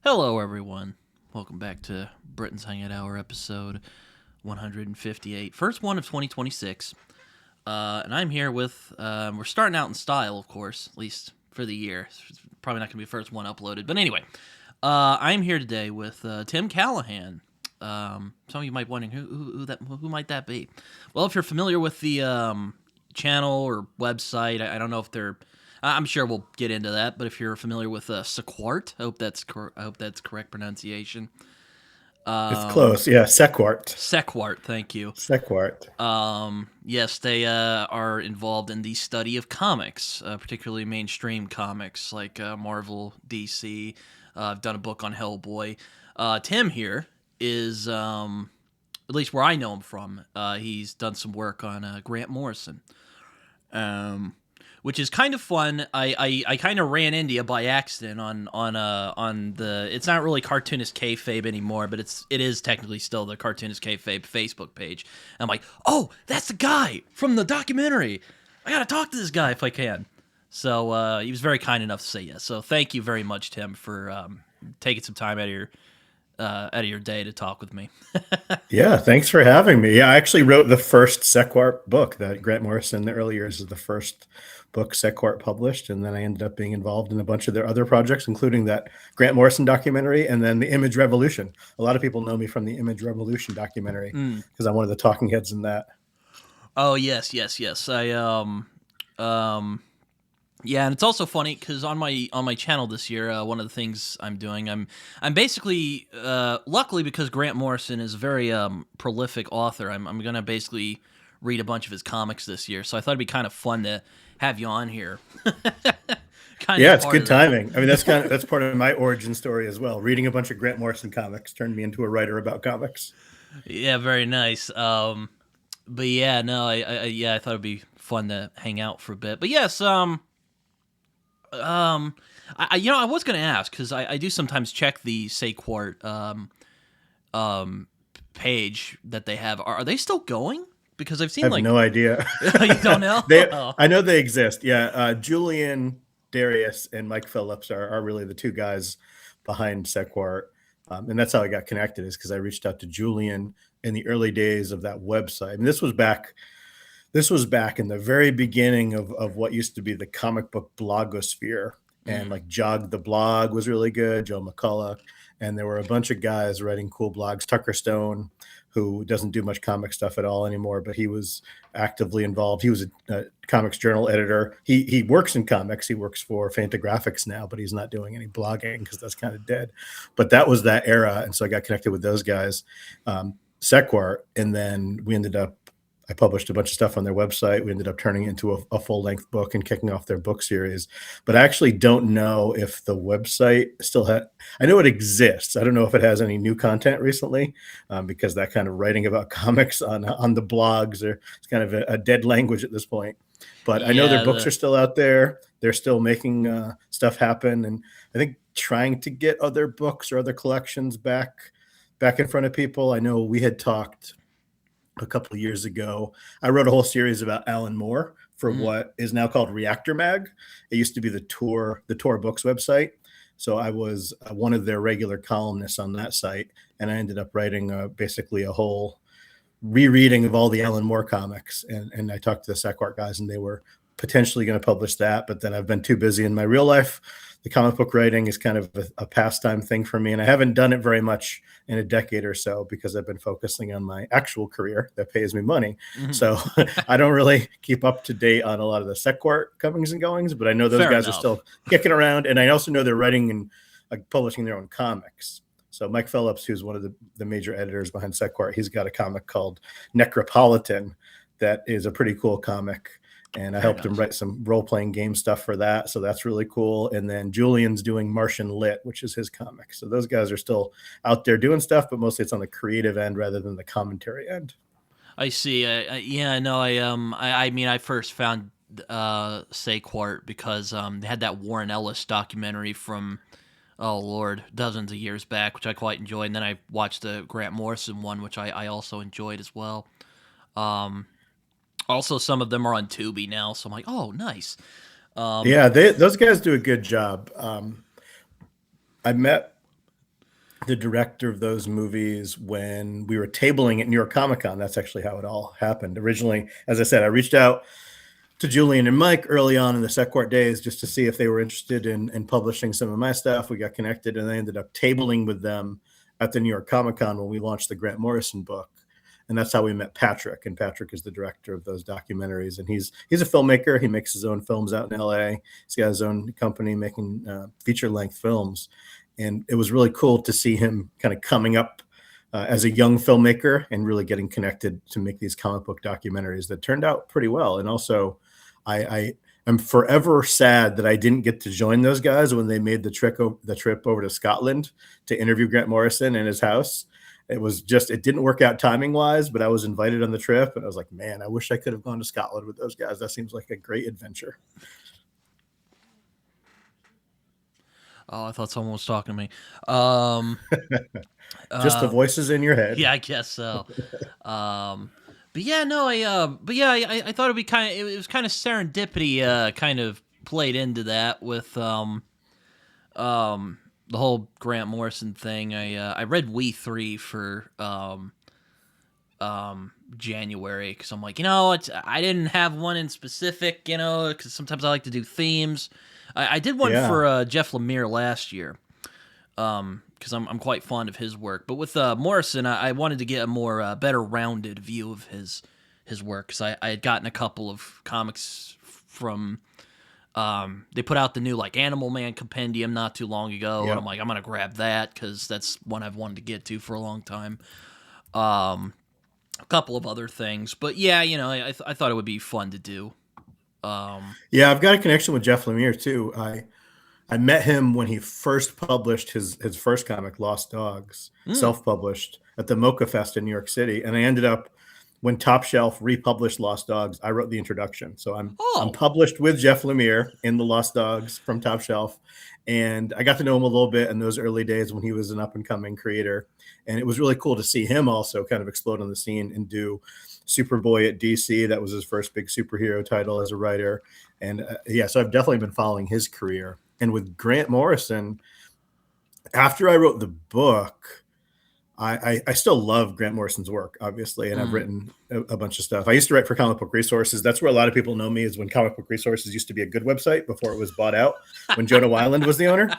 Hello, everyone. Welcome back to Britton's Hangout Hour episode 158, first one of 2026. And I'm here with, we're starting out in style, of course, at least for the year. It's probably not going to be the first one uploaded. But anyway, I'm here today with Tim Callahan. Some of you might be wondering who might that be? Well, if you're familiar with the channel or website, I don't know if they're. I'm sure we'll get into that, but if you're familiar with Sequart, I hope that's correct pronunciation. It's close. Yeah, Sequart. Sequart, thank you. Sequart. Yes, they are involved in the study of comics, particularly mainstream comics like Marvel, DC. I've done a book on Hellboy. Tim here is, at least where I know him from, he's done some work on Grant Morrison. Um, which is kind of fun. I kind of ran into you by accident on the. It's not really Cartoonist Kayfabe anymore, but it is technically still the Cartoonist Kayfabe Facebook page. And I'm like, oh, that's the guy from the documentary. I gotta talk to this guy if I can. So he was very kind enough to say yes. So thank you very much, Tim, for taking some time out of your day to talk with me. Yeah, thanks for having me. Yeah, I actually wrote the first Sequart book that Grant Morrison in the early years is the first book Sequart published, and then I ended up being involved in a bunch of their other projects, including that Grant Morrison documentary and then the Image Revolution. A lot of people know me from the Image Revolution documentary Mm. because I'm one of the talking heads in that. Oh yes. Um Yeah, and it's also funny because on my channel this year, one of the things I'm doing, I'm basically, luckily because Grant Morrison is a very prolific author, I'm gonna basically read a bunch of his comics this year. So I thought it'd be kind of fun to have you on here, kind Yeah, of it's part good of that. timing. I mean, that's part of my origin story as well. Reading a bunch of Grant Morrison comics turned me into a writer about comics. Yeah, very nice. But yeah, no, I thought it'd be fun to hang out for a bit. But yes, um, I was gonna ask because I do sometimes check the Saquart um page that they have. Are they still going? Because I've I seen have like no idea. you don't know. I know they exist. Yeah, Julian Darius and Mike Phillips are really the two guys behind Sequart, and that's how I got connected. Is because I reached out to Julian in the early days of that website. I mean, this was back. This was back in the very beginning of what used to be the comic book blogosphere, and Mm. like Jog the Blog was really good, Joe McCullough, and there were a bunch of guys writing cool blogs. Tucker Stone, who doesn't do much comic stuff at all anymore, but he was actively involved. He was a comics journal editor. He works in comics. He works for Fantagraphics now, but he's not doing any blogging because that's kind of dead. But that was that era, and so I got connected with those guys, Sequart, and then we ended up. I published a bunch of stuff on their website. We ended up turning it into a full length book and kicking off their book series. But I actually don't know if the website still has. I know it exists. I don't know if it has any new content recently, because that kind of writing about comics on the blogs are it's kind of a dead language at this point. But I know their Yeah, books are still out there. They're still making stuff happen, and I think trying to get other books or other collections back in front of people. I know we had talked a couple of years ago. I wrote a whole series about Alan Moore for mm, what is now called Reactor Mag. It used to be the Tor Books website. So I was one of their regular columnists on that site, and I ended up writing basically a whole rereading of all the Alan Moore comics. And I talked to the Sequart guys, and they were potentially going to publish that, but then I've been too busy in my real life. The comic book writing is kind of a pastime thing for me, and I haven't done it very much in a decade or so because I've been focusing on my actual career that pays me money. mhm. So I don't really keep up to date on a lot of the Sequart comings and goings, but I know those Fair guys are enough. still kicking around, and I also know they're writing and publishing their own comics. So Mike Phillips, who's one of the major editors behind Sequart, he's got a comic called Necropolitan that is a pretty cool comic. And I Very helped him nice. write some role-playing game stuff for that. So that's really cool. And then Julian's doing Martian Lit, which is his comic. So those guys are still out there doing stuff, but mostly it's on the creative end rather than the commentary end. I see. Yeah, no, I mean, I first found Saquart because they had that Warren Ellis documentary from oh lord, dozens of years back, which I quite enjoyed. And then I watched the Grant Morrison one, which I also enjoyed as well. Um, Also, some of them are on Tubi now, so I'm like, oh, nice. Um, Yeah, those guys do a good job. I met the director of those movies when we were tabling at New York Comic Con. That's actually how it all happened. Originally, as I said, I reached out to Julian and Mike early on in the Secquart days just to see if they were interested in publishing some of my stuff. We got connected, and I ended up tabling with them at the New York Comic Con when we launched the Grant Morrison book. And that's how we met Patrick. And Patrick is the director of those documentaries. And he's a filmmaker. He makes his own films out in LA. He's got his own company making feature-length films. And it was really cool to see him kind of coming up as a young filmmaker and really getting connected to make these comic book documentaries that turned out pretty well. And also, I am forever sad that I didn't get to join those guys when they made the trip over to Scotland to interview Grant Morrison in his house. It didn't work out timing wise, but I was invited on the trip, and I was like, man, I wish I could have gone to Scotland with those guys. That seems like a great adventure. Oh, I thought someone was talking to me. Just the voices in your head. Yeah, I guess so. But yeah, no, I thought it'd be it was kind of serendipity, kind of played into that with the whole Grant Morrison thing. I read We 3 for January because I'm like, I didn't have one in specific, because sometimes I like to do themes. I did one for Jeff Lemire last year, because I'm quite fond of his work. But with Morrison, I wanted to get a more better rounded view of his work, because I had gotten a couple of comics from. They put out the new Animal Man compendium not too long ago, and I'm like, I'm gonna grab that because that's one I've wanted to get to for a long time. A couple of other things, but yeah, I thought it would be fun to do. Yeah, I've got a connection with Jeff Lemire too. I met him when he first published his first comic, Lost Dogs, self-published at the Mocha Fest in New York City, and I ended up, when Top Shelf republished Lost Dogs, I wrote the introduction. So I'm published with Jeff Lemire in the Lost Dogs from Top Shelf. And I got to know him a little bit in those early days when he was an up-and-coming creator. And it was really cool to see him also kind of explode on the scene and do Superboy at DC. That was his first big superhero title as a writer. And so I've definitely been following his career. And with Grant Morrison, after I wrote the book, I still love Grant Morrison's work, obviously, and I've written a bunch of stuff. I used to write for Comic Book Resources. That's where a lot of people know me, is when Comic Book Resources used to be a good website before it was bought out, when Jonah Weiland was the owner.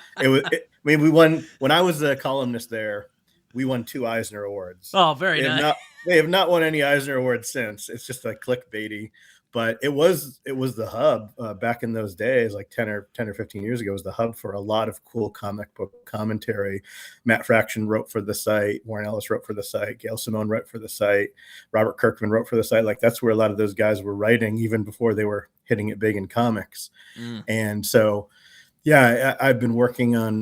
We won, when I was a columnist there, we won 2 Eisner Awards. Oh, very nice. They have not won any Eisner Awards since. It's just like clickbaity. But it was the hub back in those days, like 10 or 15 years ago. It was the hub for a lot of cool comic book commentary. Matt Fraction wrote for the site. Warren Ellis wrote for the site. Gail Simone wrote for the site. Robert Kirkman wrote for the site. Like, that's where a lot of those guys were writing even before they were hitting it big in comics. And so, yeah, I've been working on,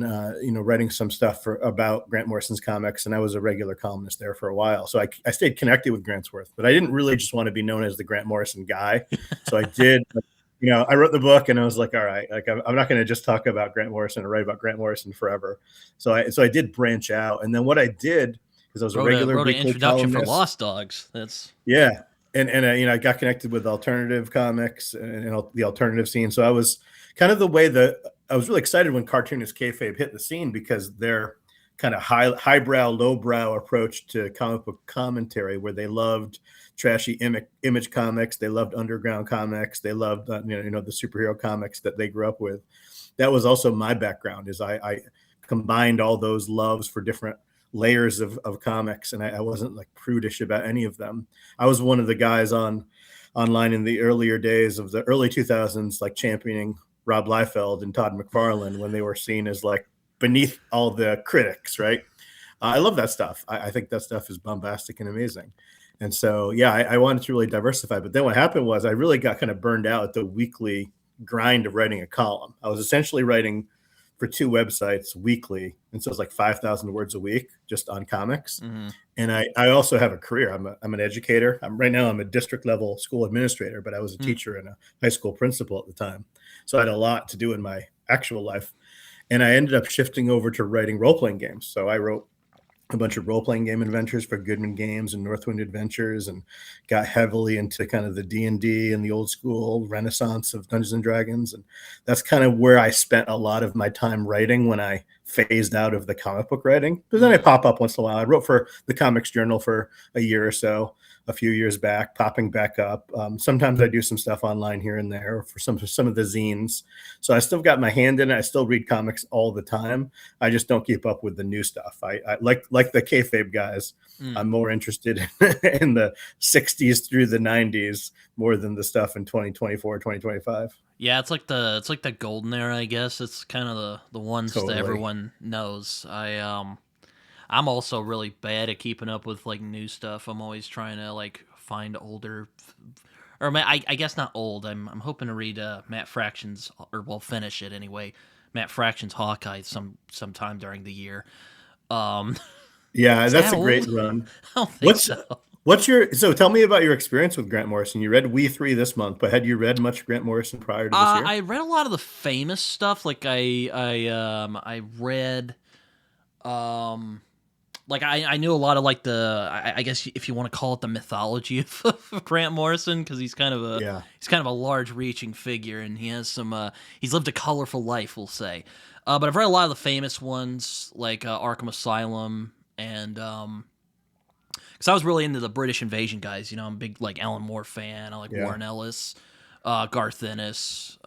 writing some stuff about Grant Morrison's comics, and I was a regular columnist there for a while. So I stayed connected with Grant's work, but I didn't really just want to be known as the Grant Morrison guy. So I did, I wrote the book, and I was like, all right, like I'm not going to just talk about Grant Morrison or write about Grant Morrison forever. So I did branch out, and then what I did is I was a regular wrote an introduction columnist for Lost Dogs. And I got connected with alternative comics and the alternative scene. So I was kind of the way that I was really excited when cartoonist kayfabe hit the scene, because their kind of highbrow, lowbrow approach to comic book commentary, where they loved trashy image comics, they loved underground comics, they loved the superhero comics that they grew up with. That was also my background. Is I combined all those loves for different layers of comics, and I wasn't like prudish about any of them. I was one of the guys online in the earlier days of the early 2000s, like championing Rob Liefeld and Todd McFarlane when they were seen as like beneath all the critics, right? I love that stuff. I think that stuff is bombastic and amazing. And so, I wanted to really diversify. But then what happened was I really got kind of burned out at the weekly grind of writing a column. I was essentially writing for 2 websites weekly. And so it's like 5,000 words a week just on comics. And I also have a career. I'm an educator. Right now I'm a district level school administrator, but I was a teacher and a high school principal at the time. So I had a lot to do in my actual life. And I ended up shifting over to writing role-playing games. So I wrote a bunch of role-playing game adventures for Goodman Games and Northwind Adventures, and got heavily into kind of the D&D and the old school renaissance of Dungeons and Dragons. And that's kind of where I spent a lot of my time writing when I phased out of the comic book writing. But then I pop up once in a while. I wrote for the Comics Journal for a year or so, a few years back, popping back up. Sometimes I do some stuff online here and there for some of the zines. So I still got my hand in it. I still read comics all the time. I just don't keep up with the new stuff. I like the kayfabe guys. I'm more interested in the 60s through the 90s more than the stuff in 2024, 2025. Yeah, it's like the golden era, I guess. It's kind of the ones that Totally. everyone knows. I'm also really bad at keeping up with like new stuff. I'm always trying to like find older, or I guess not old. I'm hoping to read Matt Fraction's, or well, finish it anyway. Matt Fraction's Hawkeye sometime during the year. Um, Yeah, is that's that a great old? run. I don't think What's so. so tell me about your experience with Grant Morrison. You read We Three this month, but had you read much Grant Morrison prior to this year? I read a lot of the famous stuff. Like I read like I knew a lot of like I guess if you want to call it the mythology of Grant Morrison, because Yeah. he's kind of a large reaching figure, and he has some he's lived a colorful life, we'll say. But I've read a lot of the famous ones like Arkham Asylum, and because I was really into the British invasion guys. You know, I'm a big like Alan Moore fan. I like Yeah. Warren Ellis, Garth Ennis.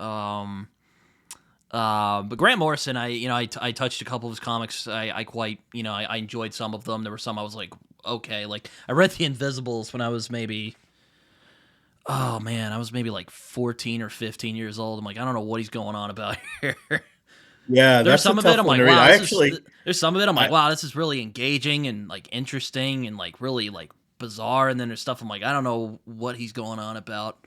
But Grant Morrison, I touched a couple of his comics. I quite, I enjoyed some of them. There were some I was like, okay, like I read The Invisibles when I was maybe, oh man, I was maybe like 14 or 15 years old. I'm like, I don't know what he's going on about here. Yeah, There's that's a some of it tough I'm one like, to read. wow, I this is. actually There's some of it I'm like, I wow, this is really engaging and like interesting and like really like bizarre. And then there's stuff I'm like, I don't know what he's going on about.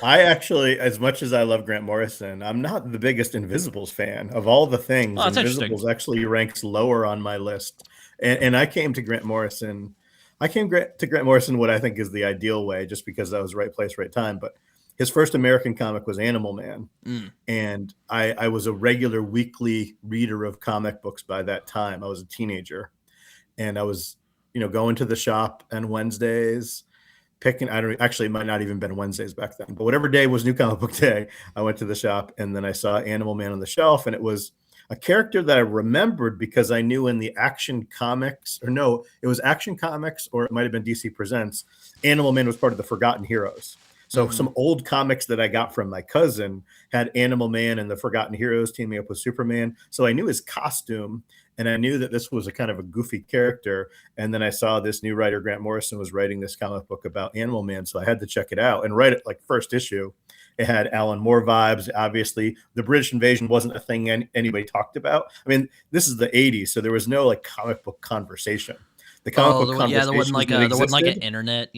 I actually, as much as I love Grant Morrison, I'm not the biggest Invisibles fan. Of all the Oh, things, that's interesting. Invisibles actually ranks lower on my list. And I came to Grant Morrison. To Grant Morrison what I think is the ideal way, just because that was right place, right time. But his first American comic was Animal Man, Mm. and I was a regular weekly reader of comic books by that time. I was a teenager, and I was, going to the shop on Wednesdays, picking. I don't actually, it might not even been Wednesdays back then, but whatever day was New Comic Book Day, I went to the shop, and then I saw Animal Man on the shelf, and it was a character that I remembered because I knew in the Action Comics, or no, it was Action Comics, or it might have been DC Presents. Animal Man was part of the Forgotten Heroes. So Hmm. some old comics that I got from my cousin had Animal Man and the Forgotten Heroes teaming up with Superman. So I knew his costume, and I knew that this was a kind of a goofy character. And then I saw this new writer, Grant Morrison, was writing this comic book about Animal Man. So I had to check it out and write it like first issue. It had Alan Moore vibes. Obviously, the British invasion wasn't a thing anybody talked about. I mean, this is the 80s, so there was no like comic book conversation. The comic Oh, book yeah, conversations that there wasn't like an existed, internet.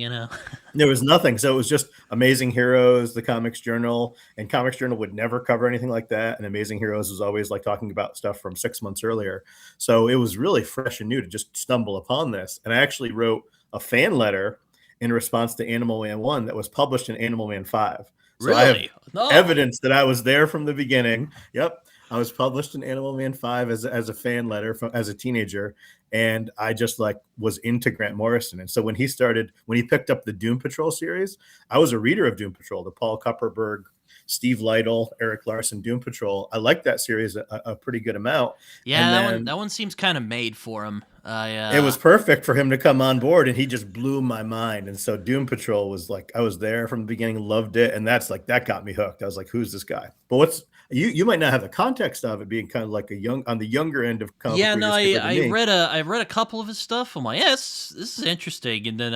there was nothing. So it was just Amazing Heroes, the Comics Journal, and Comics Journal would never cover anything like that. And Amazing Heroes was always like talking about stuff from 6 months earlier. So it was really fresh and new to just stumble upon this. And I actually wrote a fan letter in response to Animal Man 1 that was published in Animal Man 5. So I have Really? No. evidence that I was there from the beginning. Yep. I was published in Animal Man 5 as a fan letter as a teenager, and I just like was into Grant Morrison. And so when he picked up the Doom Patrol series, I was a reader of Doom Patrol, the Paul Kupperberg, Steve Lytle, Eric Larson Doom Patrol. I liked that series a pretty good amount. Yeah, And that then one seems kind of made for him. it was perfect for him to come on board, and he just blew my mind. And so Doom Patrol was like, I was there from the beginning, loved it, and that got me hooked. I was like, who's this guy? But you might not have the context of it being kind of like on the younger end of comic book Yeah, no, readers compared to me. I read a couple of his stuff. I'm like, yes, this is interesting. And then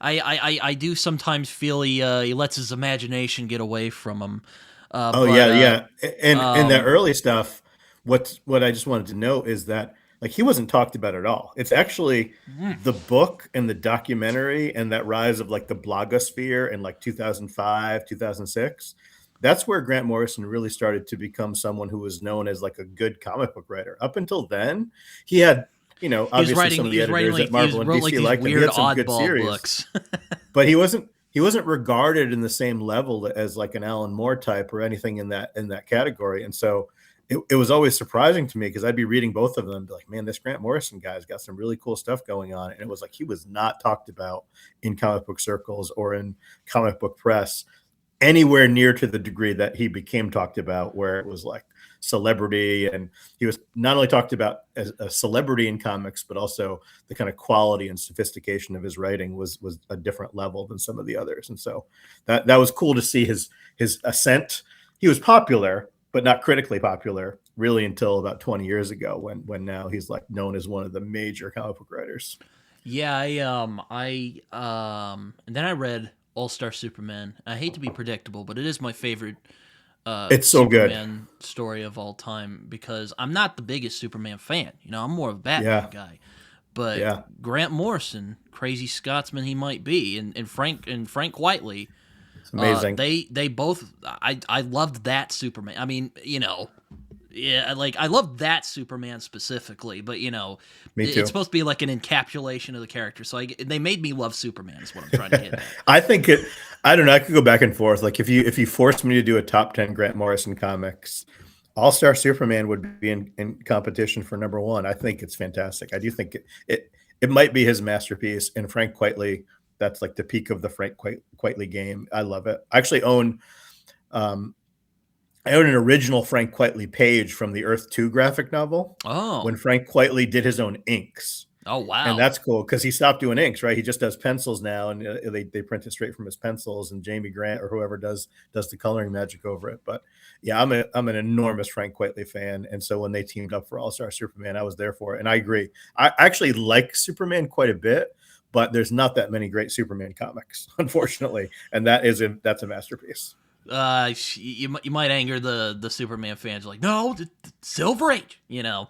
I do sometimes feel he lets his imagination get away from him. Oh But yeah, yeah. And in that um early stuff, what I just wanted to note is that like he wasn't talked about at all. It's actually mm, the book and the documentary and that rise of like the blogosphere in like 2005, 2006. That's where Grant Morrison really started to become someone who was known as like a good comic book writer. Up until then, he had, obviously some of he the was writing editors like at he was Marvel and wrote like DC these liked him. He weird had some good oddball series, books. but he wasn't regarded in the same level as like an Alan Moore type or anything in that category. And so it was always surprising to me because I'd be reading both of them and be like, man, this Grant Morrison guy's got some really cool stuff going on. And it was like he was not talked about in comic book circles or in comic book press anywhere near to the degree that he became talked about, where it was like celebrity. And he was not only talked about as a celebrity in comics, but also the kind of quality and sophistication of his writing was a different level than some of the others. And so that was cool to see his ascent. He was popular, but not critically popular really until about 20 years ago, when now he's like known as one of the major comic book writers. Yeah, and then I read All Star Superman. I hate to be predictable, but it is my favorite It's so good. Superman story of all time because I'm not the biggest Superman fan. You know, I'm more of a Batman Yeah. guy. But Yeah. Grant Morrison, crazy Scotsman he might be, and Frank Whiteley, It's amazing. they both I loved that Superman. I mean, you know, yeah, like I love that Superman specifically, but you know, Me it's too. supposed to be like an encapsulation of the character. So they made me love Superman. Is what I'm trying to get at. I think it. I don't know. I could go back and forth. Like if you forced me to do a top 10 Grant Morrison comics, All Star Superman would be in competition for number one. I think it's fantastic. I do think it might be his masterpiece. And Frank Quitely, that's like the peak of the Frank Quitely game. I love it. Um, I own an original Frank Quitely page from the Earth 2 graphic novel Oh, when Frank Quitely did his own inks. oh And wow. that's cool because he stopped doing inks, right? He just does pencils now, and they print it straight from his pencils. And Jamie Grant or whoever does the coloring magic over it. But yeah, I'm an enormous Frank Quitely fan, and so when they teamed up for All Star Superman, I was there for it. And I agree. I actually like Superman quite a bit, but there's not that many great Superman comics, unfortunately, and that's a masterpiece. You might anger the Superman fans. Like, no, the Silver Age. You know,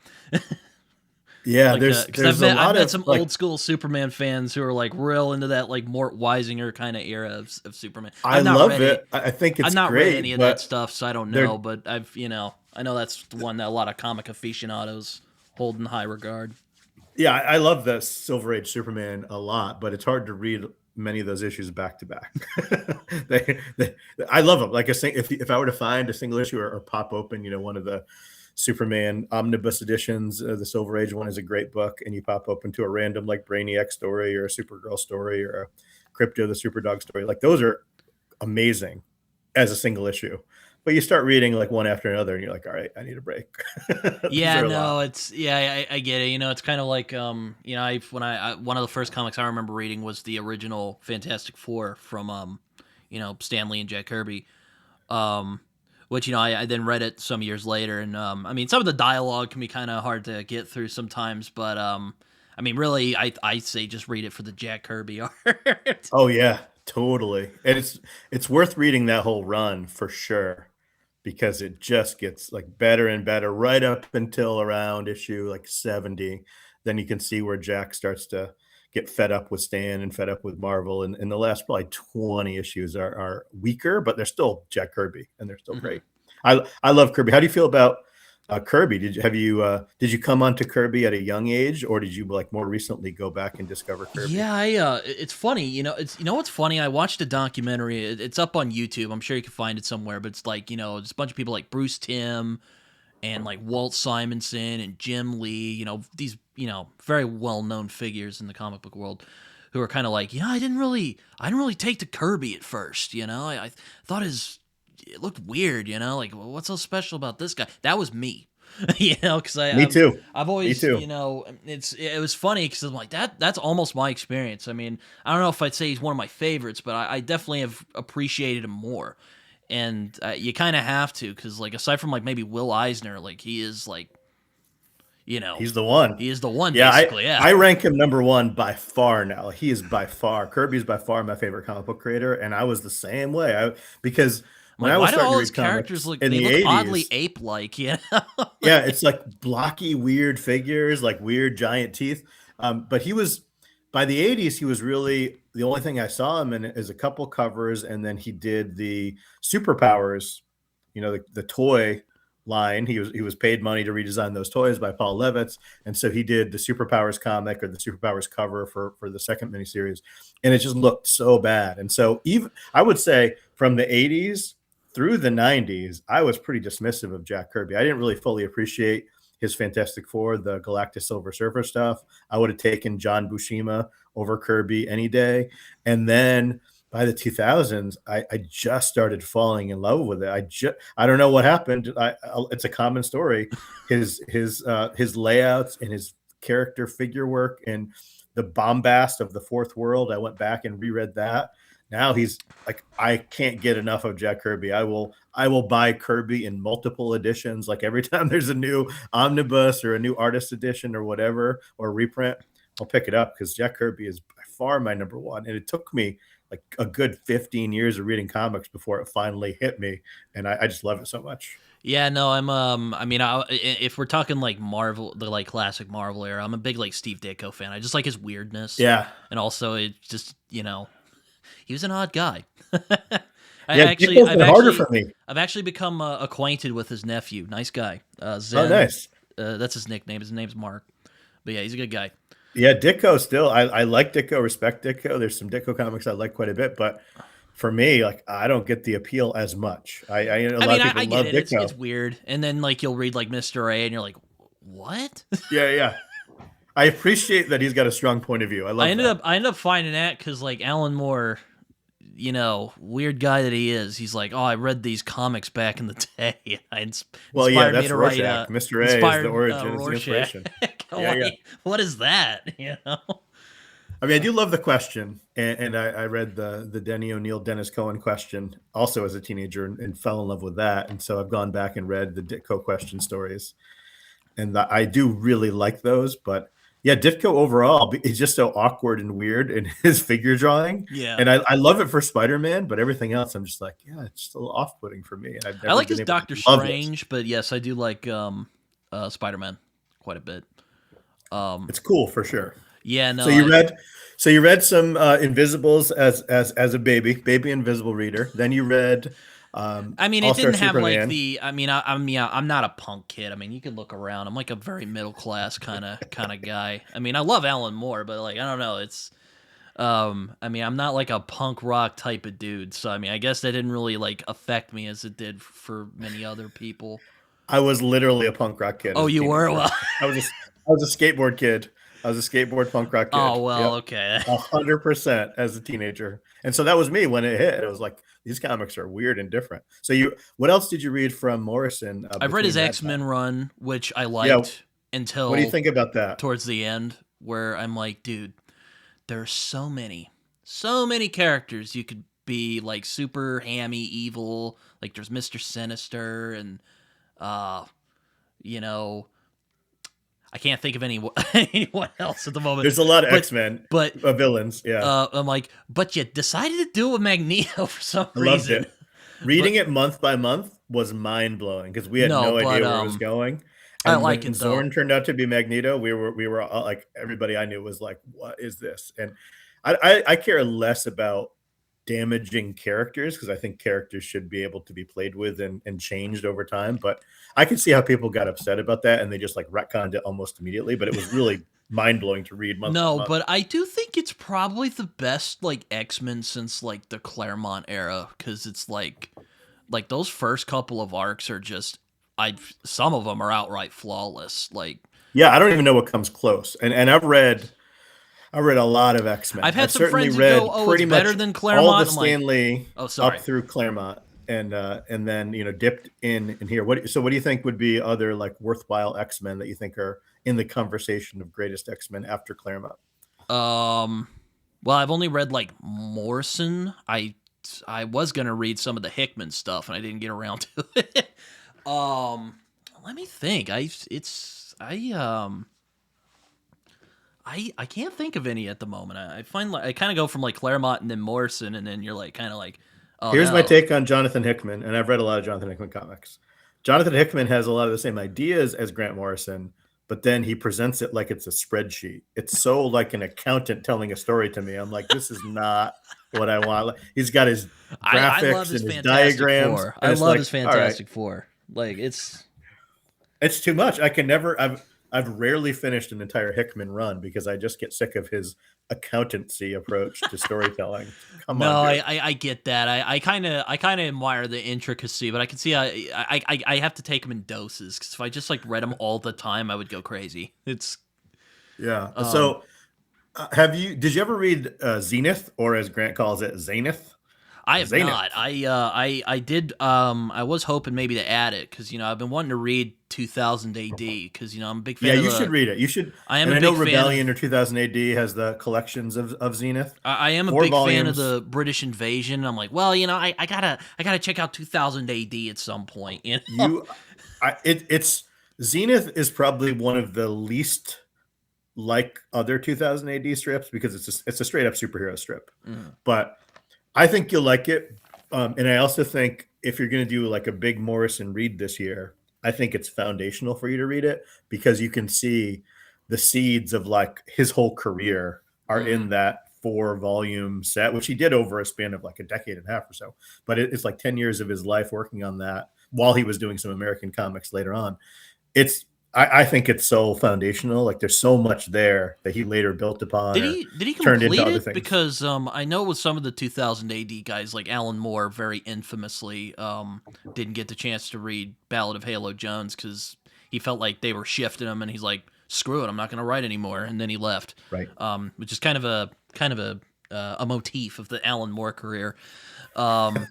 Yeah, like because there's a I've lot met of some like old school Superman fans who are like real into that like Mort Weisinger kind of era of Superman. I I've not love read it. it. I think I've it's not read great, any of that but stuff, so I don't know. they're But I know that's the one that a lot of comic aficionados hold in high regard. yeah, I love the Silver Age Superman a lot, but it's hard to read many of those issues back to back. I love them. Like if I were to find a single issue or pop open, one of the Superman omnibus editions, the Silver Age one is a great book, and you pop open to a random like Brainiac story or a Supergirl story or a Crypto the Superdog story, like those are amazing as a single issue. But you start reading like one after another, and you're like, all right, I need a break. These Yeah, are a lot. no, I get it. You know, it's kind of like one of the first comics I remember reading was the original Fantastic Four from Stan Lee and Jack Kirby. Um, which I then read it some years later, and I mean some of the dialogue can be kind of hard to get through sometimes, but I mean really I say just read it for the Jack Kirby art. Oh yeah, totally. And it's worth reading that whole run for sure because it just gets like better and better right up until around issue like 70. Then you can see where Jack starts to get fed up with Stan and fed up with Marvel. And the last probably 20 issues are weaker, but they're still Jack Kirby and they're still Mhm. great. I love Kirby. How do you feel about Kirby? Did you come onto Kirby at a young age, or did you like more recently go back and discover Kirby? Yeah, it's funny, what's funny. I watched a documentary. It's up on YouTube. I'm sure you can find it somewhere. But it's like it's a bunch of people like Bruce Timm and like Walt Simonson and Jim Lee. These very well known figures in the comic book world who are kind of like I didn't really take to Kirby at first. I thought it looked weird. Like what's so special about this guy? That was me. Because Me too. I've Me always, too. it was funny because I'm like that's almost my experience. I mean, I don't know if I'd say he's one of my favorites, but I definitely have appreciated him more. And you kind of have to because like aside from like maybe Will Eisner, like he is like He's the one. he is the one Yeah, basically. Yeah. I rank him number one by far now. He is by far Kirby is by far my favorite comic book creator, and I was the same way. Because I'm when like, I was why do starting to all his read characters comics look? in They the look oddly 80s, ape like. yeah, it's like blocky, weird figures, like weird giant teeth. But he was by the 80s, he was really the only thing I saw him in is a couple covers, and then he did the superpowers, the toy line. He was paid money to redesign those toys by Paul Levitz, and so he did the superpowers comic or the superpowers cover for the second miniseries, and it just looked so bad. And so even I would say from the 80s through the 90s, I was pretty dismissive of Jack Kirby. I didn't really fully appreciate his Fantastic Four, the Galactus Silver Surfer stuff. I would have taken John Buscema over Kirby any day. And then by the 2000s, I just started falling in love with it. I don't know what happened. It's a common story. His layouts and his character figure work and the bombast of the Fourth World. I went back and reread that. Now he's like, I can't get enough of Jack Kirby. I will buy Kirby in multiple editions. Like every time there's a new omnibus or a new artist edition or whatever, or reprint, I'll pick it up because Jack Kirby is by far my number one. And it took me like a good 15 years of reading comics before it finally hit me. And I just love it so much. Yeah, no, if we're talking like Marvel, the like classic Marvel era, I'm a big like Steve Ditko fan. I just like his weirdness. Yeah. And also it just, he was an odd guy. Ditko's been harder for me. I've actually become acquainted with his nephew. Nice guy. Zen. Oh, nice. That's his nickname. His name's Mark. But yeah, he's a good guy. Yeah, Ditko still. I like Ditko, respect Ditko. There's some Ditko comics I like quite a bit, but for me, like I don't get the appeal as much. I know a lot of people love Ditko. It's weird. And then like you'll read like Mr. A and you're like, what? Yeah. I appreciate that he's got a strong point of view. I ended up finding that because like Alan Moore, weird guy that he is. He's like, oh, I read these comics back in the day. That's Rorschach. Mr. A is the origin, the inspiration. What is that? I mean, I do love the question, and I read the Denny O'Neil, Dennis Cohen question also as a teenager and fell in love with that. And so I've gone back and read the Ditko question stories, and I do really like those. But yeah, Ditko overall is just so awkward and weird in his figure drawing. Yeah, and I love it for Spider-Man, but everything else I'm just like, yeah, it's still off-putting for me. And I like his Doctor Strange, but yes, I do like Spider-Man quite a bit. It's cool for sure. Yeah, no. So you read some Invisibles as a baby Invisible reader. Then you read. It didn't have like the. I'm not a punk kid. I mean, you can look around. I'm like a very middle class kind of guy. I mean, I love Alan Moore, but like I don't know. It's. I'm not like a punk rock type of dude. So I guess that didn't really like affect me as it did for many other people. I was literally a punk rock kid. Oh, you were? Well, I was a skateboard kid. I was a skateboard punk rock kid. Oh, well, okay. 100% as a teenager. And so that was me when it hit. It was like, these comics are weird and different. So what else did you read from Morrison? I've read his X-Men run, which I liked until... What do you think about that? Towards the end, where I'm like, dude, there's so many characters you could be like super hammy, evil. Like there's Mr. Sinister and, I can't think of anyone else at the moment. There's a lot of X-Men, but villains. Yeah, I'm like, but you decided to do a Magneto for some reason. Loved it. Reading it month by month was mind blowing because we had no idea where it was going. And I like when it though. Zorn turned out to be Magneto, we were all, like everybody I knew was like, "What is this?" And I care less about damaging characters because I think characters should be able to be played with and changed over time. But I can see how people got upset about that and they just like retconned it almost immediately. But it was really mind blowing to read. But I do think it's probably the best like X-Men since like the Claremont era because it's like those first couple of arcs are just some of them are outright flawless. Like yeah, I don't even know what comes close. And I've read a lot of X-Men. I've had some friends who go, "Oh, it's better than Claremont." All the Stanley up through Claremont, and then dipped in here. What do you think would be other like worthwhile X-Men that you think are in the conversation of greatest X-Men after Claremont? Well, I've only read like Morrison. I was gonna read some of the Hickman stuff, and I didn't get around to it. Let me think. I can't think of any at the moment. I find like I kind of go from like Claremont and then Morrison, and then you're like kind of like, oh. Here's my take on Jonathan Hickman, and I've read a lot of Jonathan Hickman comics. Jonathan Hickman has a lot of the same ideas as Grant Morrison, but then he presents it like it's a spreadsheet. It's so like an accountant telling a story to me. I'm like, this is not what I want. He's got his graphics and his diagrams. I love his Fantastic Four. Like it's too much. I can never. I've rarely finished an entire Hickman run because I just get sick of his accountancy approach to storytelling. Come on, No, dude. I get that. I kind of admire the intricacy, but I can see I have to take them in doses because if I just like read them all the time, I would go crazy. It's Yeah. um So, did you ever read Zenith, or as Grant calls it, Zanith? I have Zenith. not. I did I was hoping maybe to add it because I've been wanting to read 2000 AD because I'm a big Yeah, fan of you should the read it. You should, I am and a I know big fan Rebellion of or 2000 AD has the collections of Zenith. I am a Four big fan of volumes. the British invasion. I'm like, well, I gotta check out 2000 AD at some point. You, it's Zenith is probably one of the least like other 2000 AD strips because it's a straight up superhero strip. Mm. But I think you'll like it. And I also think if you're going to do like a big Morrison read this year, I think it's foundational for you to read it because you can see the seeds of like his whole career are Mm. in that 4 volume set, which he did over a span of like a decade and a half or so. But it's like 10 years of his life working on that while he was doing some American comics later on. It's I think it's so foundational. Like there's so much there that he later built upon Did or he turned into complete other it? things. Because I know with some of the 2000 AD guys like Alan Moore, very infamously, didn't get the chance to read Ballad of Halo Jones because he felt like they were shifting him, and he's like, "Screw it, I'm not going to write anymore," and then he left. Right. Which is kind of a motif of the Alan Moore career. Um,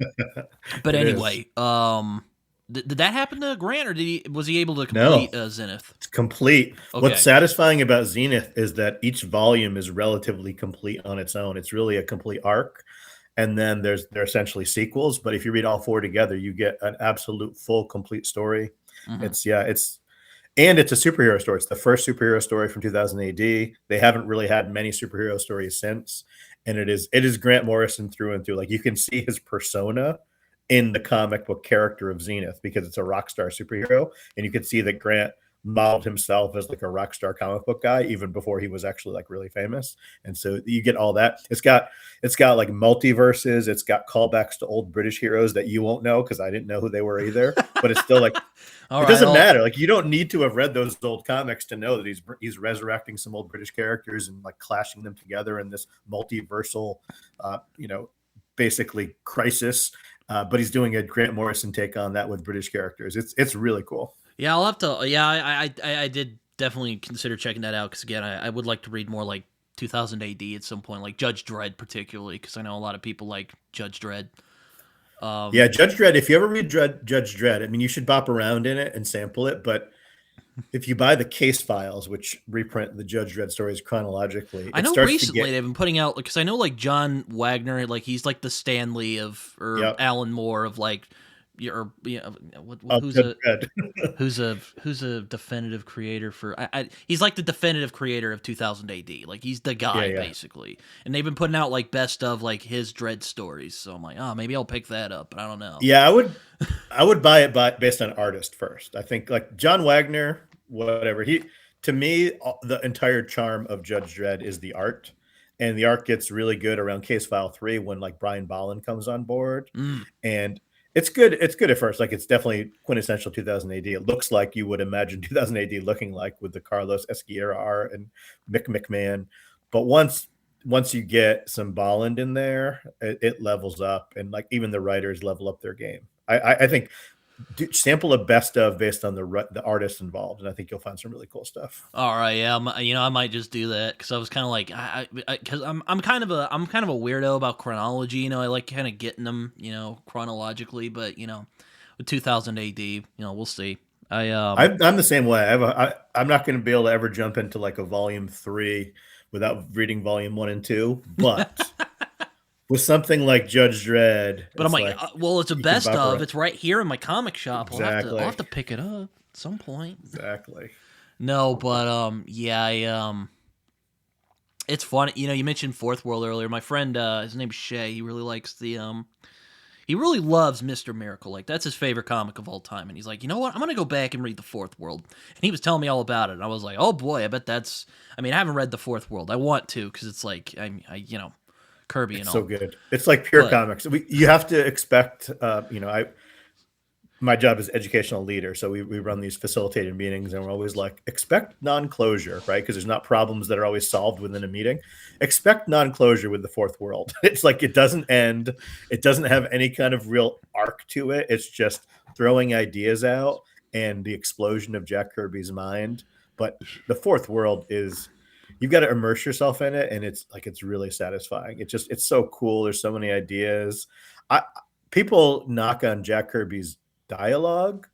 but It is. anyway, did that happen to Grant, or was he able to No, complete Zenith? it's complete. What's Okay. satisfying about Zenith is that each volume is relatively complete on its own. It's really a complete arc. And then they're essentially sequels. But if you read all 4 together, you get an absolute full complete story. Hmm. It's a superhero story. It's the first superhero story from 2000 AD. They haven't really had many superhero stories since, and it is Grant Morrison through and through. Like you can see his persona in the comic book character of Zenith because it's a rock star superhero, and you can see that Grant modeled himself as like a rock star comic book guy even before he was actually like really famous. And so you get all that. It's got like multiverses. It's got callbacks to old British heroes that you won't know because I didn't know who they were either. But it's still like All it right. doesn't Well, matter. Like you don't need to have read those old comics to know that he's resurrecting some old British characters and like clashing them together in this multiversal, uh, you know, basically crisis. But he's doing a Grant Morrison take on that with British characters. It's really cool. yeah, I'll have to. Yeah, I did definitely consider checking that out because again, I would like to read more like 2000 AD at some point, like Judge Dredd particularly, because I know a lot of people like Judge Dredd. Yeah, Um, Judge Dredd. If you ever read Judge Dredd, I mean, you should bop around in it and sample it. But if you buy the case files, which reprint the Judge Dredd stories chronologically, I it know starts to recently get. they've been putting out because I know like John Wagner, like he's like the Stanley of or Yep. Alan Moore of like your Of Judge Dredd. who's a definitive creator for he's like the definitive creator of 2000 AD, like he's the Yeah, guy yeah. basically, and they've been putting out like best of like his Dread stories, so I'm like, oh, maybe I'll pick that up, but I don't know. Yeah, I would buy it based on artist first. I think like John Wagner, whatever. To me, the entire charm of Judge Dredd is the art. And the art gets really good around Case File 3 when like Brian Bolland comes on board. Mm. And it's good. It's good at first. Like it's definitely quintessential 2000 AD. It looks like you would imagine 2000 AD looking like with the Carlos Esquerra art and Mick McMahon. But once you get some Bolland in there, it levels up, and like even the writers level up their game. I think sample a best of based on the artists involved, and I think you'll find some really cool stuff. All right, yeah, I might just do that because I was kind of like, because I'm kind of a weirdo about chronology. I like kind of getting them, chronologically. But with 2000 AD, we'll see. I'm the same way. I'm not going to be able to ever jump into like a volume 3 without reading volume 1 and 2, but with something like Judge Dredd, But I'm it's like, like well, it's a you can best bop of. around. It's right here in my comic shop. I'll have Exactly. to pick it up at some point. Exactly. No, but yeah, it's funny. You mentioned Fourth World earlier. My friend, his name's Shay. He really likes he really loves Mr. Miracle. Like that's his favorite comic of all time. And he's like, you know what? I'm gonna go back and read the Fourth World. And he was telling me all about it. And I was like, oh boy, I bet that's. I mean, I haven't read the Fourth World. I want to because it's like Kirby and It's so all. good. It's like pure But comics. You have to expect, my job is educational leader. So we run these facilitated meetings, and we're always like, expect non-closure, right? Because there's not problems that are always solved within a meeting. Expect non-closure with the fourth world. It's like, it doesn't end. It doesn't have any kind of real arc to it. It's just throwing ideas out and the explosion of Jack Kirby's mind. But the fourth world is, you've got to immerse yourself in it, and it's like, it's really satisfying. It's so cool. There's so many ideas. I People knock on Jack Kirby's dialogue,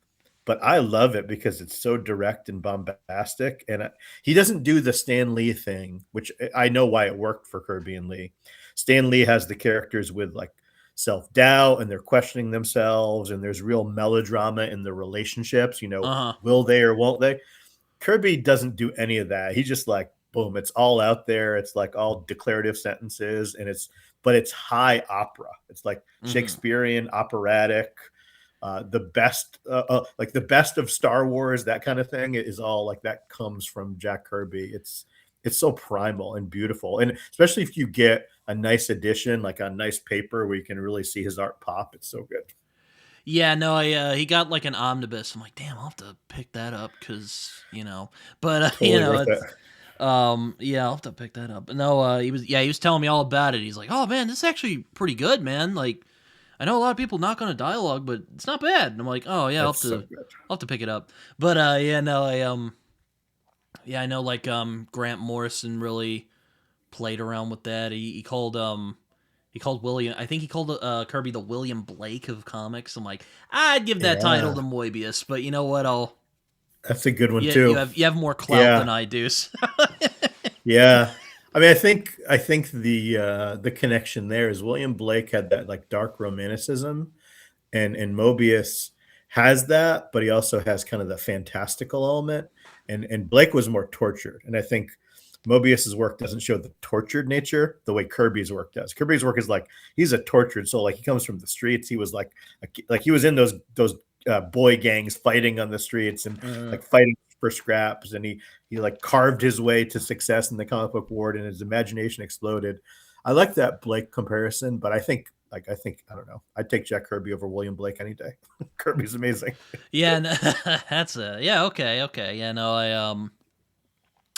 but I love it because it's so direct and bombastic. And he doesn't do the Stan Lee thing, which I know why it worked for Kirby and Lee. Stan Lee has the characters with like self-doubt, and they're questioning themselves, and there's real melodrama in the relationships, Uh-huh. will they or won't they? Kirby doesn't do any of that. He just like, boom, it's all out there. It's like all declarative sentences, and but it's high opera. It's like Mm-hmm. Shakespearean, operatic, like the best of Star Wars, that kind of thing is all like that comes from Jack Kirby. It's so primal and beautiful, and especially if you get a nice edition, like on nice paper, where you can really see his art pop. It's so good. Yeah, no, he got like an omnibus. I'm like, damn, I'll have to pick that up because but Totally worth it. it's yeah, I'll have to pick that up. But no, he was telling me all about it. He's like, oh man, this is actually pretty good, man. Like, I know a lot of people knock on a dialogue, but it's not bad. And I'm like, oh yeah, It's so good. I'll have to pick it up. But yeah, no, I know like Grant Morrison really played around with that. He called William. I think he called Kirby the William Blake of comics. I'm like, I'd give that title Yeah, to Moebius, but you know what? I'll that's a good one yeah, too. you have more clout Yeah, than I do. So. yeah. I mean, I think the connection there is William Blake had that like dark romanticism, and Mobius has that, but he also has kind of the fantastical element. And Blake was more tortured, and I think Mobius's work doesn't show the tortured nature the way Kirby's work does. Kirby's work is like, he's a tortured soul. Like, he comes from the streets. He was like he was in those boy gangs fighting on the streets, and Mhm. like fighting for scraps, and he like carved his way to success in the comic book world, and his imagination exploded. I like that Blake comparison, but I think I don't know. I'd take Jack Kirby over William Blake any day. Kirby's amazing. Yeah, that's a yeah. Okay, okay. Yeah, no,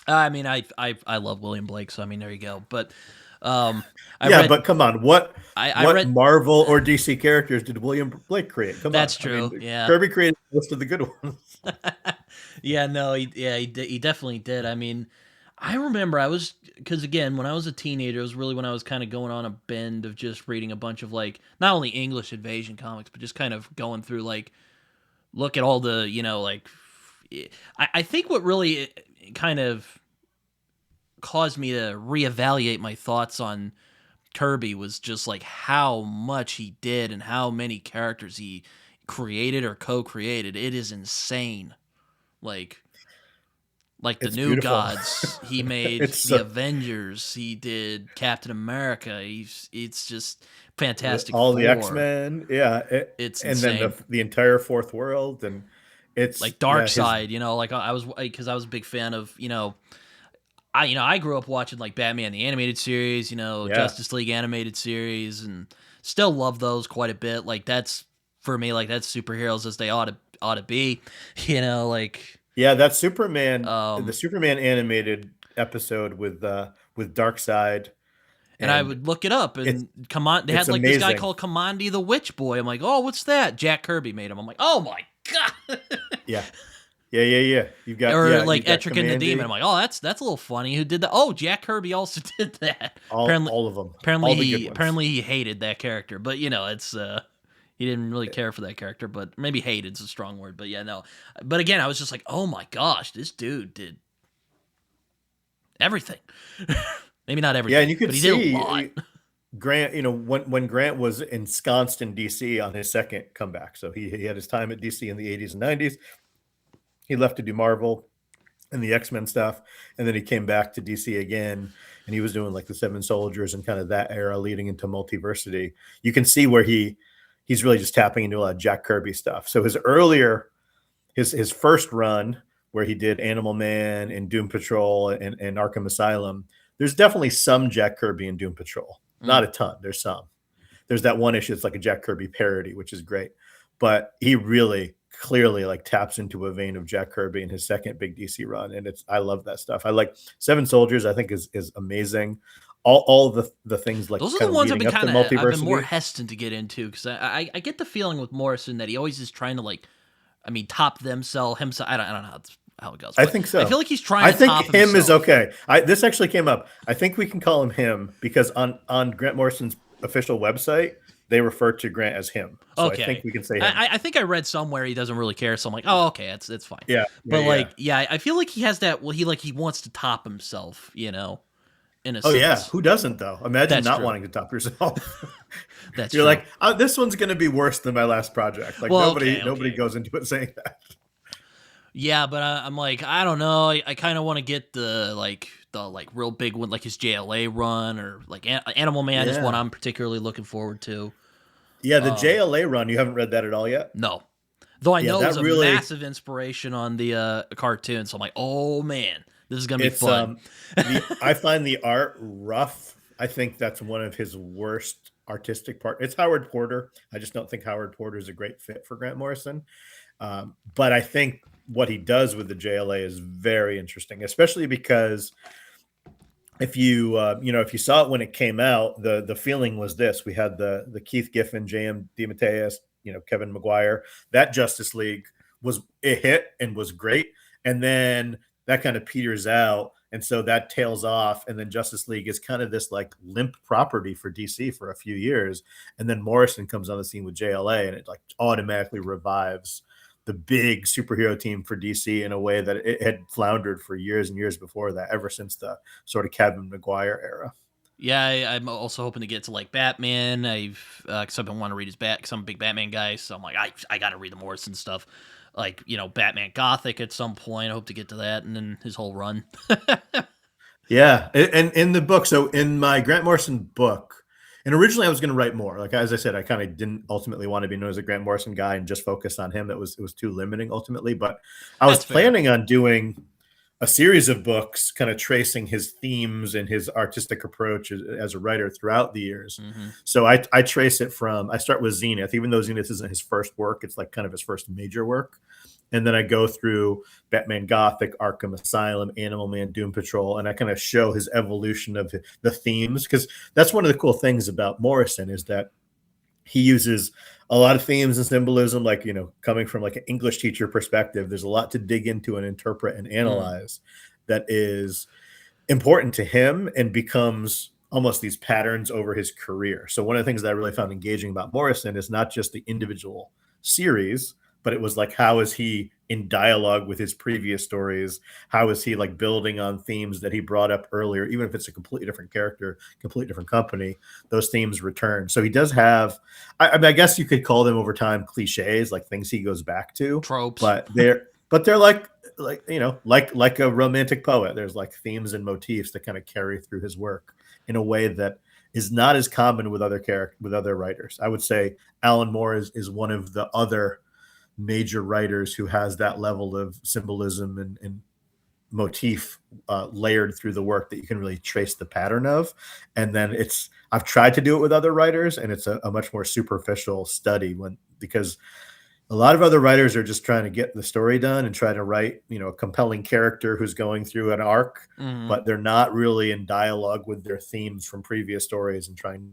I mean, I love William Blake, so I mean, there you go. But um, I Yeah, read but come on, what I what read Marvel or DC characters did William Blake create? Come on. that's I mean, true. Yeah. Kirby created most of the good ones. Yeah, no, he definitely did. I mean, I remember I was because again, when I was a teenager, it was really when I was kind of going on a bend of just reading a bunch of like not only English invasion comics, but just kind of going through like look at all the like I think what really kind of caused me to reevaluate my thoughts on Kirby was just like how much he did and how many characters he created or co-created. It is insane. Like the It's New beautiful. Gods, he made It's the so Avengers, he did Captain America. It's just Fantastic all the Four. X-Men, yeah, It's and then insane. the entire fourth world, and it's Like Dark yeah, his Side, like I was because I was a big fan of I grew up watching like Batman the animated series, yeah. Justice League animated series, and still love those quite a bit. Like that's for me, like that's superheroes as they ought to be, like Yeah, that the um Superman animated episode with Darkseid, and I and would look it up it's and come on they it's had like this guy amazing. called Commandi the Witch Boy. I'm like, "Oh, what's that?" Jack Kirby made him. I'm like, "Oh my god." Yeah. Yeah, yeah, yeah. Or You've like got Etrick and the Demon. I'm Commandy, like, "Oh, that's a little funny. Who did that?" Oh, Jack Kirby also did that. Apparently all of them, apparently all the good he ones. apparently he hated that character, but it's he didn't really care for that character, but maybe hated's a strong word, but yeah, no. But again, I was just like, "Oh my gosh, this dude did everything." Maybe not Yeah, and everything, you could but he did a lot. see Grant, when Grant was ensconced in DC on his second comeback. So he had his time at DC in the 80s and 90s. He left to do Marvel and the X-Men stuff, and then he came back to DC again, and he was doing like the Seven Soldiers and kind of that era leading into Multiversity. You can see where he's really just tapping into a lot of Jack Kirby stuff. So his first run where he did Animal Man and Doom Patrol and Arkham Asylum, there's definitely some Jack Kirby in Doom Patrol. Mm. Not a ton. There's some. There's that one issue that's like a Jack Kirby parody, which is great. but he really clearly like taps into a vein of Jack Kirby in his second big DC run, and I love that stuff. I like Seven Soldiers. I think is amazing. All the things like Those are kind the of ones leading up to I've been more multiversity. hesitant to get into because I get the feeling with Morrison that he always is trying to like, I mean, top themselves himself. I don't know how it goes, I but think I so. feel like he's trying I to top think him is himself. okay. This actually came up. I think we can call him him because on Grant Morrison's official website they refer to Grant as him. So I think Okay. we can say him. I think I read somewhere he doesn't really care, so I'm like, oh, okay, it's fine. Yeah, yeah, But yeah. like, yeah, I feel like he has that. Well, he wants to top himself, in a Oh yeah, sense. who doesn't though? Imagine That's not true. wanting to top yourself. That's You're true. like, oh, this one's going to be worse than my last project. Like Well, nobody okay. goes into it saying that. Yeah, but I'm like, I don't know. I kind of want to get the real big one, like his JLA run, or like Animal Man is one Yeah, I'm particularly looking forward to. yeah. The Um, JLA run, you haven't read that at all yet. no, though I Yeah, know it that was a really massive inspiration on the cartoon, so I'm like, oh man, this is gonna be it's fun. the I find the art rough. I think that's one of his worst artistic part. It's Howard Porter. I just don't think Howard Porter is a great fit for Grant Morrison. But I think what he does with the JLA is very interesting, especially because if you saw it when it came out, the feeling was this: we had the Keith Giffen, J.M. DeMatteis, Kevin Maguire. That Justice League was a hit and was great, and then that kind of peters out, and so that tails off, and then Justice League is kind of this like limp property for DC for a few years, and then Morrison comes on the scene with JLA, and it like automatically revives the big superhero team for DC in a way that it had floundered for years and years before that, ever since the sort of Kevin Maguire era. Yeah, I'm also hoping to get to like Batman. Cause I've been wanting to read his cause I'm a big Batman guy, so I'm like, I got to read the Morrison stuff. Like, Batman Gothic at some point. I hope to get to that, and then his whole run. Yeah, and in the book, so in my Grant Morrison book, and originally I was going to write more. Like as I said, I kind of didn't ultimately want to be known as a Grant Morrison guy and just focus on him. It was too limiting ultimately. But I was That's fair. planning on doing a series of books, kind of tracing his themes and his artistic approach as a writer throughout the years. Hmm. So I trace it I start with Zenith, even though Zenith isn't his first work, it's like kind of his first major work. And then I go through Batman Gothic, Arkham Asylum, Animal Man, Doom Patrol, and I kind of show his evolution of the themes, because that's one of the cool things about Morrison is that he uses a lot of themes and symbolism, like, coming from like an English teacher perspective, there's a lot to dig into and interpret and Mm. analyze that is important to him and becomes almost these patterns over his career. So one of the things that I really found engaging about Morrison is not just the individual series, but it was like, how is he in dialogue with his previous stories? How is he like building on themes that he brought up earlier, even if it's a completely different character, completely different company, those themes return. So he does have, I mean, I guess you could call them over time cliches, like things he goes back to, Tropes. but they're like a romantic poet. There's like themes and motifs that kind of carry through his work in a way that is not as common with other writers. I would say Alan Moore is one of the other major writers who has that level of symbolism and motif layered through the work that you can really trace the pattern of. And then I've tried to do it with other writers, and it's a much more superficial study because a lot of other writers are just trying to get the story done and try to write, a compelling character who's going through an arc, Hmm. but they're not really in dialogue with their themes from previous stories and trying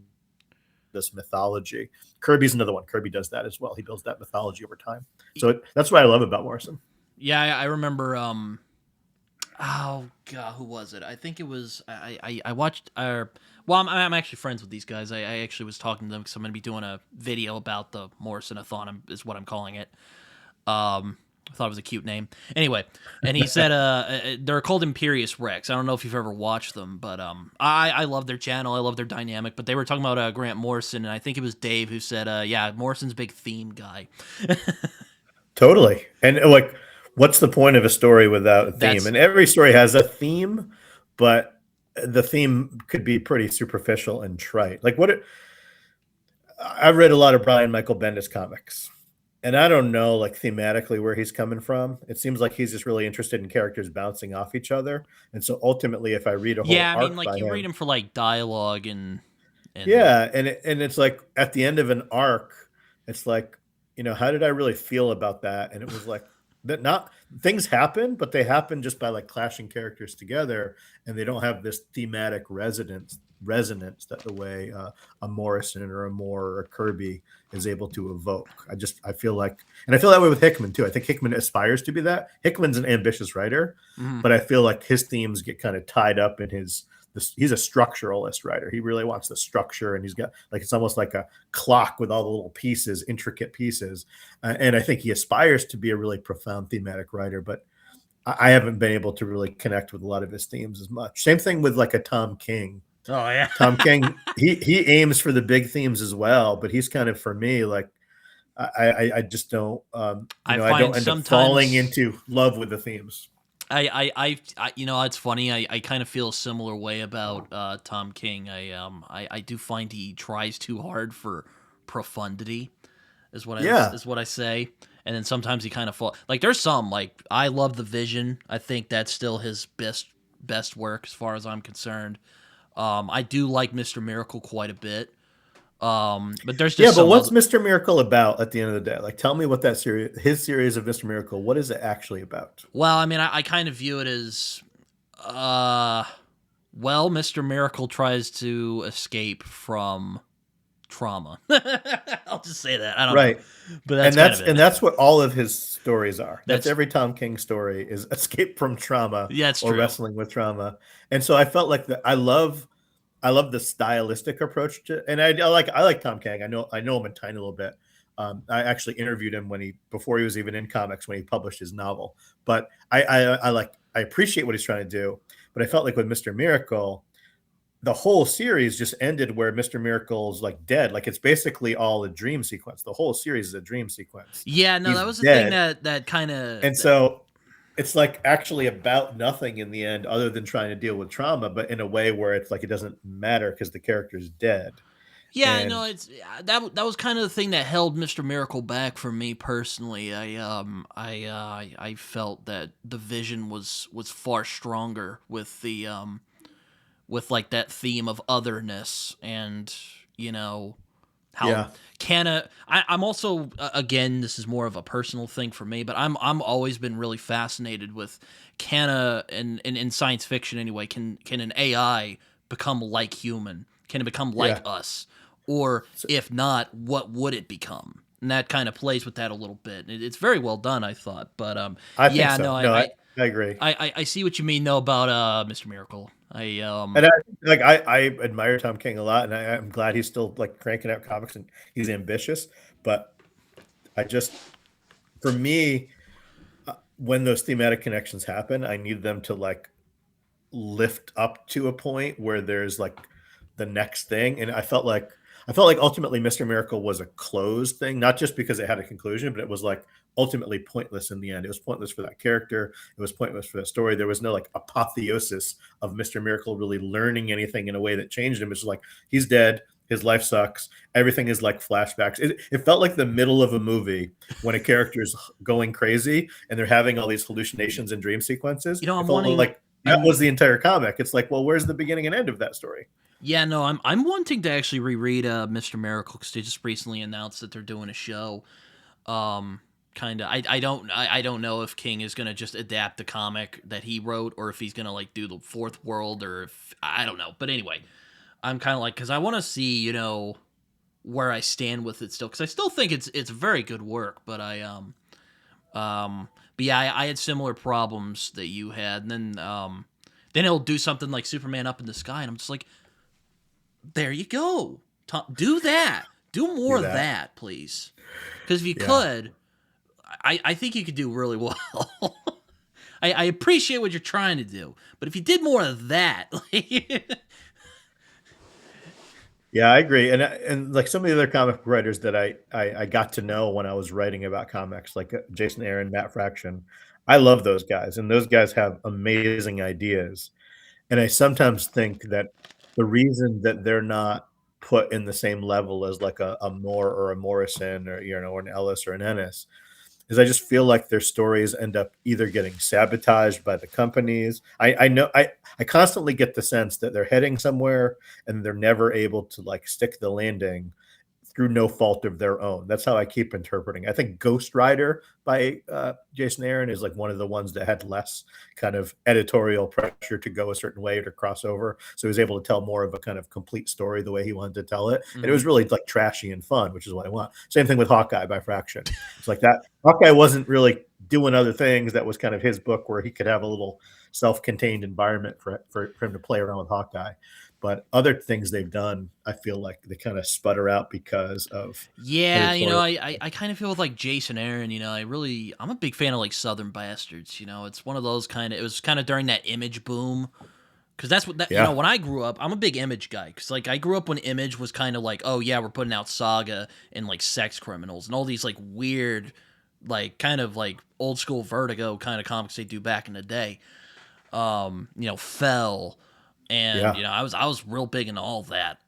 this mythology. Kirby's another one. Kirby does that as well. He builds that mythology over time. So that's what I love about Morrison. Yeah, I remember. Oh god, who was it? I think it was I watched. Well, I'm actually friends with these guys. I actually was talking to them because I'm going to be doing a video about the Morrisonathon, is what I'm calling it. I thought it was a cute name. Anyway, and he said they're called Imperious Rex. I don't know if you've ever watched them, but I love their channel. I love their dynamic. But they were talking about Grant Morrison, and I think it was Dave who said, yeah, Morrison's a big theme guy. Totally. And like, what's the point of a story without a theme? That's And every story has a theme, but the theme could be pretty superficial and trite. Like I've read a lot of Brian Michael Bendis comics, and I don't know like thematically where he's coming from. It seems like he's just really interested in characters bouncing off each other. And so ultimately, if I read a whole yeah. I mean, arc like by you read him, him for like dialogue and yeah, and it's like at the end of an arc, it's like how did I really feel about that? And it was like that not things happen, but they happen just by like clashing characters together, and they don't have this thematic resonance that the way a Morrison or a Moore or a Kirby is able to evoke. I feel like, and I feel that way with Hickman too. I think Hickman aspires to be that. Hickman's an ambitious writer, Mhm. but I feel like his themes get kind of tied up in his he's a structuralist writer. He really wants the structure, and he's got like it's almost like a clock with all the little pieces, intricate pieces. And I think he aspires to be a really profound thematic writer, but I haven't been able to really connect with a lot of his themes as much. Same thing with like a Tom King. Oh yeah. Tom King, he aims for the big themes as well, but he's kind of for me like I just don't I I find don't end up falling sometimes into love with the themes. it's funny. I kind of feel a similar way about Tom King. I do find he tries too hard for profundity, Yeah, is what I say. And then sometimes he kind of fall like there's some like I love The Vision. I think that's still his best work as far as I'm concerned. I do like Mr. Miracle quite a bit. But there's yeah, just but some what's other. Mr. Miracle about at the end of the day? Like, tell me what that his series of Mr. Miracle, what is it actually about? Well, I mean, I kind of view it as, uh, well, Mr. Miracle tries to escape from trauma. I'll just say that. I don't know, Right. but that's kind of And it. that's what all of his stories are. That's That's every Tom King story is escape from trauma yeah, it's or true. wrestling with trauma. And so I felt like I love the stylistic approach to, and I like Tom King. I know him a tiny little bit. I actually interviewed him before he was even in comics when he published his novel. But I appreciate what he's trying to do. But I felt like with Mr. Miracle, the whole series just ended where Mr. Miracle's like dead. Like it's basically all a dream sequence. The whole series is a dream sequence. Yeah, no, He's that was the thing dead. that kind of. And so it's like actually about nothing in the end other than trying to deal with trauma, but in a way where it's like it doesn't matter because the character's dead. Yeah, no, And it's that was kind of the thing that held Mr. Miracle back for me personally. I felt that the Vision was far stronger with the with like that theme of otherness and you know how yeah, I'm also again this is more of a personal thing for me, but I'm always been really fascinated with in science fiction anyway, can an AI become like human, can it become like yeah. us, or So if not, what would it become? And that kind of plays with that a little bit. It's very well done, I thought. But I think yeah, so. no, No, I agree. I see what you mean though about Mr. Miracle. And I admire Tom King a lot, and I'm glad he's still like cranking out comics and he's ambitious. But I just, for me, when those thematic connections happen, I need them to like lift up to a point where there's like the next thing. And I felt like ultimately Mr. Miracle was a closed thing, not just because it had a conclusion, but it was like ultimately pointless in the end. It was pointless for that character. It was pointless for the story. There was no like apotheosis of Mr. Miracle really learning anything in a way that changed him. It's just like he's dead. His life sucks. Everything is like flashbacks. It felt like the middle of a movie when a character is going crazy and they're having all these hallucinations and dream sequences. you know It I'm felt wanting like that I'm was the entire comic. It's like, well, where's the beginning and end of that story? Yeah, no, I'm wanting to actually reread Mr. Miracle because they just recently announced that they're doing a show. Um, kind of. I don't know if King is gonna just adapt the comic that he wrote or if he's gonna like do the fourth world or if I don't know. But anyway, I'm kind of like because I want to see where I stand with it still because I still think it's very good work. But but yeah, I had similar problems that you had, and then he'll do something like Superman up in the sky, and I'm just like there you go. Do that. Do more Do of that. that, please. Because if you Yeah. could, I think you could do really well. I appreciate what you're trying to do, but if you did more of that, like, Yeah, I agree. And like some of the other comic book writers that I got to know when I was writing about comics, like Jason Aaron, Matt Fraction, I love those guys, and those guys have amazing ideas. And I sometimes think that the reason that they're not put in the same level as like a Moore or a Morrison or or an Ellis or an Ennis is I just feel like their stories end up either getting sabotaged by the companies. I know I constantly get the sense that they're heading somewhere and they're never able to like stick the landing through no fault of their own. That's how I keep interpreting. I think Ghost Rider by Jason Aaron is like one of the ones that had less kind of editorial pressure to go a certain way or to cross over. So he was able to tell more of a kind of complete story the way he wanted to tell it. And it Mhm. was really like trashy and fun, which is what I want. Same thing with Hawkeye by Fraction. It's like that. Hawkeye wasn't really doing other things. That was kind of his book where he could have a little self-contained environment for him to play around with Hawkeye. But other things they've done, I feel like they kind of sputter out because of Yeah, editorial. I kind of feel with like Jason Aaron, I'm a big fan of like Southern Bastards. It's one of those it was kind of during that Image boom. Because that's what that Yeah, when I grew up, I'm a big Image guy. Because like I grew up when Image was kind of like, oh yeah, we're putting out Saga and like Sex Criminals and all these like weird, like kind of like old school Vertigo kind of comics they do back in the day. Fell, and yeah. I was real big into all that.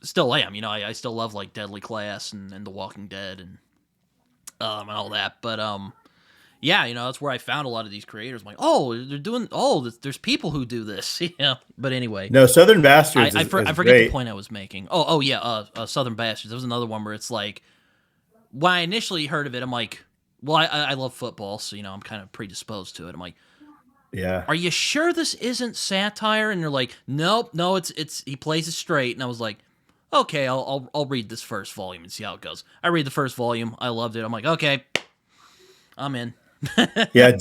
Still am. I still love like Deadly Class and The Walking Dead and all that. But yeah, that's where I found a lot of these creators. I'm like, oh, they're doing. Oh, there's people who do this. But anyway, No, Southern Bastards I is forget the great. point I was making. Oh yeah, Southern Bastards. There was another one where it's like when I initially heard of it, I'm like, well, I love football, so I'm kind of predisposed to it. I'm like, Yeah. are you sure this isn't satire? And they're like, nope, no, it's he plays it straight. And I was like, okay, I'll read this first volume and see how it goes. I read the first volume, I loved it. I'm like, okay, I'm in. Yeah,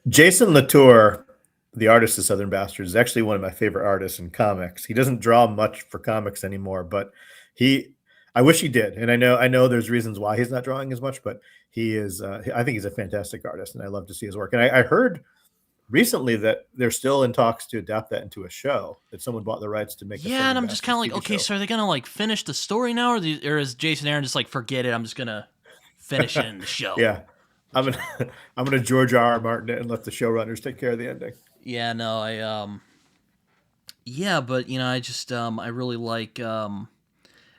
Jason Latour, the artist of Southern Bastards, is actually one of my favorite artists in comics. He doesn't draw much for comics anymore, but he I wish he did. And I know there's reasons why he's not drawing as much, but he is I think he's a fantastic artist and I love to see his work. And I heard recently that they're still in talks to adapt that into a show, that someone bought the rights to make a Yeah, and Southern I'm just kind Bastards of like, TV okay, show. so are they gonna like finish the story now, or is Jason Aaron just like, forget it, I'm just gonna finish it in the show? Yeah. I'm gonna I'm gonna George R. Martin it and let the showrunners take care of the ending. Yeah, no, yeah, but I just I really like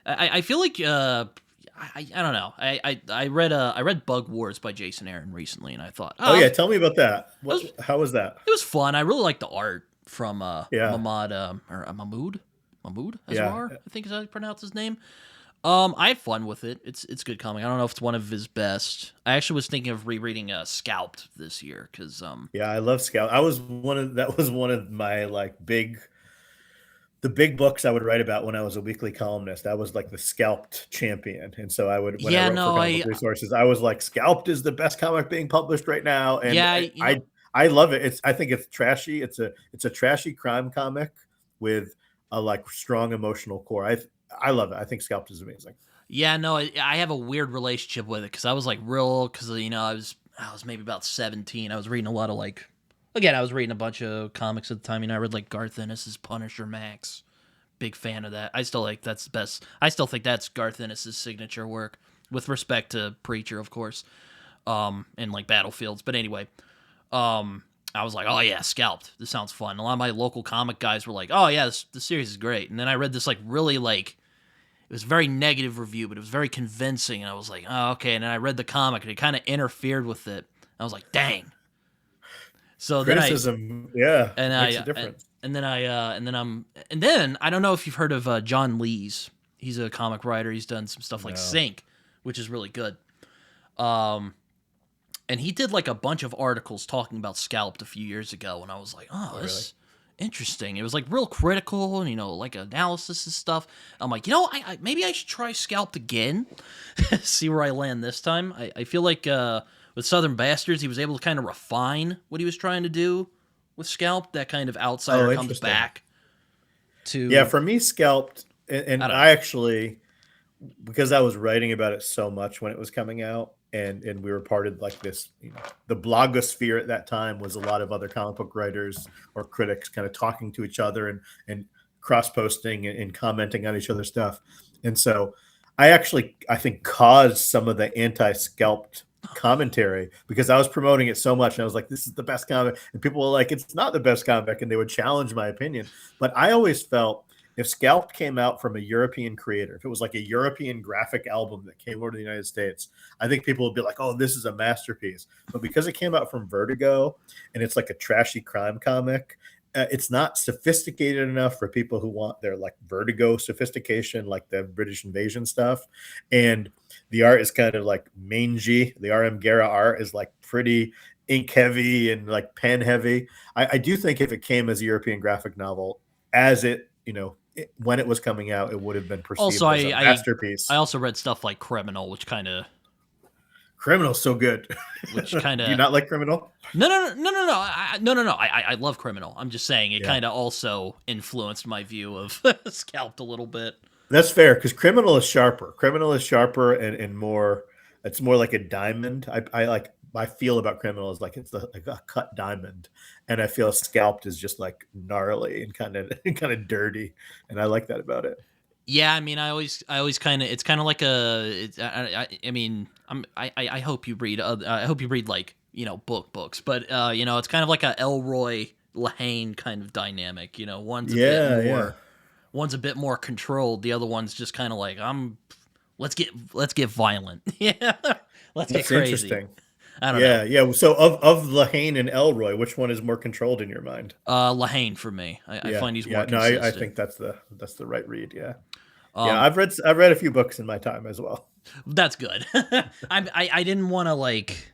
I feel like I don't know. I read Bug Wars by Jason Aaron recently, and I thought, Oh oh, yeah, tell me about that. it was How was that? it was fun. I really like the art from Yeah, Mahmoud or Mahmoud yeah. Asrar, I think is how you pronounce his name. I had fun with it. It's good comic. I don't know if it's one of his best. I actually was thinking of rereading Scalped this year because Yeah, I love Scout. I was one of that was one of my like the big books I would write about when I was a weekly columnist. I was like the Scalped champion. And so I would when I yeah, wrote for no, Comic Book Resources, I was like Scalped is the best comic being published right now. And yeah, I love it. I think it's trashy. It's a trashy crime comic with a like strong emotional core. I love it. I think Scalped is amazing. yeah, no, I have a weird relationship with it because I was like real because I was maybe about 17. I was reading a lot of like again I was reading a bunch of comics at the time. I read like Garth Ennis's Punisher Max. Big fan of that. I still like that's the best. I still think that's Garth Ennis's signature work with respect to Preacher, of course, and like Battlefields. But anyway, I was like, oh yeah, Scalped. This sounds fun. A lot of my local comic guys were like, oh yeah, the series is great. And then I read this like really like it was a very negative review, but it was very convincing. And I was like, oh, okay. And then I read the comic and it kind of interfered with it. I was like, dang. So then I, Criticism, yeah, and makes a I, difference. and then I don't know if you've heard of John Lees. He's a comic writer. He's done some stuff like No. Sync, which is really good. Um, and he did like a bunch of articles talking about Scalped a few years ago, and I was like, oh, Oh, this really? is interesting. It was like real critical and like analysis and stuff. I'm like, maybe I should try Scalped again, see where I land this time. I feel like with Southern Bastards, he was able to kind of refine what he was trying to do with Scalped. That kind of outsider Oh, comes interesting. back Yeah, to for me, Scalped, I and don't know. I actually, because I was writing about it so much when it was coming out, and we were part of like this, the blogosphere at that time was a lot of other comic book writers or critics kind of talking to each other and cross posting and commenting on each other's stuff, and so I think caused some of the anti-scalped commentary because I was promoting it so much and I was like, this is the best comic, and people were like, it's not the best comic, and they would challenge my opinion. But I always felt if Scalped came out from a European creator, if it was like a European graphic album that came over to the United States, I think people would be like, oh, this is a masterpiece. But because it came out from Vertigo and it's like a trashy crime comic, it's not sophisticated enough for people who want their like Vertigo sophistication, like the British invasion stuff. And the art is kind of like mangy. The RM Guerra art is like pretty ink heavy and like pen heavy. I do think if it came as a European graphic novel, as it, when it was coming out, it would have been Also, perceived as a I masterpiece. also read stuff like Criminal, which kind of Criminal's so good. which Do kind you of not like Criminal? no. I love Criminal. I'm just saying it Yeah. kind of also influenced my view of Scalped a little bit. That's fair because Criminal is sharper. Criminal is sharper and more. It's more like a diamond. I like. I feel about Criminal is like it's like a cut diamond, and I feel Scalped is just like gnarly and kind of kind of dirty, and I like that about it. Yeah, I mean, I always kind of, it's kind of like I mean, I hope you read, I hope you read like, books, but, it's kind of like a Elroy Lahane kind of dynamic, Yeah. one's a bit more controlled. The other one's just kind of like, let's get violent. Yeah. Let's get That's crazy. interesting. I don't know. Yeah. So of Lahane and Elroy, which one is more controlled in your mind? Lahane for me. I find he's more No, consistent. I think that's the right read. Yeah. Um, I've read a few books in my time as well. That's good. I didn't want to like.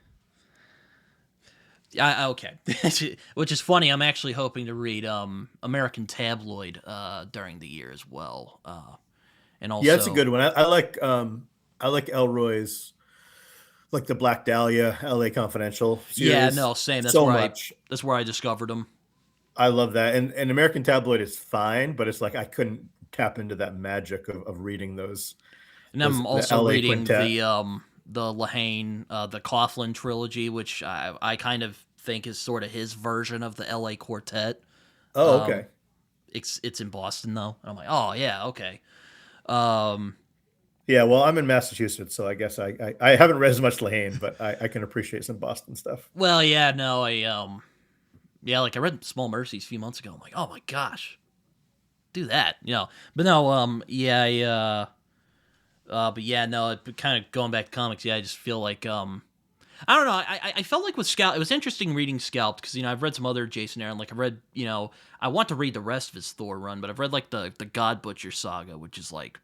Okay, which is funny. I'm actually hoping to read American Tabloid during the year as well, and also Yeah, it's a good one. I like Elroy's, like the Black Dahlia, L.A. Confidential series. yeah, no, same. So much. That's where I discovered him. I love that. And American Tabloid is fine, but it's like I couldn't tap into that magic of reading those. And I'm The also LA reading Quintet. the Lahane the Coughlin trilogy, which I kind of think is sort of his version of the L.A. Quartet. Oh, okay. It's in Boston though, and I'm like, oh yeah, okay. Yeah, well, I'm in Massachusetts, so I guess I haven't read as much Lahane, but I can appreciate some Boston stuff. Well, yeah, no, yeah, like I read Small Mercies a few months ago. I'm like, oh my gosh, do that, But no, yeah, but yeah, no, kind of going back to comics. Yeah, I just feel like, I don't know. I felt like with Scalp, it was interesting reading Scalped because I've read some other Jason Aaron. Like I've read, I want to read the rest of his Thor run, but I've read like the God Butcher saga, which is like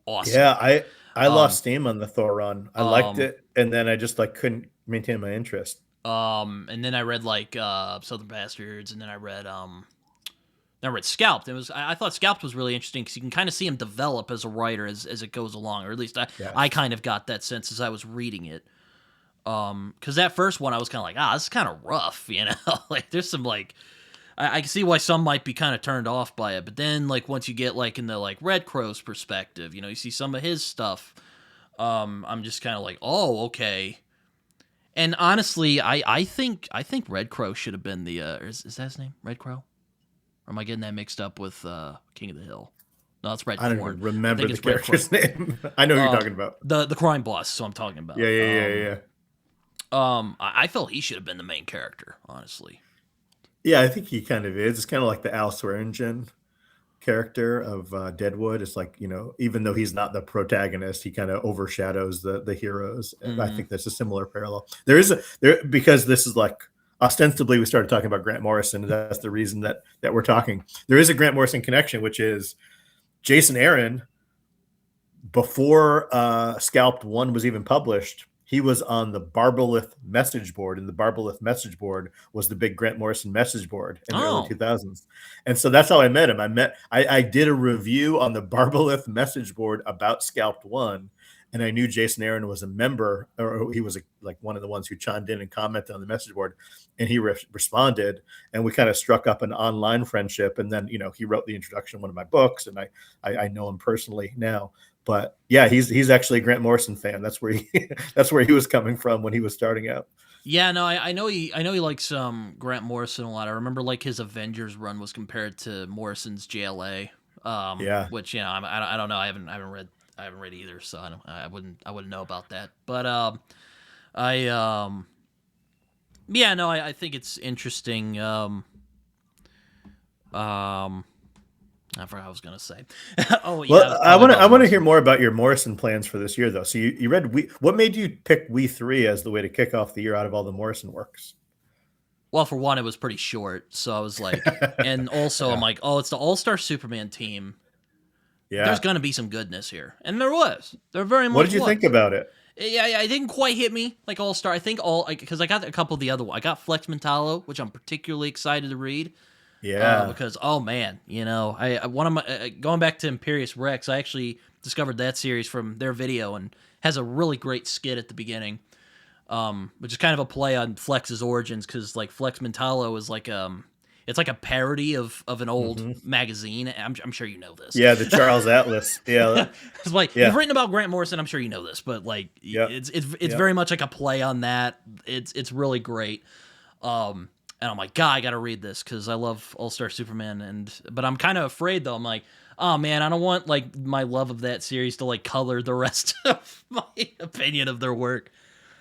awesome. Yeah, I Um, lost steam on the Thor run. I liked it, and then I just like couldn't maintain my interest. And then I read like Southern Bastards, and then I read Scalped. I thought Scalped was really interesting because you can kind of see him develop as a writer as it goes along, or at least I Yes. kind of got that sense as I was reading it. Because that first one I was kind of like, this is kind of rough, like there's some like I can see why some might be kind of turned off by it, but then like once you get like in the like Red Crow's perspective, you see some of his stuff. I'm just kind of like, oh, okay. And honestly, I think Red Crow should have been the is that his name, Red Crow? Or am I getting that mixed up with King of the Hill? No, it's Red I don't Corn. even remember I the think it's Red character's name. I know who you're talking about. The crime boss. So I'm talking about. Yeah. I felt he should have been the main character, honestly. Yeah, I think he kind of is. It's kind of like the Al Swearingen character of Deadwood. It's like, even though he's not the protagonist, he kind of overshadows the heroes. And I think that's a similar parallel. Because this is like ostensibly we started talking about Grant Morrison, and that's the reason that we're talking. There is a Grant Morrison connection, which is Jason Aaron, before Scalped 1 was even published, he was on the Barbalith message board, and the Barbalith message board was the big Grant Morrison message board in the early 2000s. And so that's how I met him. I did a review on the Barbalith message board about Scalped 1, and I knew Jason Aaron was a member, or he was like one of the ones who chimed in and commented on the message board, and he responded, and we kind of struck up an online friendship. And then, he wrote the introduction to one of my books, and I know him personally now. But yeah, he's actually a Grant Morrison fan. That's where he was coming from when he was starting out. Yeah, no, I know he likes Grant Morrison a lot. I remember like his Avengers run was compared to Morrison's JLA. Yeah. Which I don't know. I haven't read either, so I wouldn't know about that. But yeah, no, I think it's interesting. I forgot what I was gonna say. Oh yeah. Well, I want to hear more about your Morrison plans for this year, though. So you read what made you pick We Three as the way to kick off the year out of all the Morrison works? Well, for one, it was pretty short, so I was like, and also I'm Yeah. like, oh, it's the All-Star Superman team. There's Yeah. gonna be some goodness here, and there was. There very What much did you think was. about it? Yeah, it didn't quite hit me like All Star. I think all because I got a couple of the other ones. I got Flex Mentallo, which I'm particularly excited to read. Yeah. Because oh man, I one of my going back to Imperious Rex, I actually discovered that series from their video and has a really great skit at the beginning, which is kind of a play on Flex's origins because like Flex Mentallo is like it's like a parody of an old Hmm. magazine. I'm sure you know this. Yeah, the Charles Atlas. Yeah. It's like you've Yeah. written about Grant Morrison. I'm sure you know this, but like Yep. it's Yep. very much like a play on that. It's really great. And I'm like, God, I gotta read this because I love All Star Superman. But I'm kind of afraid though. I'm like, oh man, I don't want like my love of that series to like color the rest of my opinion of their work.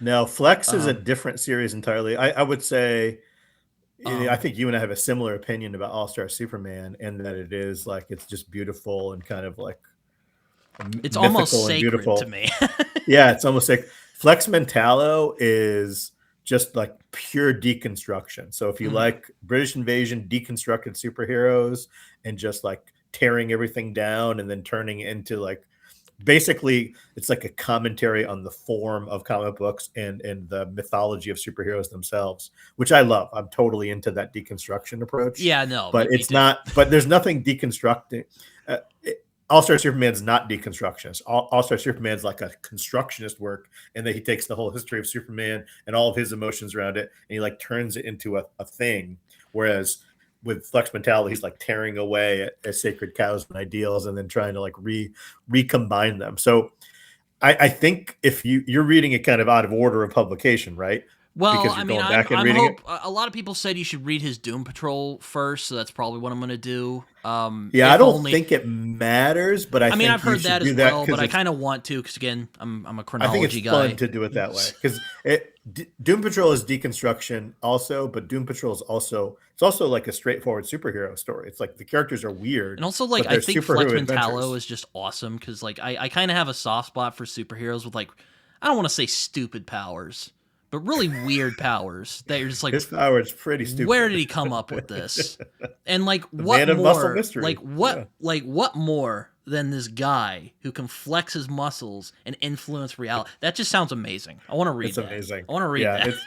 No, Flex is a Um, different series entirely. I would say, I um, think you and I have a similar opinion about All Star Superman, and that it is like it's just beautiful and kind of like it's almost mythical and sacred to beautiful. me. Yeah, it's almost like Flex Mentallo is just like pure deconstruction. So if you Mhm. like British invasion deconstructed superheroes and just like tearing everything down and then turning it into like basically it's like a commentary on the form of comic books and the mythology of superheroes themselves, which I love. I'm totally into that deconstruction approach, Yeah, no, but me it's too. not, but there's nothing deconstructing. uh, All-Star Superman's not deconstructionist. All-Star Superman's like a constructionist work, and then he takes the whole history of Superman and all of his emotions around it, and he like turns it into a thing. Whereas with Flex Mentality, he's like tearing away at sacred cows and ideals, and then trying to like recombine them. So I think if you're reading it kind of out of order of publication, right? Well, Because I you're mean, going I'm back and I'm reading it. hope a lot of people said you should read his Doom Patrol first, so that's probably what I'm gonna do. Yeah, I If don't only. think it matters, but I I mean, I've think you heard should that as do that well, but because I it's kind of want to because again, I'm a I think it's chronology fun guy. to do it that way because Doom Patrol is deconstruction also, but Doom Patrol is also it's also like a straightforward superhero story. It's like the characters are weird, And also, like, but I they're think Flex superhero Mentallo adventures. is just awesome because, like, I kind of have a soft spot for superheroes with, like, I don't want to say stupid powers, but really weird powers that you're just like, His power is pretty where did stupid. he come up with this? And like, The what man of muscle more? Like, mystery. Yeah, what more than this guy who can flex his muscles and influence reality? That just sounds amazing. I want to read it's that. amazing. I want to read Yeah, that. it's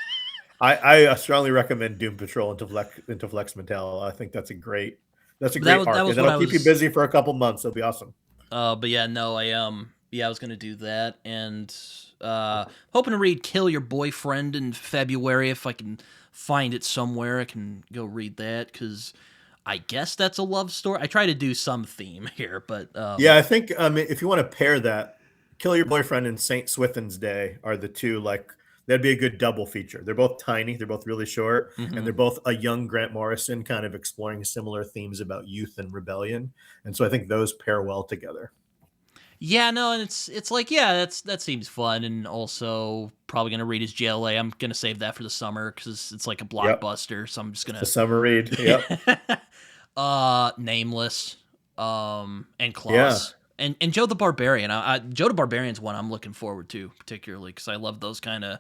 I strongly recommend Doom Patrol into Flex Mental. I think that's a But that great was arc, and what that'll I keep you was. busy for a couple months. It'll be awesome. But yeah, no, I was gonna do that, and hoping to read "Kill Your Boyfriend" in February if I can find it somewhere. I can go read that because I guess that's a love story. I try to do some theme here, but Yeah, I think if you want to pair that, Kill Your Boyfriend and Saint Swithin's Day are the two like that'd be a good double feature. They're both tiny, they're both really short, and mhm. they're both a young Grant Morrison kind of exploring similar themes about youth and rebellion. And so I think those pair well together. Yeah, no, and it's like yeah, that seems fun, and also probably gonna read his JLA. I'm gonna save that for the summer because it's like a Yep. blockbuster, so I'm just It's a gonna summer read. Yep. Nameless, and Yeah. Klaus, and Joe the Barbarian. Joe the Barbarian's one I'm looking forward to particularly because I love those kind of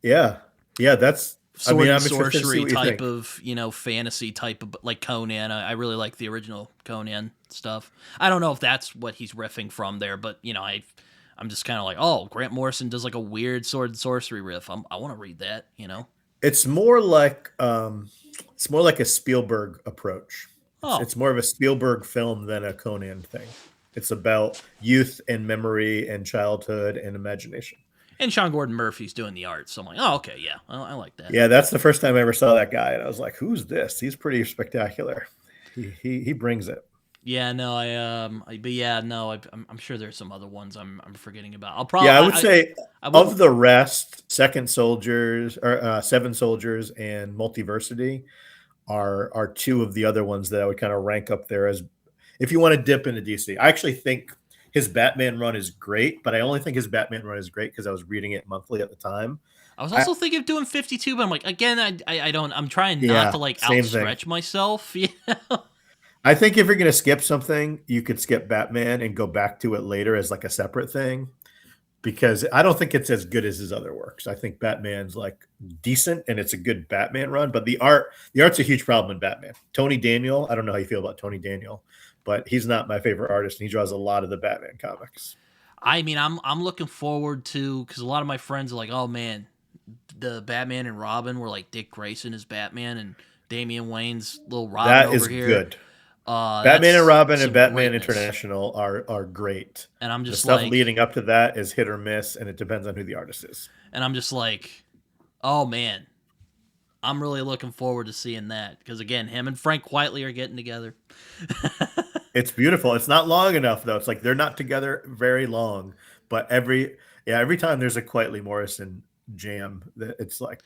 Yeah. Yeah, that's I sword mean, and I'm interested to see sorcery what you type think. of fantasy type of like Conan. I really like the original Conan stuff. I don't know if that's what he's riffing from there, but I'm just kind of like, oh, Grant Morrison does like a weird sword and sorcery riff. I want to read that. It's more like a Spielberg approach. Oh, It's more of a Spielberg film than a Conan thing. It's about youth and memory and childhood and imagination. and Sean Gordon Murphy's doing the art, so I'm like, oh, okay, yeah, I like that. Yeah, that's the first time I ever saw that guy, and I was like, "Who's this? He's pretty spectacular. He brings it." Yeah, no, but yeah, no, I'm sure there's some other ones I'm forgetting about. I'll Yeah, probably, I would say I of wouldn't. the rest, Second Soldiers or Seven Soldiers and Multiversity are two of the other ones that I would kind of rank up there as if you want to dip into DC. I actually think his Batman run is great, but I only think his Batman run is great because I was reading it monthly at the time. I was I also thinking of doing 52, but I'm like, again, I don't. I'm trying not Yeah, to like same thing. outstretch myself. Yeah. I think if you're gonna skip something, you could skip Batman and go back to it later as like a separate thing. because I don't think it's as good as his other works. I think Batman's like decent and it's a good Batman run, but the art's a huge problem in Batman. Tony Daniel, I don't know how you feel about Tony Daniel, but he's not my favorite artist and he draws a lot of the Batman comics. I mean, I'm looking forward to, because a lot of my friends are like, oh man, the Batman and Robin were like Dick Grayson is Batman and Damian Wayne's little Robin That over is here. good. Batman and That's Robin and some Batman greatness. International are great. And I'm The just stuff like, leading up to that is hit or miss, and it depends on who the artist is. and I'm just like, oh man, I'm really looking forward to seeing that because again, him and Frank Whiteley are getting together. It's beautiful. It's not long enough though. It's like they're not together very long, but every time there's a Quietly Morrison jam, it's like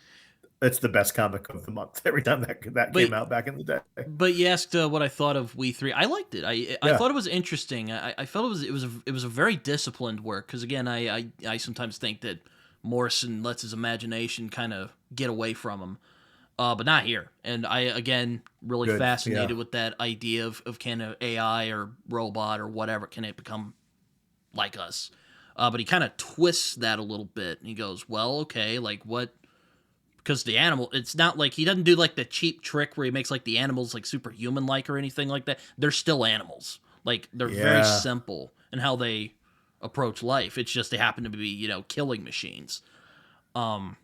it's the best comic of the month. Every time that But came out back in the day. you asked what I thought of We Three. I liked it. I Yeah. thought it was interesting. I felt it was a very disciplined work because again, I sometimes think that Morrison lets his imagination kind of get away from him. But not here. And I again really Good. Yeah. fascinated with that idea of can a AI or robot or whatever can it become like us? But he kind of twists that a little bit, and he goes, "Well, okay, like what?" Because the animal, it's not like he doesn't do like the cheap trick where he makes like the animals like superhuman like or anything like that. They're still animals. Like they're very Yeah. simple in how they approach life. It's just they happen to be killing machines. Um,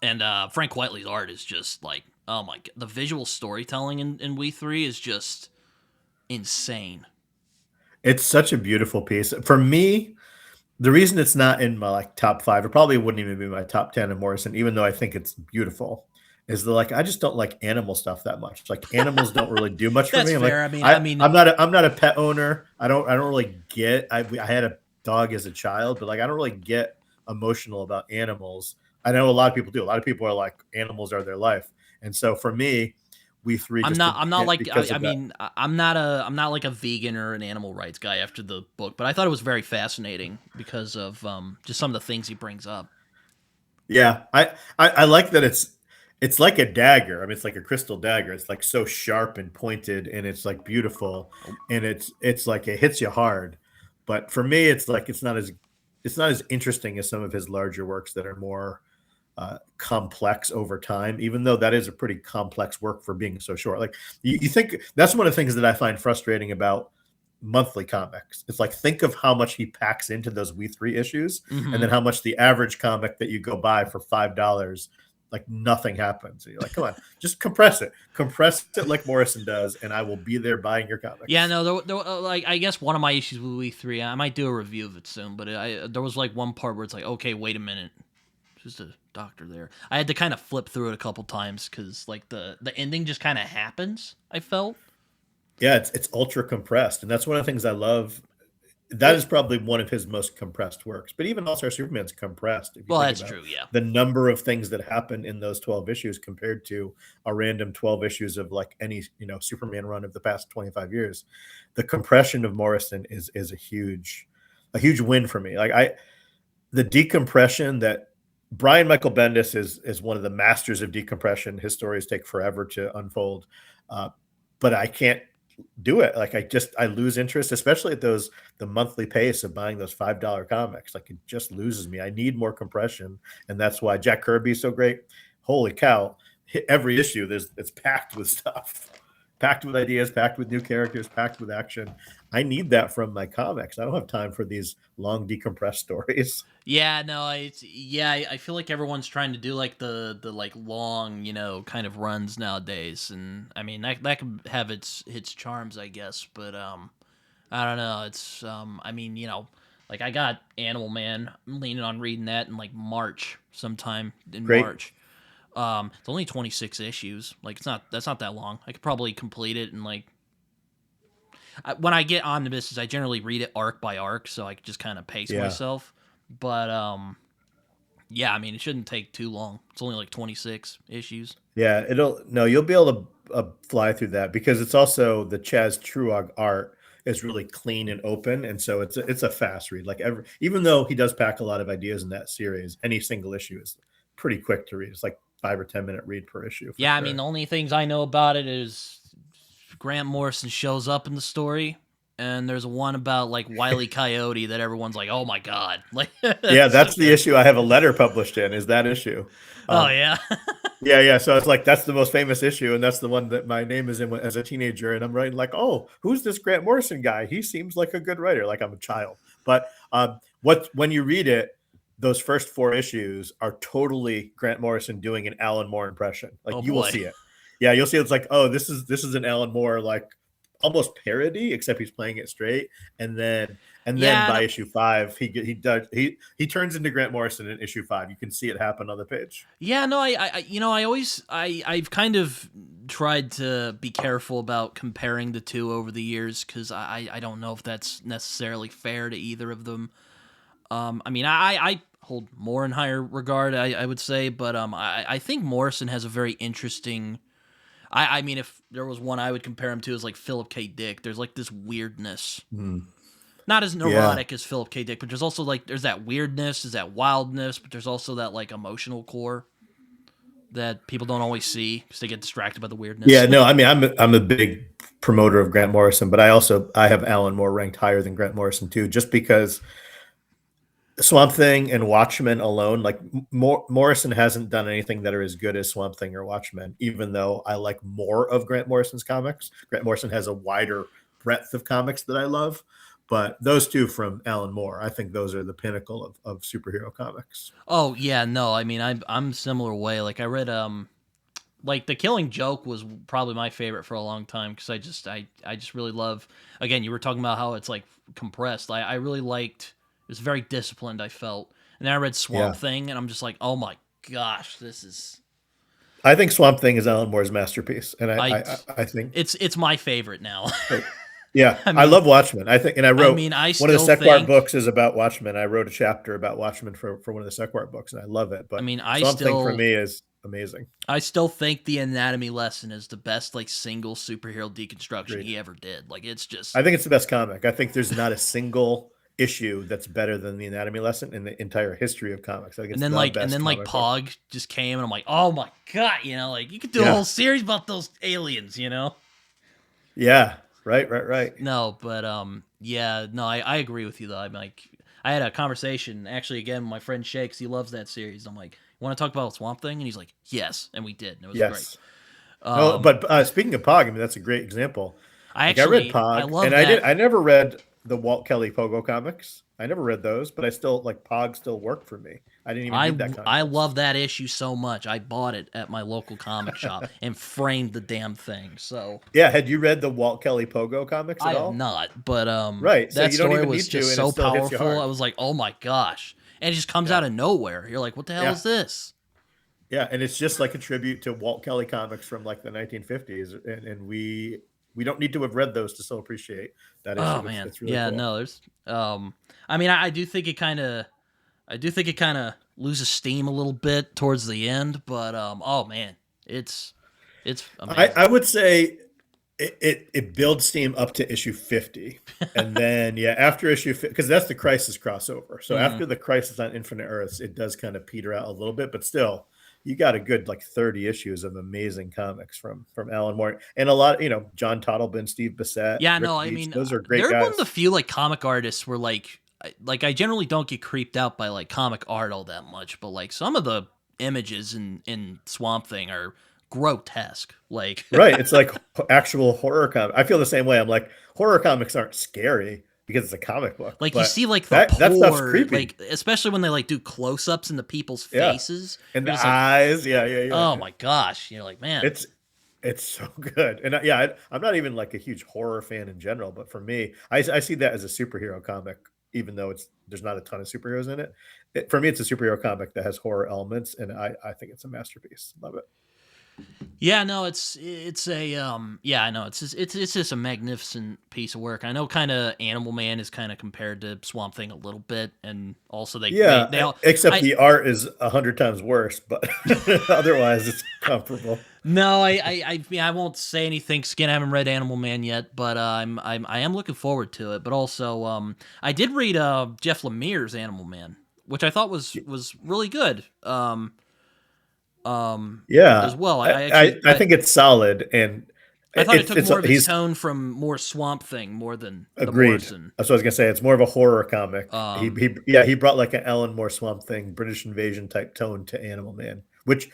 and Frank Whiteley's art is just like, oh my god, the visual storytelling in We Three is just insane. It's such a beautiful piece. For me, the reason it's not in my like top five, it probably wouldn't even be my top 10 of Morrison, even though I think it's beautiful, is that like I just don't like animal stuff that much. Like animals don't really do much for That's me. I'm like fair. I mean, I I mean, I'm not a pet owner. I don't really get. I had a dog as a child, but like I don't really get emotional about animals. I know a lot of people do. A lot of people are like animals are their life, and so for me, we three I'm just not. I'm not like. because I of that. mean, I'm not a. I'm not like a vegan or an animal rights guy after the book, but I thought it was very fascinating because of just some of the things he brings up. Yeah, I like that it's like a dagger. I mean, it's like a crystal dagger. It's like so sharp and pointed, and it's like beautiful, Oh, and it's like it hits you hard. But for me, it's like it's not as interesting as some of his larger works that are more complex over time. Even though that is a pretty complex work for being so short. Like you think that's one of the things that I find frustrating about monthly comics. It's like think of how much he packs into those We Three issues, and mm-hmm. then how much the average comic that you go buy for $5, like nothing happens. And you're like, come on, just compress it like Morrison does, and I will be there buying your Yeah, comics. no, like I guess one of my issues with We Three, I might do a review of it soon, but there was like one part where it's like, okay, wait a minute, just a doctor there. I had to kind of flip through it a couple times because like the ending just kind of happens. I felt. Yeah, it's ultra compressed, and that's one of the things I love. That It, is probably one of his most compressed works. But even All Star Superman's compressed. If you well, think that's about true. Yeah. the number of things that happen in those 12 issues compared to a random 12 issues of like any Superman run of the past 25 years, the compression of Morrison is a huge win for me. Like the decompression that Brian Michael Bendis is one of the masters of decompression. His stories take forever to unfold, uh, but I can't do it. Like I lose interest, especially at the monthly pace of buying those $5 comics. Like it just loses me. I need more compression, and that's why Jack Kirby is so great. Holy cow! Every issue it's packed with stuff, packed with ideas, packed with new characters, packed with action. I need that from my comics. I don't have time for these long decompressed stories. Yeah, no, I feel like everyone's trying to do like the like long, kind of runs nowadays, and I mean that could have its charms, I guess, but I don't know. It's I mean, like I got Animal Man. I'm leaning on reading that in like March, sometime in Great. March. It's only 26 issues. Like that's not that long. I could probably complete it in like when I get omnibuses, I generally read it arc by arc, so I can just kind of pace Yeah. myself. But yeah, I mean, it shouldn't take too long. It's only like 26 issues. Yeah, you'll be able to fly through that because it's also the Chaz Truog art is really clean and open, and so it's a fast read. Like even though he does pack a lot of ideas in that series, any single issue is pretty quick to read. It's like 5 or 10 minute read per issue for Yeah, I mean, sure. the only things I know about it is Grant Morrison shows up in the story. and there's one about like Wile E. Coyote that everyone's like, "Oh my god!" Like Yeah, that's so that's the good. issue I have a letter published in, is that issue. Oh Um, yeah, yeah, yeah. So it's like that's the most famous issue, and that's the one that my name is in as a teenager. And I'm writing like, oh, who's this Grant Morrison guy? He seems like a good writer. Like I'm a child. But what when you read it, those first four issues are totally Grant Morrison doing an Alan Moore impression. Like oh you will boy. see it. Yeah, you'll see it's like, oh, this is an Alan Moore like almost parody, except he's playing it straight. And then Yeah, by issue five, he turns into Grant Morrison in issue five. You can see it happen on the page. yeah, no, I always, I've kind of tried to be careful about comparing the two over the years because I don't know if that's necessarily fair to either of them. I mean, I hold more in higher regard, I would say, but I think Morrison has a very interesting. I mean, if there was one I would compare him to is like Philip K. Dick. There's like this weirdness, Mm. not as Yeah. neurotic as Philip K. Dick, but there's also like there's that weirdness, there's that wildness, but there's also that like emotional core that people don't always see because they get distracted by the weirdness. Yeah, no, I mean, I'm a big promoter of Grant Morrison, but I have Alan Moore ranked higher than Grant Morrison too, just because Swamp Thing and Watchmen alone, like Morrison hasn't done anything that are as good as Swamp Thing or Watchmen. Even though I like more of Grant Morrison's comics, Grant Morrison has a wider breadth of comics that I love. But those two from Alan Moore, I think those are the pinnacle of superhero comics. Oh yeah, no, I mean I'm similar way. Like I read like The Killing Joke was probably my favorite for a long time because I just really love. Again, you were talking about how it's like compressed. I really liked. It was very disciplined. I felt, and then I read Swamp Yeah, Thing, and I'm just like, oh my gosh, this is. I think Swamp Thing is Alan Moore's masterpiece, and I I think it's my favorite now. yeah, I I mean, love Watchmen. I think, and I I wrote mean, I one of the still Sequart think. books is about Watchmen. I wrote a chapter about Watchmen for one of the Sequart books, and I love it. I But mean, Swamp Thing for me is amazing. I still think the Anatomy Lesson is the best like single superhero deconstruction Agreed. he ever did. Like it's just. I think it's the best comic. I think there's not a single issue that's better than the Anatomy Lesson in the entire history of comics. I think it's the And best then like comic book. Pog just came, and I'm like, oh my god, like you could do a Yeah, whole series about those aliens. yeah, right, right, right. No, but yeah, no, I agree with you though. I'm like, I had a conversation actually again with my friend Shay 'cause he loves that series. I'm like, you want to talk about Swamp Thing? And he's like, yes, and we did, and it was great. Yes. No, Um, but speaking of Pog, I mean that's a great example. Like I read I Pog, and love that. I never read the Walt Kelly Pogo comics. I never read those, but I still like Pog still worked for me. I didn't even need that I context. love that issue so much. I bought it at my local comic shop and framed the damn thing. So Yeah, had you read the Walt Kelly Pogo comics I at have all? not, but Right. So that you don't story even was need to, just and it so still hits you powerful. I hard. was like, oh my gosh, and it just comes Yeah. out of nowhere. You're like, what the hell Yeah. is this? Yeah. And it's just like a tribute to Walt Kelly comics from like the 1950s. And we don't need to have read those to still appreciate that Oh issue. man, It's really yeah, cool. no, there's I mean, I do think it kind of loses steam a little bit towards the end, but oh man, it's it's I amazing. would say it builds steam up to issue 50. And then, yeah, after issue 50, because that's the Crisis crossover. So Hmm. after the Crisis on Infinite Earths, it does kind of peter out a little bit, but still, you got a good like 30 issues of amazing comics from Alan Moore and a lot, John Toddleben, Steve Bissette, Yeah, Rick no, I Veitch. mean, Those are great they're one of the guys. few like comic artists where like I generally don't get creeped out by like comic art all that much, but like some of the images in Swamp Thing are grotesque. Like Right. It's like actual horror comic. I feel the same way. I'm like, horror comics aren't scary because it's a comic book, like you but see like the that stuff's pore, creepy. like especially when they like do close-ups into people's Yeah. faces. And You're the just like, eyes. Yeah, yeah, yeah. oh my gosh, you're like, man. It's it's so good. And yeah, I'm not even like a huge horror fan in general, but for me, I see that as a superhero comic, even though there's not a ton of superheroes in it. For me, it's a superhero comic that has horror elements, and I think it's a masterpiece. Love it. Yeah, no, it's a yeah, I know it's just a magnificent piece of work. I know kind of Animal Man is kind of compared to Swamp Thing a little bit, and also Yeah, they all except I the art is 100 times worse, but otherwise it's comparable. no mean, I won't say anything. 'Cause again, I haven't read Animal Man yet, but I am looking forward to it. But also I did read Jeff Lemire's Animal Man, which I thought was really good. Yeah, As well. I actually I think it's solid, and I thought it took It's more of its he's tone from more Swamp Thing more than the agreed. Morrison. That's what I was gonna say. It's more of a horror comic. Um, He brought like an Alan Moore Swamp Thing, British invasion type tone to Animal Man, which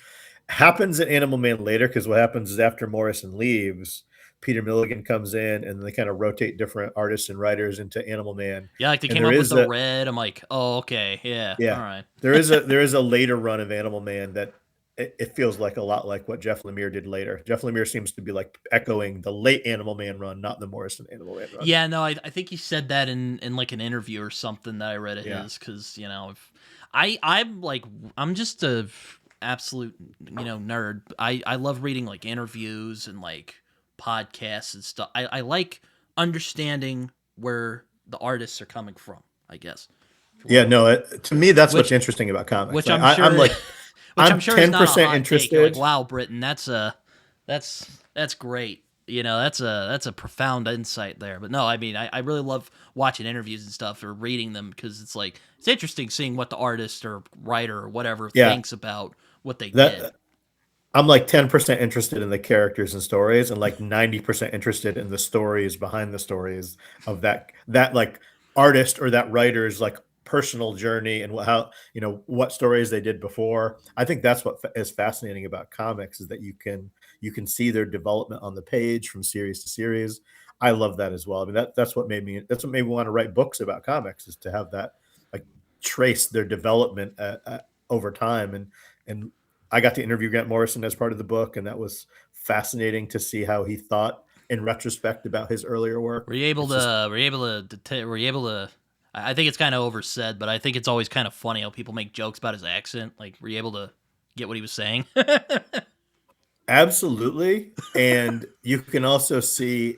happens in Animal Man later because what happens is after Morrison leaves, Peter Milligan comes in and they kind of rotate different artists and writers into Animal Man. yeah, like they And came there up with is the a red. I'm like, oh, okay, yeah, all yeah, right. there is a later run of Animal Man that it feels like a lot like what Jeff Lemire did later. Jeff Lemire seems to be like echoing the late Animal Man run, not the Morrison Animal Man run. Yeah, no, I think he said that in like an interview or something that I read of Yeah. his, because if I'm like, I'm just a absolute nerd. I love reading like interviews and like podcasts and stuff. I like understanding where the artists are coming from, I guess, for Yeah, lack of a no, better. to me, that's what's which interesting about comics. which Like, I'm sure which I'm I'm sure is not a 10% hot take. You're like, interested. wow, Britton, that's great. That's a profound insight there. But no, I mean, I really love watching interviews and stuff or reading them, because it's like it's interesting seeing what the artist or writer or whatever Yeah, thinks about what they did. that I'm like 10% interested in the characters and stories, and like 90% interested in the stories behind the stories of that like artist or that writer's like personal journey and how what stories they did before. I think that's what is fascinating about comics is that you can see their development on the page from series to series. I love that as well. I mean that's what made me want to write books about comics, is to have that like trace their development over time. And I got to interview Grant Morrison as part of the book, and that was fascinating to see how he thought in retrospect about his earlier Were work. you able It's just to? Were you able to? Were you able to? I think it's kind of oversaid, but I think it's always kind of funny how people make jokes about his accent. Like, were you able to get what he was saying? absolutely. And you can also see,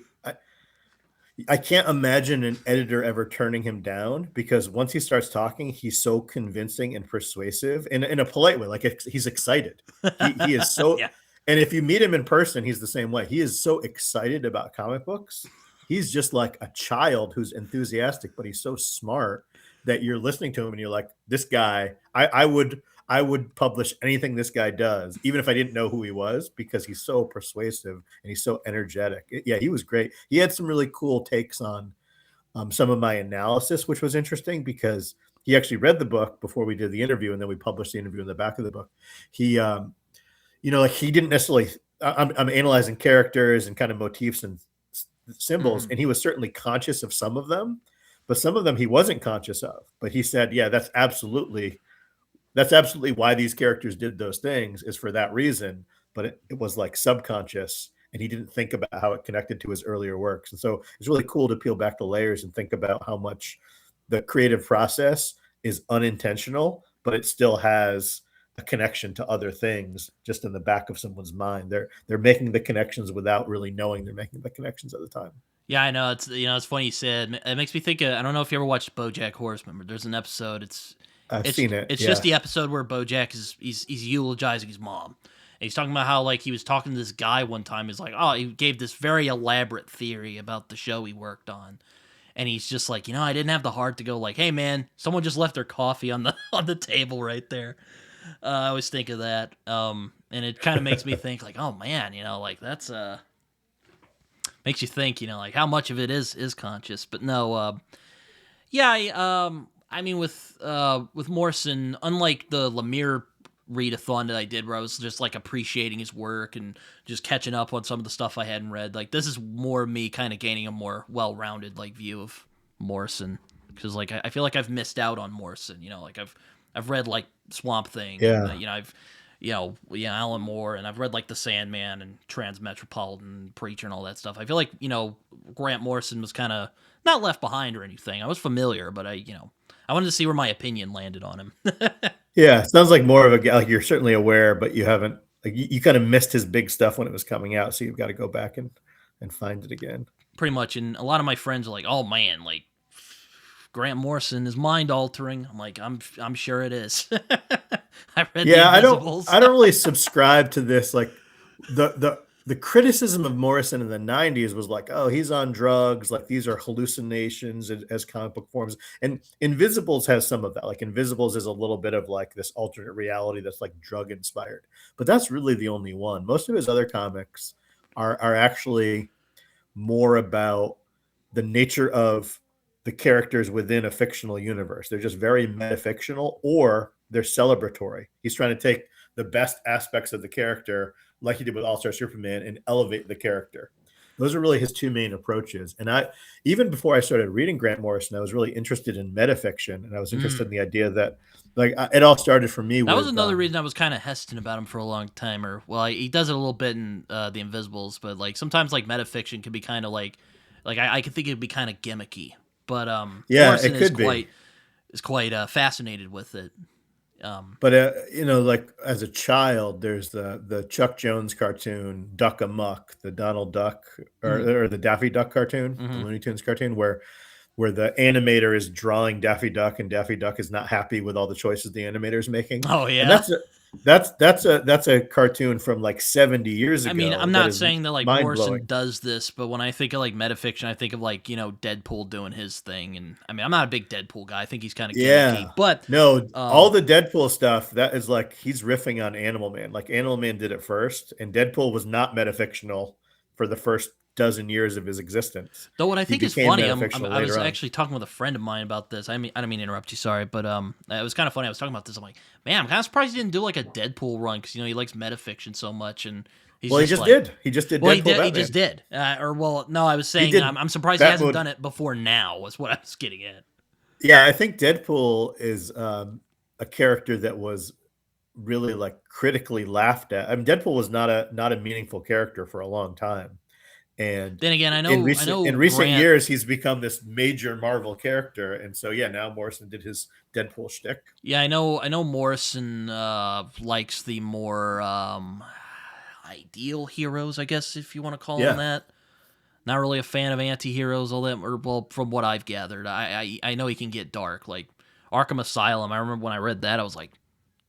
I can't imagine an editor ever turning him down, because once he starts talking, he's so convincing and persuasive in a polite way. Like he's excited. He is so, Yeah. and if you meet him in person, he's the same way. He is so excited about comic books. He's just like a child who's enthusiastic, but he's so smart that you're listening to him and you're like, this guy, I would publish anything this guy does, even if I didn't know who he was, because he's so persuasive and he's so energetic. Yeah, he was great. He had some really cool takes on some of my analysis, which was interesting because he actually read the book before we did the interview, and then we published the interview in the back of the book. He, like he didn't necessarily. I'm analyzing characters and kind of motifs and symbols, and he was certainly conscious of some of them, but some of them he wasn't conscious of. But he said, "Yeah, that's absolutely why these characters did those things, is for that reason." But it was like subconscious, and he didn't think about how it connected to his earlier works. And so it's really cool to peel back the layers and think about how much the creative process is unintentional, but it still has a connection to other things just in the back of someone's mind. They're making the connections without really knowing they're making the connections at the time. Yeah, I know. It's funny you said. It makes me think. I don't know if you ever watched BoJack Horseman, but there's an episode. I've It's seen it. it's just Yeah. the episode where BoJack he's eulogizing his mom. And he's talking about how like he was talking to this guy one time. He's like, oh, he gave this very elaborate theory about the show he worked on, and he's just like, I didn't have the heart to go like, hey man, someone just left their coffee on the on the table right there. I always think of that, and it kind of makes me think like, oh man, like that's makes you think, like how much of it is conscious. But no, yeah, I mean with Morrison, unlike the Lemire readathon that I did, where I was just like appreciating his work and just catching up on some of the stuff I hadn't read. Like this is more me kind of gaining a more well-rounded like view of Morrison, because like I feel like I've missed out on Morrison. Like I've read like Swamp Thing, and Yeah. I've Alan Moore, and I've read like The Sandman and Transmetropolitan Preacher and all that stuff. I feel like Grant Morrison was kind of not left behind or anything. I was familiar, but I wanted to see where my opinion landed on him. Yeah. Sounds like more of a like you're certainly aware, but you haven't like you kind of missed his big stuff when it was coming out. So you've got to go back and find it again. Pretty much, and a lot of my friends are like, "Oh man, like Grant Morrison is mind altering." I'm like, I'm sure it is. I read The Yeah, Invisibles. I don't really subscribe to this. Like the criticism of Morrison in the 90s was like, oh, he's on drugs, like these are hallucinations as comic book forms. And Invisibles has some of that. Like Invisibles is a little bit of like this alternate reality that's like drug inspired. But that's really the only one. Most of his other comics are actually more about the nature of the characters within a fictional universe. They're just very metafictional, or they're celebratory. He's trying to take the best aspects of the character, like he did with All Star Superman, and elevate the character. Those are really his two main approaches. And I, even before I started reading Grant Morrison, I was really interested in metafiction, and I was interested in Mm. the idea that, like, it all started for me That was with, another reason I was kind of hesitant about him for a long time. Or well, he does it a little bit in The Invisibles, but like sometimes like metafiction can be kind of like I can think it'd be kind of gimmicky. But yeah, Morrison it could be. is quite fascinated with it. But like as a child, there's the Chuck Jones cartoon Duck Amuck, the Donald Duck Mm, or the Daffy Duck cartoon, the hmm Looney Tunes cartoon, where the animator is drawing Daffy Duck, and Daffy Duck is not happy with all the choices the animator is making. Oh And yeah. that's a cartoon from like 70 years I mean, ago I'm that not is saying that like mind Morrison blowing. does this, but when I think of like metafiction, I think of like Deadpool doing his thing, and I mean I'm not a big Deadpool guy. I think he's kind of Yeah. gimmicky, but No, all um, the Deadpool stuff, that is like he's riffing on Animal Man. Like Animal Man did it first, and Deadpool was not metafictional for the first dozen years of his existence. though what I He think is became funny, metafictional I was later on. actually talking with a friend of mine about this. I don't mean to interrupt you, sorry, but it was kind of funny. I was talking about this. I'm like, man, I'm kind of surprised he didn't do like a Deadpool run because he likes metafiction so much, and he's Well, he just just like, did. He just did well, he Deadpool did, he just Batman. did, or well, no, I was He saying did I'm surprised he hasn't Batman. done it before now. Was what I was getting at. Yeah, I think Deadpool is a character that was really like critically laughed at. I mean, Deadpool was not a meaningful character for a long time. And Then again, I in know recent Grant. years, he's become this major Marvel character, and so yeah, now Morrison did his Deadpool shtick. Yeah, I know Morrison likes the more ideal heroes, I guess if you want to call them Yeah, that. Not really a fan of anti-heroes all that, or well, from what I've gathered. I know he can get dark. Like Arkham Asylum, I remember when I read that, I was like,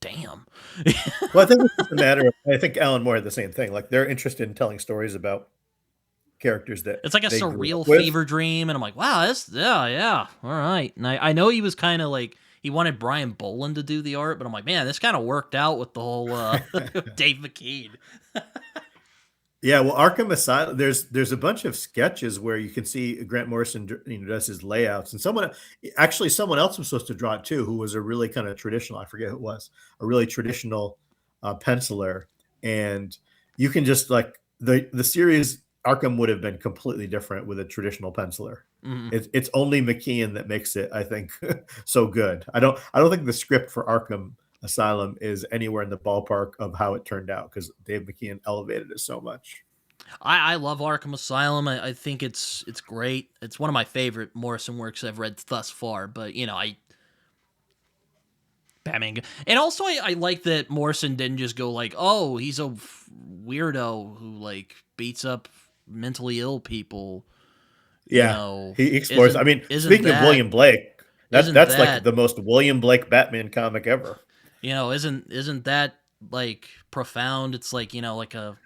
damn. well, I think it's just a matter of. I think Alan Moore had the same thing. Like they're interested in telling stories about characters that It's like a they grew up surreal with. fever dream, and I'm like, wow, this, yeah, all right. And I know he was kind of like he wanted Brian Bolland to do the art, but I'm like, man, this kind of worked out with the whole Dave McKean. Yeah, well, Arkham Asylum. There's a bunch of sketches where you can see Grant Morrison, does his layouts, and someone else was supposed to draw it too, who was a really kind of traditional. I forget who it was, a really traditional penciler, and you can just like the series Arkham would have been completely different with a traditional penciler. Mhm. It's only McKean that makes it, I think, so good. I don't think the script for Arkham Asylum is anywhere in the ballpark of how it turned out because Dave McKean elevated it so much. I love Arkham Asylum. I think it's great. It's one of my favorite Morrison works I've read thus far. But I Batman, and also I like that Morrison didn't just go like, oh, he's a weirdo who like beats up mentally ill people. Yeah, he explores. I mean, Isn't speaking of William Blake, isn't that's like that the most William Blake Batman comic ever. isn't that like profound? It's like like a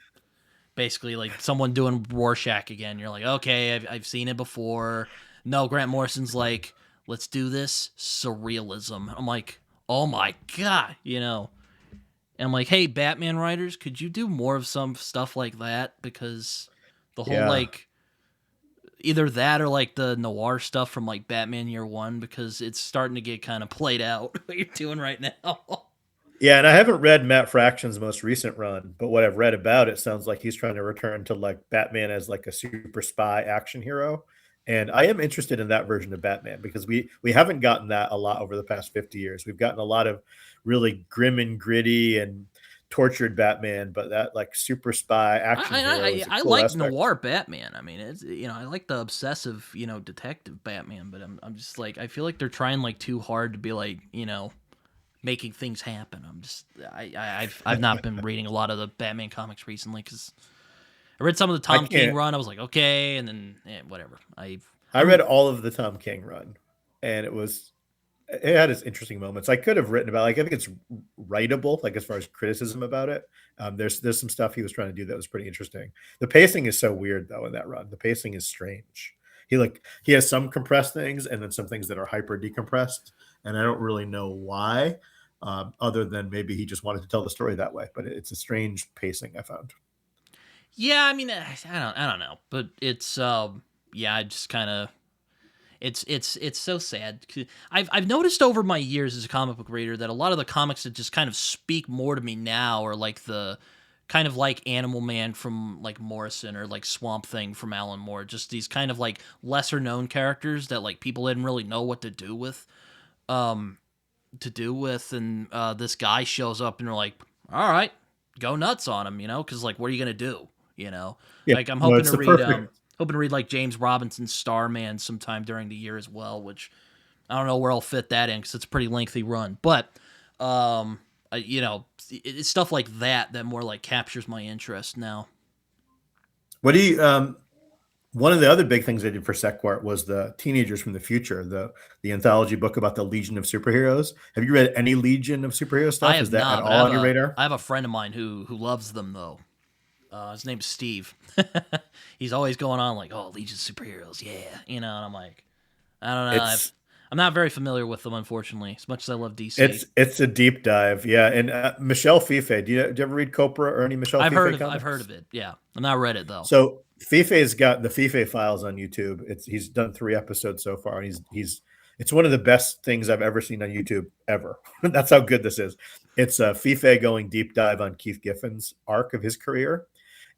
basically like someone doing Rorschach again. You're like, okay, I've seen it before. No, Grant Morrison's like, let's do this surrealism. I'm like, oh my god. And I'm like, hey, Batman writers, could you do more of some stuff like that? Because the whole Yeah, like either that or like the noir stuff from like Batman Year One, because it's starting to get kind of played out what you're doing right now. yeah, and I haven't read Matt Fraction's most recent run, but what I've read about it sounds like he's trying to return to like Batman as like a super spy action hero. And I am interested in that version of Batman because we haven't gotten that a lot over the past 50 years. We've gotten a lot of really grim and gritty and tortured Batman, but that like super spy action hero is a I cool like aspect. noir Batman. I mean, it's I like the obsessive detective Batman, but I'm just like I feel like they're trying like too hard to be like making things happen. I'm just I've not been reading a lot of the Batman comics recently because I read some of the I Tom King can't. run. I was like, okay, and then whatever. I read all of the Tom King run, and it had its interesting moments. I could have written about. Like I think it's writable, like as far as criticism about it. There's some stuff he was trying to do that was pretty interesting. The pacing is so weird though in that run. The pacing is strange. He has some compressed things and then some things that are hyper decompressed, and I don't really know why. Other than maybe he just wanted to tell the story that way, but it's a strange pacing I found. Yeah, I mean, I don't know, but it's yeah, I just kind of it's so sad. I've noticed over my years as a comic book reader that a lot of the comics that just kind of speak more to me now are like the kind of like Animal Man from like Morrison, or like Swamp Thing from Alan Moore. Just these kind of like lesser known characters that like people didn't really know what to do with. Um, and this guy shows up and you're like, all right, go nuts on him, because like, what are you gonna do, Yeah, like I'm no, hoping it's to the read perfect. like James Robinson's Starman sometime during the year as well, which I don't know where I'll fit that in because it's a pretty lengthy run, but it's stuff like that more like captures my interest now. What do you one of the other big things they did for Sequart was the Teenagers from the Future, the anthology book about the Legion of Superheroes. Have you read any Legion of superhero I stuff? have Is that at not, but all on your radar? I have a friend of mine who loves them though. His name's Steve. He's always going on like, "Oh, Legion of Superheroes, yeah," and I'm like, I don't know. It's I'm not very familiar with them, unfortunately. As much as I love DC, it's a deep dive, yeah. And Michelle Fife, do you ever read Copra or any Michelle Fife I've heard comics? of it. Yeah, I've not read it though. So Fife's got the Fife files on YouTube. He's done 3 episodes so far, and he's it's one of the best things I've ever seen on YouTube ever. That's how good this is. It's Fife going deep dive on Keith Giffen's arc of his career,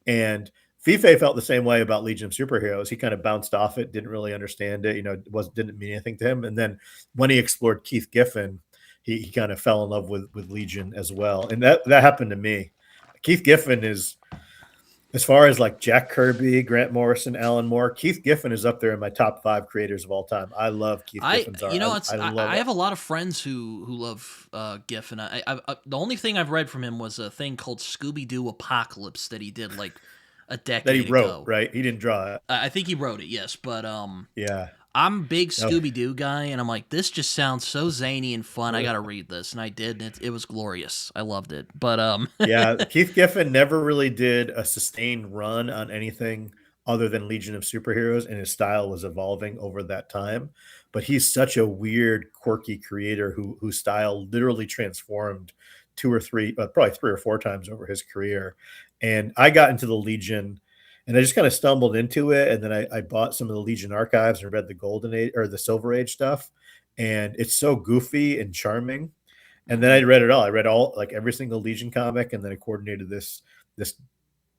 and Fife felt the same way about Legion of Superheroes. He kind of bounced off it, didn't really understand it. Didn't mean anything to him. And then when he explored Keith Giffen, he kind of fell in love with Legion as well. And that happened to me. Keith Giffen is, as far as like Jack Kirby, Grant Morrison, Alan Moore, Keith Giffen is up there in my top 5 creators of all time. I love Keith Giffen's art. It's I love I it. have a lot of friends who love Giffen. The only thing I've read from him was a thing called Scooby Doo Apocalypse that he did like a That he decade wrote, ago. right? He didn't draw it. I think he wrote it, yes, but Yeah. I'm a big No. Scooby Doo guy, and I'm like, this just sounds so zany and fun. I gotta read this, and I did, and it was glorious. I loved it, but Yeah, Keith Giffen never really did a sustained run on anything other than Legion of Superheroes, and his style was evolving over that time. But he's such a weird, quirky creator whose style literally transformed 2 or 3, probably 3 or 4 times over his career. And I got into the Legion, and I just kind of stumbled into it, and then I bought some of the Legion archives and read the Golden Age or the Silver Age stuff, and it's so goofy and charming, and then I mhm. read it all. I read all like every single Legion comic, and then I coordinated this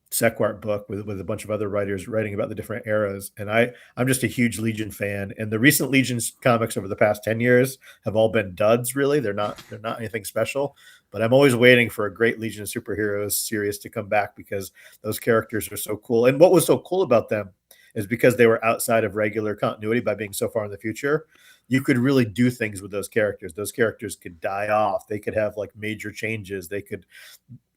Sequart book with a bunch of other writers writing about the different eras. And I'm just a huge Legion fan. And the recent Legions comics over the past 10 years have all been duds. Really, they're not anything special. But I'm always waiting for a great Legion of Superheroes series to come back because those characters are so cool. And what was so cool about them is because they were outside of regular continuity by being so far in the future. You could really do things with those characters. Those characters could die off. They could have like major changes. They could.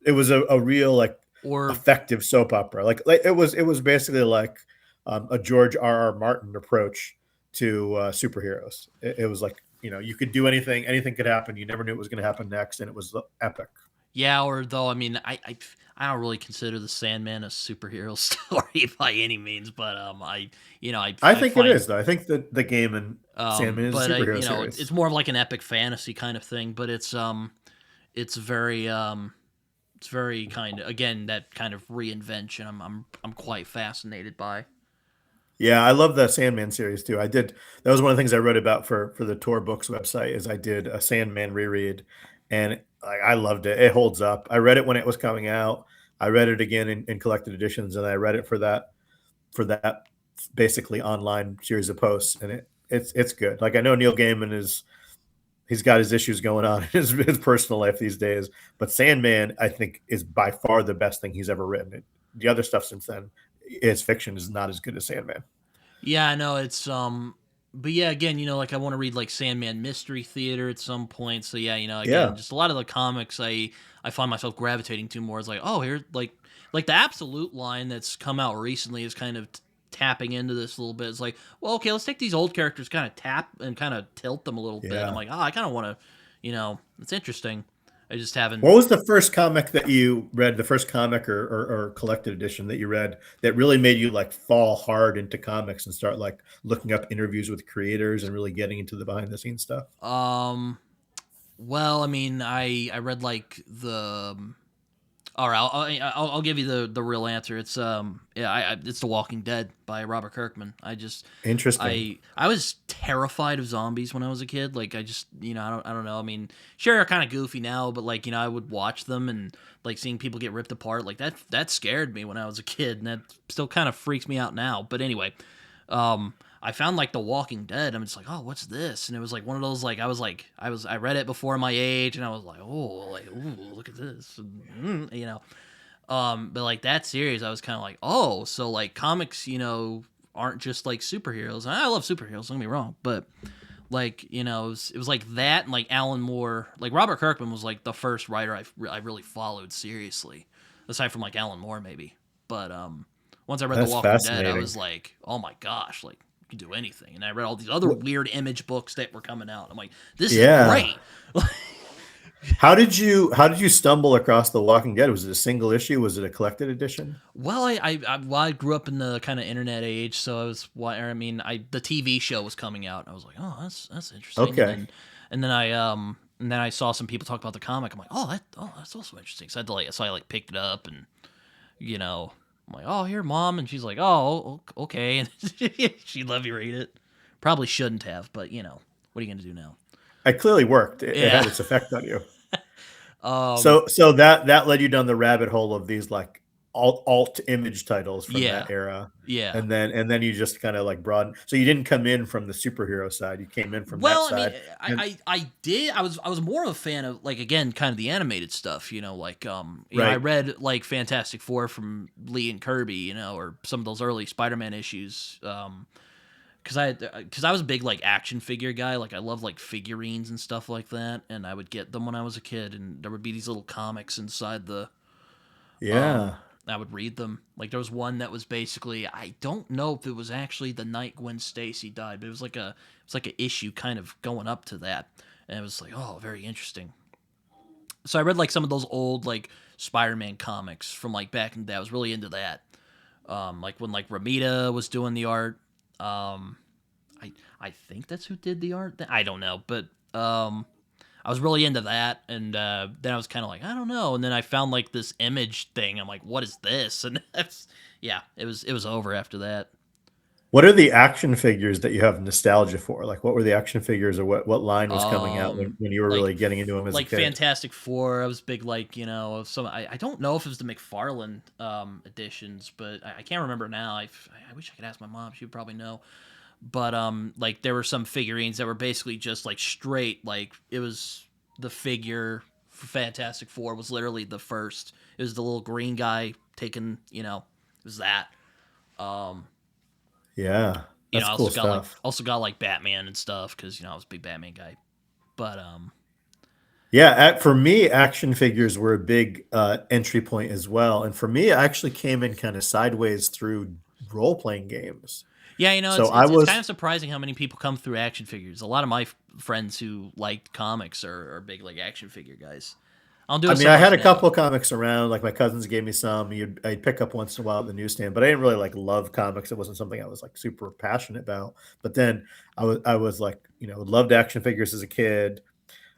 It was a real like Or effective soap opera. Like it was basically like a George R. R. Martin approach to superheroes. It was like you could do anything, anything could happen. You never knew it was going to happen next, and it was epic. yeah, or though I mean, I don't really consider the Sandman a superhero story by any means, but I I think it find is though. I think that the game and Sandman is but a superhero it's series. more of like an epic fantasy kind of thing, but it's very it's very kind of, again, that kind of reinvention. I'm quite fascinated by. Yeah, I love the Sandman series too. I did that was one of the things I wrote about for the Tor Books website is I did a Sandman reread, and I loved it. It holds up. I read it when it was coming out. I read it again in collected editions, and I read it for that basically online series of posts, and it's good. Like I know Neil Gaiman he's got his issues going on in his personal life these days, but Sandman I think is by far the best thing he's ever written. The other stuff since then, his fiction is not as good as Sandman. Yeah, I know it's but yeah, again, like I want to read like Sandman Mystery Theater at some point. So yeah, again, Yeah, just a lot of the comics I find myself gravitating to more is like, oh, here like the Absolute line that's come out recently is kind of tapping into this a little bit. It's like, well, okay, let's take these old characters, kind of tap and kind of tilt them a little bit. I'm yeah. like, oh, I kind of want to, it's interesting. I just haven't. What was the first comic that you read? The first comic or collected edition that you read that really made you like fall hard into comics and start like looking up interviews with creators and really getting into the behind the scenes stuff? Well, I mean, I read like the All right, I'll give you the real answer. It's yeah, it's The Walking Dead by Robert Kirkman. Interesting. I was terrified of zombies when I was a kid. Like I just I don't know. I mean, sure, they're kind of goofy now, but like I would watch them and like seeing people get ripped apart like that scared me when I was a kid, and that still kind of freaks me out now. But anyway, I found like The Walking Dead. I'm just like, oh, what's this? And it was like one of those I read it before my age, and I was like, oh, like ooh, look at this, but like that series, I was kind of like, oh, so like comics, aren't just like superheroes. And I love superheroes. Don't get me wrong, but like it was like that, and like Alan Moore, like Robert Kirkman was like the first writer I really followed seriously, aside from like Alan Moore maybe. But once I read The That's Walking Dead, I fascinating. was like, oh my gosh, like you can do anything. And I read all these other weird Image books that were coming out. I'm like, this is Yeah. great. How did you stumble across The Walking Dead? Was it a single issue? Was it a collected edition? Well, I grew up in the kind of internet age, so the TV show was coming out, and I was like, oh, that's interesting, Okay. and then I saw some people talk about the comic. I'm like, that's also interesting. So I like picked it up, and I'm like, oh, here, mom, and she's like, oh, okay, and she let me read it. Probably shouldn't have, but what are you gonna do now? It clearly worked. It Yeah. had its effect on you. um, So that led you down the rabbit hole of these like alt image titles from yeah, that era. yeah. And then you just kind of like broaden. So you didn't come in from the superhero side. You came in from that Well, I mean, side. And I did. I was more of a fan of like again, kind of the animated stuff. Like I right. read like Fantastic Four from Lee and Kirby, or some of those early Spider-Man issues. Because I was a big like action figure guy. Like I love like figurines and stuff like that, and I would get them when I was a kid, and there would be these little comics inside the Yeah. I would read them. Like there was one that was basically I don't know if it was actually the night Gwen Stacy died, but it was like an issue kind of going up to that, and it was like oh very interesting. So I read like some of those old like Spider-Man comics from like back in the day. I was really into that. Like when like Ramita was doing the art. Um, I think that's who did the art. I don't know, but I was really into that, and then I was kind of like, I don't know, and then I found like this Image thing. I'm like, what is this? And yeah, it was over after that. What are the action figures that you have nostalgia for? Like, what were the action figures, or what line was coming out when you were Like really getting into them as a like kid? Fantastic Four. I was big like of some. I don't know if it was the McFarlane editions, but I can't remember now. I wish I could ask my mom. She would probably know. But like there were some figurines that were basically just like straight like it was the figure for Fantastic Four was literally the first. It was the little green guy taking it was that. Um, Yeah, I that's cool stuff. also got like Batman and stuff because I was a big Batman guy. But Yeah, for me, action figures were a big entry point as well. And for me, I actually came in kind of sideways through role playing games. yeah, So I it's kind of was, surprising how many people come through action figures. A lot of my friends who liked comics are big like action figure guys. I don't do I it mean, so I much had a now. couple of comics around. Like my cousins gave me some. I'd pick up once in a while at the newsstand, but I didn't really like love comics. It wasn't something I was like super passionate about. But then I was like, loved action figures as a kid.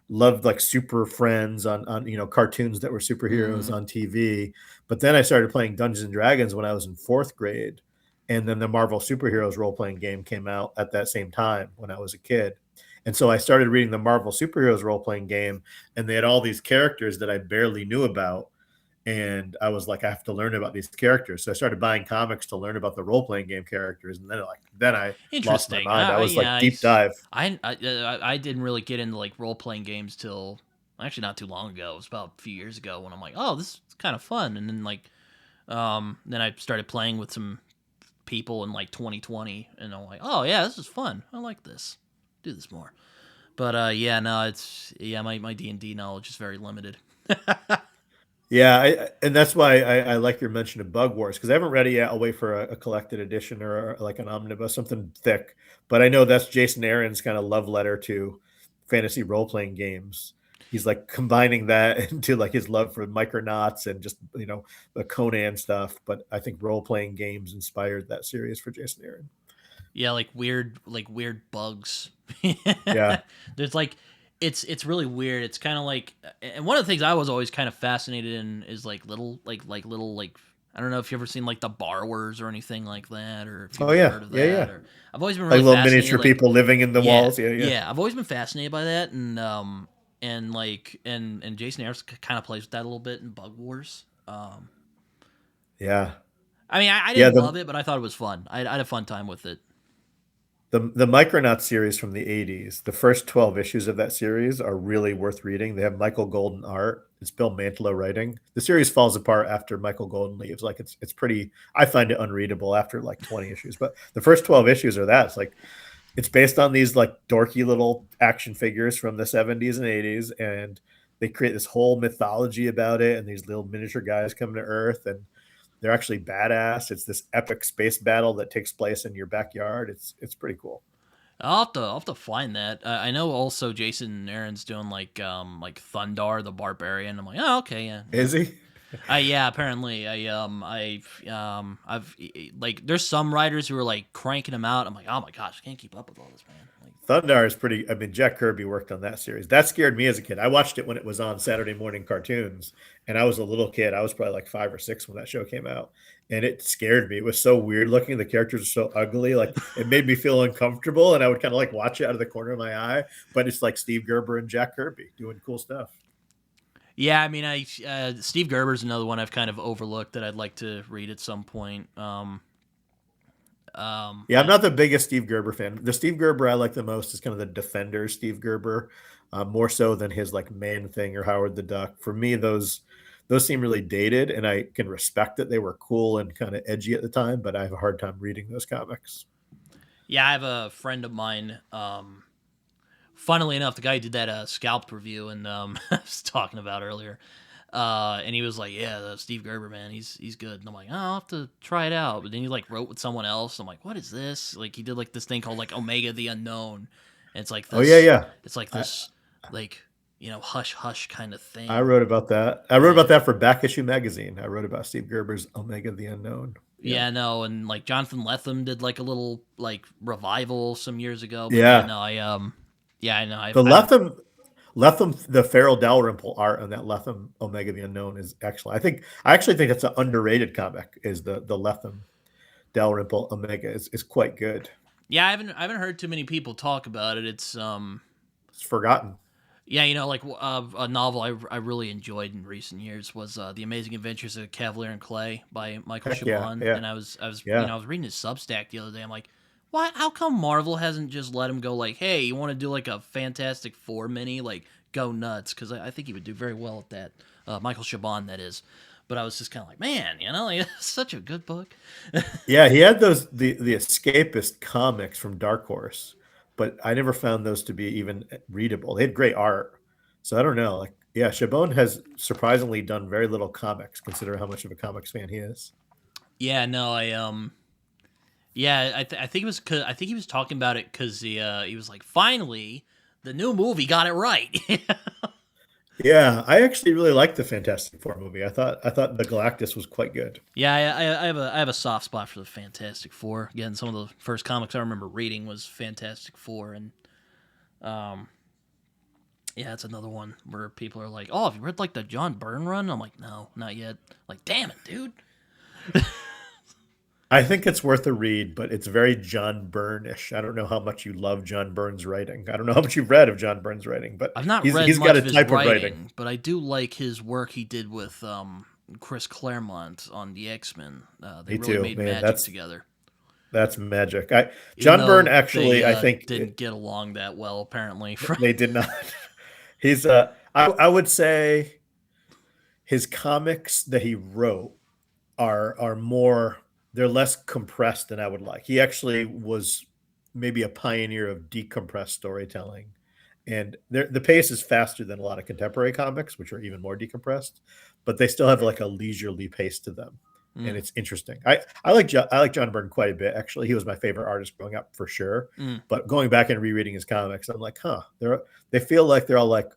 Loved like Super Friends on cartoons that were superheroes Mm, on TV. But then I started playing Dungeons and Dragons when I was in fourth grade, and then the Marvel Superheroes role playing game came out at that same time when I was a kid. And so I started reading the Marvel Superheroes role playing game, and they had all these characters that I barely knew about. And I was like, I have to learn about these characters. So I started buying comics to learn about the role playing game characters, and then I lost my interesting. mind. I was Yeah, like deep dive. I didn't really get into like role playing games till actually not too long ago. It was about a few years ago when I'm like, oh, this is kind of fun. And then like then I started playing with some people in like 2020, and I'm like, oh yeah, this is fun. I like this. Do this more. But yeah, no, it's yeah, my D&D knowledge is very limited. Yeah, and that's why I like your mention of Bug Wars because I haven't read it yet. I'll wait for a collected edition or like an omnibus, something thick. But I know that's Jason Aaron's kind of love letter to fantasy role playing games. He's like combining that into like his love for Micronauts and just the Conan stuff. But I think role playing games inspired that series for Jason Aaron. Yeah, like weird bugs. Yeah, There's like it's really weird. It's kind of like, and one of the things I was always kind of fascinated in is like little little like, I don't know if you ever seen like the Borrowers or anything like that, or if you've Oh ever yeah, heard of yeah, that. yeah. Or I've always been Like really little fascinated. miniature Like, people living in the yeah, walls. Yeah, yeah, yeah, I've always been fascinated by that, and like and Jason Ayers kind of plays with that a little bit in Bug Wars. yeah, I mean, I yeah. didn't love it, but I thought it was fun. I had a fun time with it. The Micronauts series from the 80s, the first 12 issues of that series are really worth reading. They have Michael Golden art. It's Bill Mantlo writing. The series falls apart after Michael Golden leaves. Like it's pretty, I find it unreadable after like 20 issues. But the first 12 issues are that. It's like it's based on these like dorky little action figures from the 70s and 80s, and they create this whole mythology about it, and these little miniature guys come to Earth, and they're actually badass. It's this epic space battle that takes place in your backyard. It's pretty cool. I'll have to find that. I know also Jason Aaron's doing like Thundar the Barbarian. I'm like, oh, okay, yeah, yeah. Is he? Yeah, apparently I've like there's some writers who are like cranking them out. I'm like, oh my gosh, I can't keep up with all this, man. Like, Thundar is pretty. I mean, Jack Kirby worked on that series. That scared me as a kid. I watched it when it was on Saturday morning cartoons, and I was a little kid. I was probably like 5 or 6 when that show came out, and it scared me. It was so weird looking. The characters are so ugly. Like it made me feel uncomfortable, and I would kind of like watch it out of the corner of my eye. But it's like Steve Gerber and Jack Kirby doing cool stuff. yeah, I mean, I Steve Gerber's another one I've kind of overlooked that I'd like to read at some point. Yeah, I'm not the biggest Steve Gerber fan. The Steve Gerber I like the most is kind of the Defender Steve Gerber, more so than his like Man Thing or Howard the Duck. For me, those seem really dated, and I can respect that they were cool and kind of edgy at the time, but I have a hard time reading those comics. Yeah, I have a friend of mine. Funnily enough, the guy who did that scalped review and I was talking about earlier. And he was like, "Yeah, Steve Gerber, man, he's good." And I'm like, "Oh, I'll have to try it out." But then he like wrote with someone else. I'm like, "What is this?" Like he did like this thing called like Omega the Unknown, and Oh yeah, yeah. it's like I, this, like hush hush kind of I thing. wrote about that. I wrote about Yeah, that for Back Issue Magazine. I wrote about Steve Gerber's Omega the Unknown. Yeah, yeah, no, and like Jonathan Lethem did like a little like revival some years ago. But yeah, yeah. no, yeah, I know, The I've Lethem, the Farrell Dalrymple art on that Lethem Omega the Unknown is excellent. I actually think it's an underrated comic. Is the Lethem Dalrymple Omega is quite good. yeah, I haven't heard too many people talk about it. It's It's forgotten. Yeah, like a novel I really enjoyed in recent years was The Amazing Adventures of Cavalier and Clay by Michael Heck yeah, Chabon, yeah, and I was yeah. I was reading his Substack the other day. I'm like, why? How come Marvel hasn't just let him go? Like, hey, you want to do like a Fantastic Four mini? Like, go nuts, because I think he would do very well at that. Michael Chabon, that is. But I was just kind of like, man, like, it's such a good book. Yeah, he had those the escapist comics from Dark Horse, but I never found those to be even readable. They had great art, so I don't know. Like, yeah, Chabon has surprisingly done very little comics, considering how much of a comics fan he is. Yeah, no, yeah, I think it was I think he was talking about it because he was like, finally, the new movie got it right. Yeah, I actually really liked the Fantastic Four movie. I thought the Galactus was quite good. Yeah, I have a soft spot for the Fantastic Four. Again, some of the first comics I remember reading was Fantastic Four, and um, yeah, it's another one where people are like, "Oh, have you read like the John Byrne run?" I'm like, "No, not yet." Like, damn it, dude. I think it's worth a read, but it's very John Byrne-ish. I don't know how much you love John Byrne's writing. I don't know how much you've read of John Byrne's writing, but I've not read he's got much a of his type of writing. writing, but I do like his work he did with Chris Claremont on the X-Men. They Me really too, made man. magic together, That's magic. I even John Byrne though actually, they I think didn't get along that well, apparently. they did not. He's I would say his comics that he wrote are more they're less compressed than I would like. He actually was maybe a pioneer of decompressed storytelling. And the pace is faster than a lot of contemporary comics, which are even more decompressed, but they still have like a leisurely pace to them. And Mm, it's interesting. I like John Byrne quite a bit. Actually, he was my favorite artist growing up for sure. mm. But going back and rereading his comics, I'm like, huh, they feel like they're all like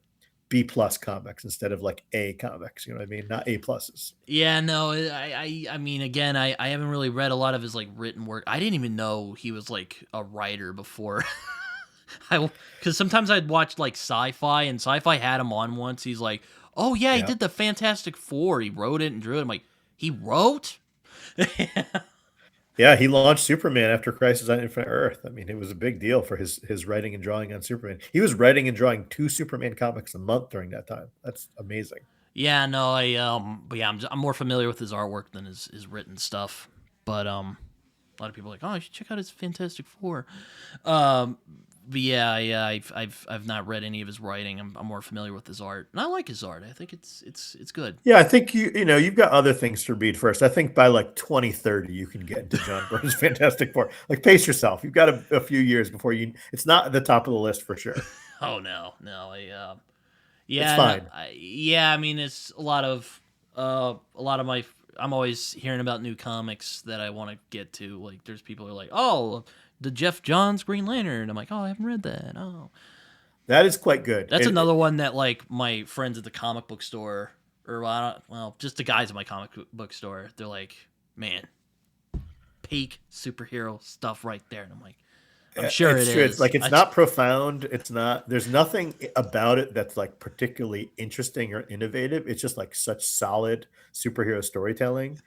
B plus comics instead of like A comics. You know what I mean? Not A pluses. Yeah, no, I mean, again, I haven't really read a lot of his like written work. I didn't even know he was like a writer before I because sometimes I'd watch like sci-fi, and sci-fi had him on once. He's like, "Oh yeah, he Yeah. did the Fantastic Four. He wrote it and drew it." I'm like, "He wrote?" Yeah, he launched Superman after Crisis on Infinite Earth. I mean, it was a big deal for his writing and drawing on Superman. He was writing and drawing 2 Superman comics a month during that time. That's amazing. Yeah, no, but yeah, I'm more familiar with his artwork than his written stuff. But a lot of people are like, "Oh, you should check out his Fantastic Four." Um, but yeah, I've not read any of his writing. I'm more familiar with his art, and I like his art. I think it's good. Yeah, I think you've got other things to read first. I think by like 2030 you can get into John Byrne's Fantastic Four. Like pace yourself. You've got a few years before it's not at the top of the list for sure. Oh no, no, It's yeah, no, fine. yeah. I mean, it's a lot of my. I'm always hearing about new comics that I want to get to. Like, there's people who are like, "Oh, the Jeff Johns Green Lantern." I'm like, "Oh, I haven't read that." Oh, That is quite good. that's another one that like my friends at the comic book store, or well, just the guys at my comic book store. They're like, "Man, peak superhero stuff right there," and I'm like, "I'm sure it It's true. It's is." like it's not profound. It's not. There's nothing about it that's like particularly interesting or innovative. It's just like such solid superhero storytelling,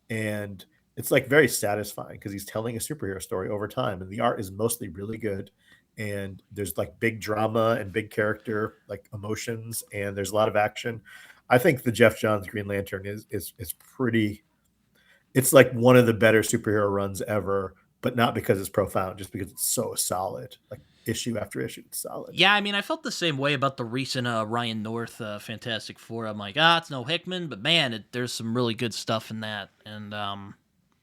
and it's like very satisfying because he's telling a superhero story over time, and the art is mostly really good. And there's like big drama and big character like emotions, and there's a lot of action. I think the Jeff Johns Green Lantern is pretty. It's like one of the better superhero runs ever, but not because it's profound, just because it's so solid. Like issue after issue, it's solid. Yeah, I mean, I felt the same way about the recent Ryan North Fantastic Four. I'm like, it's no Hickman, but man, there's some really good stuff in that, and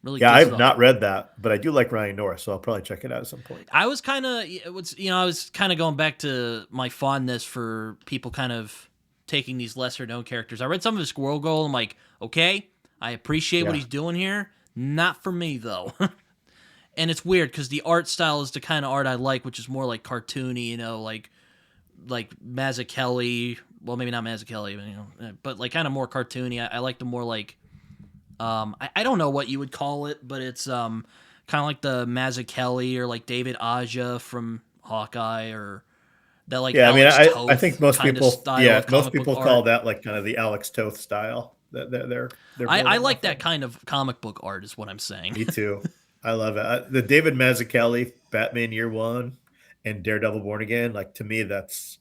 really Yeah, good I've stuff. not read that, but I do like Ryan Norris, so I'll probably check it out at some point. I was kind of, I was kind of going back to my fondness for people kind of taking these lesser known characters. I read some of his Squirrel Girl. I'm like, okay, I appreciate what Yeah. he's doing here. Not for me though. And it's weird because the art style is the kind of art I like, which is more like cartoony, like Mazzucchelli. Well, maybe not Mazzucchelli, but like kind of more cartoony. I like the more like I don't know what you would call it, but it's kind of like the Mazzucchelli or like David Aja from Hawkeye or that like Yeah, I mean, Alex I think Toth most kind of people, style yeah, of most comic book people call art. that like kind of the Alex Toth style that they're I building like off that of. kind of comic book art, is what I'm saying. Me too. I love it. The David Mazzucchelli Batman Year One and Daredevil Born Again, like to me, that's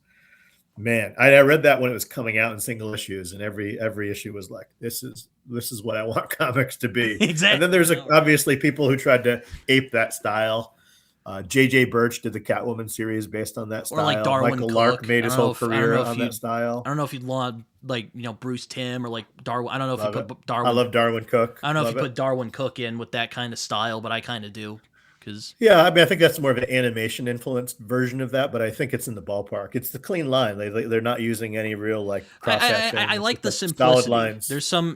man. I read that when it was coming out in single issues, and every issue was like, this is what I want comics to be. And then Exactly. there's obviously people who tried to ape that style. J.J. Birch did the Catwoman series based on that Or like style. Darwin Michael Lark Cook. made his whole I don't career know if on that you I style. don't know if you'd want like Bruce Timm or like Darwin. I don't know if you Love it. put I Darwin. love Darwin Cook. I don't know if you Love it. put Darwin Cook in with that kind of style, but I kind of do because Yeah, I mean, I think that's more of an animation influenced version of that, but I think it's in the ballpark. It's the clean line. They're not using any real like cross hatching. I It's like just the like solid simplicity. lines.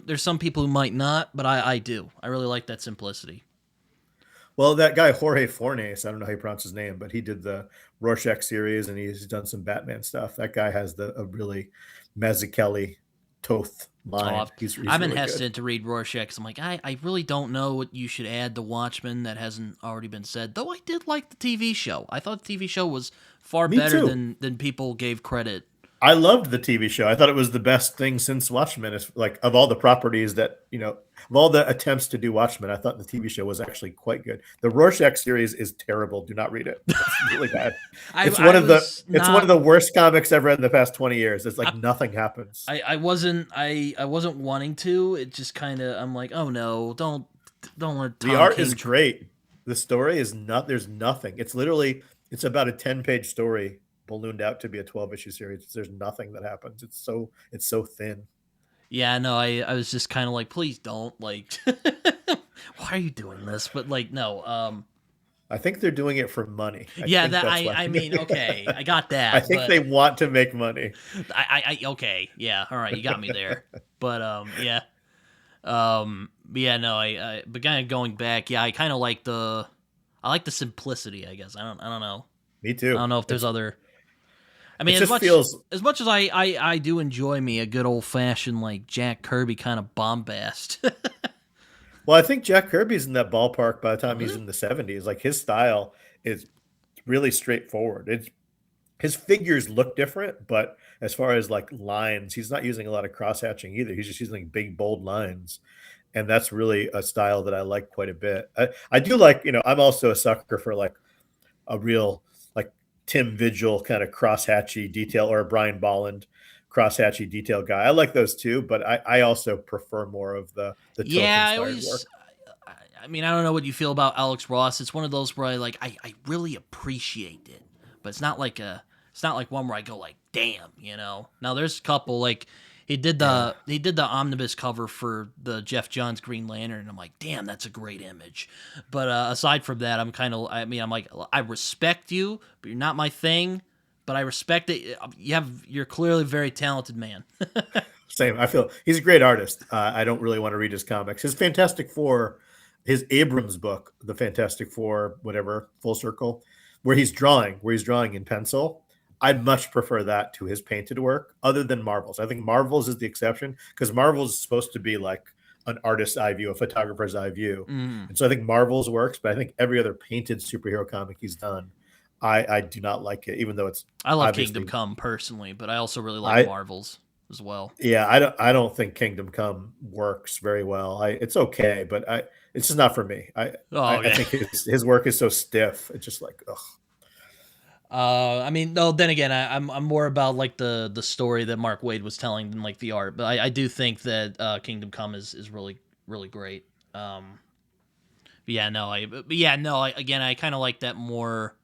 There's some people who might not, but I do. I really like that simplicity. Well, that guy Jorge Fornes, I don't know how you pronounce his name, but he did the Rorschach series and he's done some Batman stuff. That guy has a really Mazzucchelli Toth Oh, line. He's I've been really good. hesitant to read Rorschach because I'm like, I really don't know what you should add to Watchmen that hasn't already been said. Though I did like the TV show. I thought the TV show was far Me better too. than people gave credit. I loved the TV show. I thought it was the best thing since Watchmen. It's like of all the properties that of all the attempts to do Watchmen, I thought the TV show was actually quite good. The Rorschach series is terrible. Do not read it. It's really bad. It's one I of the was it's one of not the worst comics I've read in the past 20 years. It's like nothing happens. I wasn't wanting to. It just kind of I'm like, oh no, don't let The Tom art King. is great. The story is not. There's nothing. It's about a 10-page story ballooned out to be a 12-issue series. There's nothing that happens. It's so thin. Yeah, no, I was just kind of like, please don't like. Why are you doing this? But like, no, I think they're doing it for money. I yeah, think that that's why. I mean, okay, I got I that, think but they want to make money. okay, yeah, all right, you got me there. But yeah, yeah, no, but kind of going back, yeah, I like the simplicity. I guess I don't know. Me I too. don't know if there's other. I It mean, just feels as much as I do enjoy me a good old fashioned like Jack Kirby kind of bombast. well. I think Jack Kirby's in that ballpark by the time he's Mhm. in the 70s. Like his style is really straightforward. It's his figures look different, but as far as like lines, he's not using a lot of cross hatching either. He's just using big bold lines, and that's really a style that I like quite a bit. I do like, I'm also a sucker for like a real like Tim Vigil kind of crosshatchy detail, or a Brian Bolland crosshatchy detail guy. I like those too, but I also prefer more of the Toth Yeah, inspired work. I mean, I don't know what you feel about Alex Ross. It's one of those where I really appreciate it, but it's not like one where I go like, damn, you know. Now there's a couple like Yeah. he did the omnibus cover for the Jeff Johns Green Lantern, and I'm like, damn, that's a great image. But aside from that, I'm like, I respect you, but you're not my thing. But I respect it. You're clearly a very talented man. Same. I feel he's a great artist. I don't really want to read his comics. His Fantastic Four, his Abrams book, the Fantastic Four, whatever, Full Circle, where he's drawing in pencil. I'd much prefer that to his painted work, other than Marvel's. I think Marvel's is the exception because Marvel's is supposed to be like an artist's eye view, a photographer's eye view, Mm. and so I think Marvel's works. But I think every other painted superhero comic he's done, I do not like it, even though it's I love Kingdom obviously Come personally, but I also really like I Marvels as well. yeah, I don't think Kingdom Come works very well. It's okay, but it's just not for me. Oh I yeah. think his work is so stiff. It's just like, ugh. I mean, no. Then again, I'm more about like the story that Mark Waid was telling than like the art. But I do think that Kingdom Come is really great. But yeah, no. Again, I kind of like that more.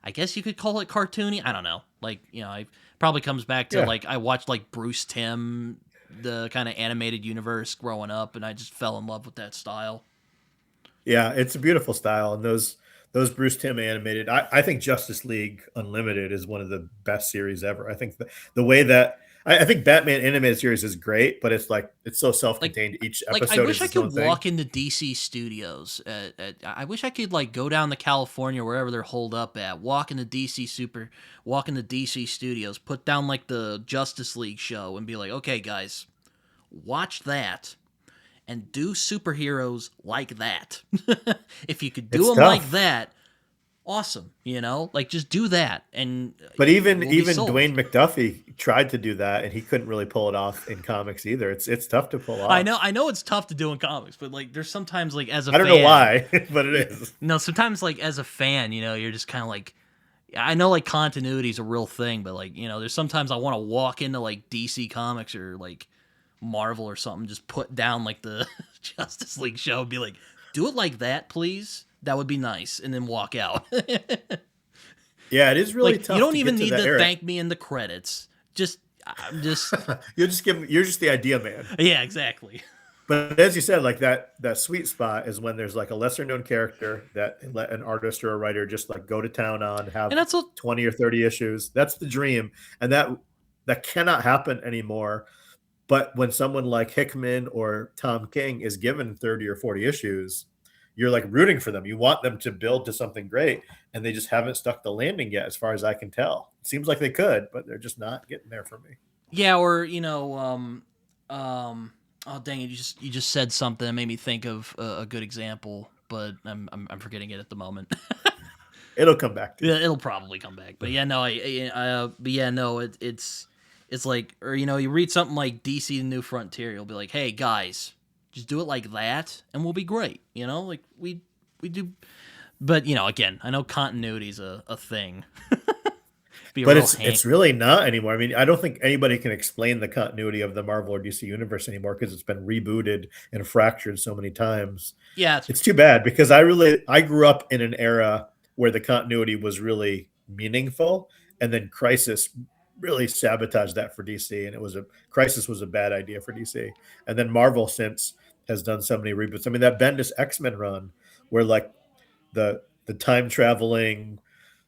I guess you could call it cartoony. I don't know. Like, you know, I probably comes back to Yeah, like I watched like Bruce Timm, the kind of animated universe growing up, and I just fell in love with that style. yeah, it's a beautiful style, and those Bruce Timm animated. I think Justice League Unlimited is one of the best series ever. I think the way that I think Batman animated series is great, but it's like it's so Like self-contained. Each I episode wish is I its own could thing. walk into DC studios. I wish I could like go down to California, wherever they're holed up at. Walk into DC studios, put down like the Justice League show, and be like, okay, guys, watch that and do superheroes like that. If you could do It's them like tough. that, awesome. You know, like just do that, and But even we'll be even sold. Dwayne McDuffie tried to do that, and he couldn't really pull it off in comics either. It's tough to pull off. I know it's tough to do in comics, but like there's sometimes like as a I don't know fan, why, but it is. sometimes like as a fan, you know, you're just kind of like, I know like continuity is a real thing, but like, you know, there's sometimes I want to walk into like DC Comics or like Marvel or something, just put down like the Justice League show and be like, do it like that, please. That would be nice, and then walk out. Yeah, it is really Like you tough don't to even get to need that to era. thank me in the credits. Just I'm just You're just the idea man. yeah, exactly. But as you said, like that sweet spot is when there's like a lesser known character that let an artist or a writer just like go to town on, And have that's a 20 or 30 issues. That's the dream. And that cannot happen anymore. But when someone like Hickman or Tom King is given 30 or 40 issues, you're like rooting for them. You want them to build to something great, and they just haven't stuck the landing yet, as far as I can tell. It seems like they could, but they're just not getting there for me. yeah, or oh dang it, you just said something that made me think of a good example, but I'm forgetting it at the moment. It'll come back to Yeah, it'll probably come back. But yeah, no, but yeah, no, it's like, or you know, you read something like DC: The New Frontier, you'll be like, hey guys, just do it like that, and we'll be great. You know, like we do. But you know, again, I know continuity is a thing. Be a But real it's really not anymore. I mean, I don't think anybody can explain the continuity of the Marvel or DC universe anymore because it's been rebooted and fractured so many times. Yeah, that's It's true. too bad because I grew up in an era where the continuity was really meaningful, and then Crisis really sabotaged that for DC, and it was a Crisis was a bad idea for DC. And then Marvel since has done so many reboots. I mean, that Bendis X-Men run where like the time traveling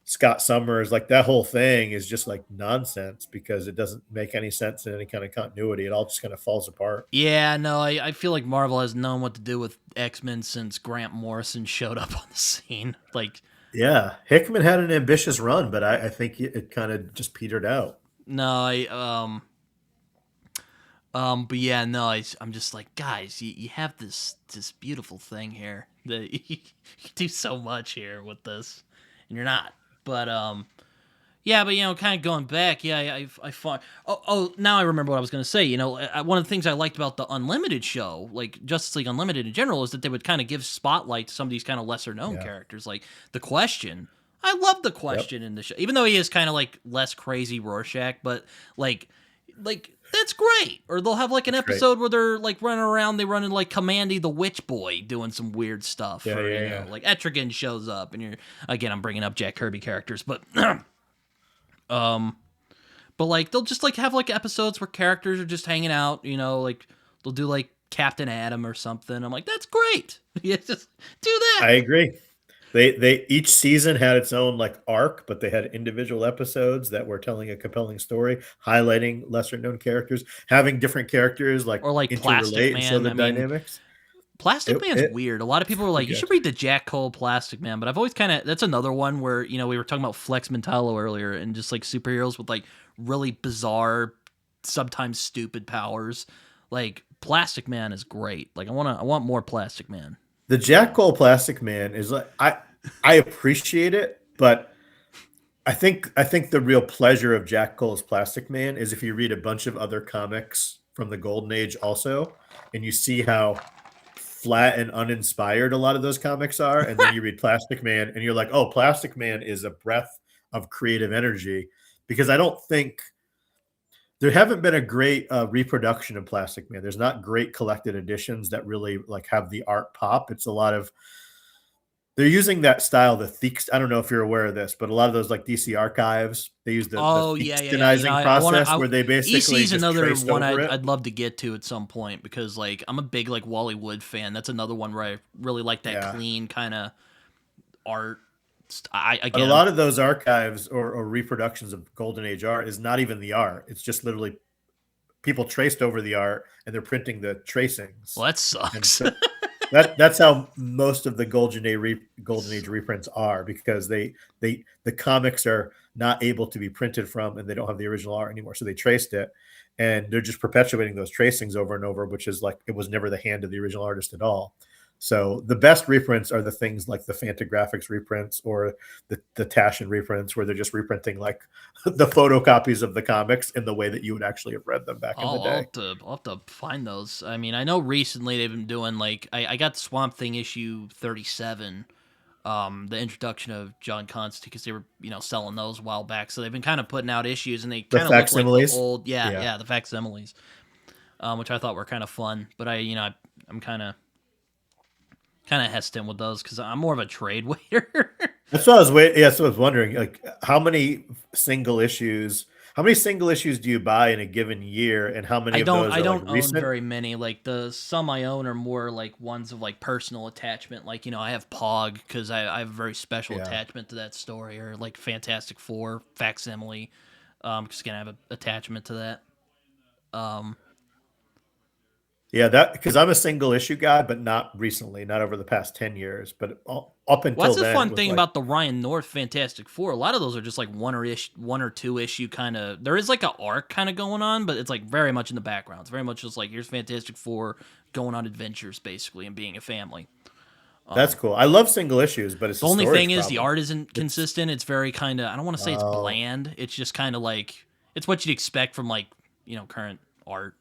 Scott Summers, like that whole thing is just like nonsense because it doesn't make any sense in any kind of continuity. It all just kind of falls apart. Yeah, no, I feel like Marvel has known what to do with X-Men since Grant Morrison showed up on the scene. Like, Yeah, Hickman had an ambitious run, but I think it kind of just petered out. no, but yeah, no, I'm just like, guys, you have this beautiful thing here that you do so much here with this, and you're not. But Yeah, but kind of going back, yeah, I fought. Oh, now I remember what I was going to say. One of the things I liked about the Unlimited show, like Justice League Unlimited in general, is that they would kind of give spotlight to some of these kind of lesser known Yeah. characters, like the Question. I love the Yep. Question in the show, even though he is kind of like less crazy Rorschach, but like that's great. Or they'll have like an It's great. episode where they're like running around, they run into like Commandy the Witch Boy doing some weird stuff, Yeah, or yeah, yeah. like Etrigan shows up, and I'm bringing up Jack Kirby characters, but. But like they'll just like have like episodes where characters are just hanging out, like they'll do like Captain Adam or something. I'm like, that's great. Yeah, just do that. I agree. They each season had its own like arc, but they had individual episodes that were telling a compelling story, highlighting lesser known characters, having different characters like Or like Plastic interrelate and show Man. the I mean, dynamics. Plastic Man's It weird. A lot of people are pretty like, you good. should read the Jack Cole Plastic Man, but I've always kind of that's another one where we were talking about Flex Mentallo earlier and just like superheroes with like really bizarre, sometimes stupid powers. Like Plastic Man is great. Like I want more Plastic Man. The Jack Cole Plastic Man is like I appreciate it, but I think the real pleasure of Jack Cole's Plastic Man is if you read a bunch of other comics from the Golden Age also, and you see how flat and uninspired a lot of those comics are, and then you read Plastic Man and you're like, oh, Plastic Man is a breath of creative energy, because I don't think there haven't been a great reproduction of Plastic Man. There's not great collected editions that really like have the art pop. It's a lot of they're using that style, the Theeks. I don't know if you're aware of this, but a lot of those like DC archives, they use the Oh yeah, yeah, yeah. Theakstonizing I want process to. where they basically EC's just another traced one over it. I'd love to get to at some point because like I'm a big like Wally Wood fan. That's another one where I really like that Yeah. clean kind of art. I But a again, lot of those archives or reproductions of Golden Age art is not even the art. It's just literally people traced over the art and they're printing the tracings. well that And sucks. so that's how most of the Golden Age reprints are, because the comics are not able to be printed from and they don't have the original art anymore. So they traced it and they're just perpetuating those tracings over and over, which is like it was never the hand of the original artist at all. So the best reprints are the things like the Fantagraphics reprints or the Taschen reprints, where they're just reprinting like the photocopies of the comics in the way that you would actually have read them back in the Oh, day. I'll have to find those. I mean, I know recently they've been doing like I got Swamp Thing issue 37, the introduction of John Constantine because they were selling those a while back. So they've been kind of putting out issues and they The kind of look like the facsimiles, old yeah. the facsimiles, which I thought were kind of fun. But I'm kind of hesitant with those because I'm more of a trade waiter. That's what I was waiting. Yeah, that's what I was wondering. Like, how many single issues do you buy in a given year, and how many of those I are like don't own recent? very many. Like the some I own are more like ones of like personal attachment. Like I have Pog because I have a very special Yeah, attachment to that story, or like Fantastic Four facsimile. Because again, I have an attachment to that. Um, yeah. That because I'm a single issue guy, but not recently, not over the past 10 years. But up well, until that's the then, fun it was thing like, about the Ryan North Fantastic Four. A lot of those are just like one or two issue kind of. There is like a arc kind of going on, but it's like very much in the background. It's very much just like here's Fantastic Four going on adventures basically and being a family. that's cool. I love single issues, but it's The a only thing storage is the problem. art isn't It's consistent. It's very kind of I don't want to say it's uh, bland. It's just kind of like it's what you'd expect from like current art.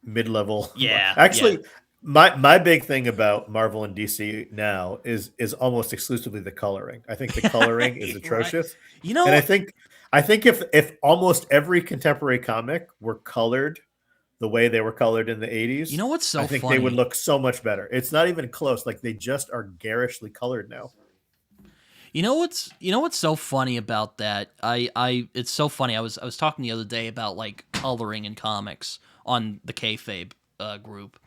mid-level. Yeah, yeah. Actually, my big thing about Marvel and DC now is almost exclusively the coloring. I think the coloring is Right. atrocious, You and I know, think I think if almost every contemporary comic were colored the way they were colored in the you 80s, know what's I so think they would funny? look so much better. It's not even close. Like they just are garishly colored now. You know what's so funny about that? I it's so funny. I was talking the other day about like coloring in comics on the kayfabe group,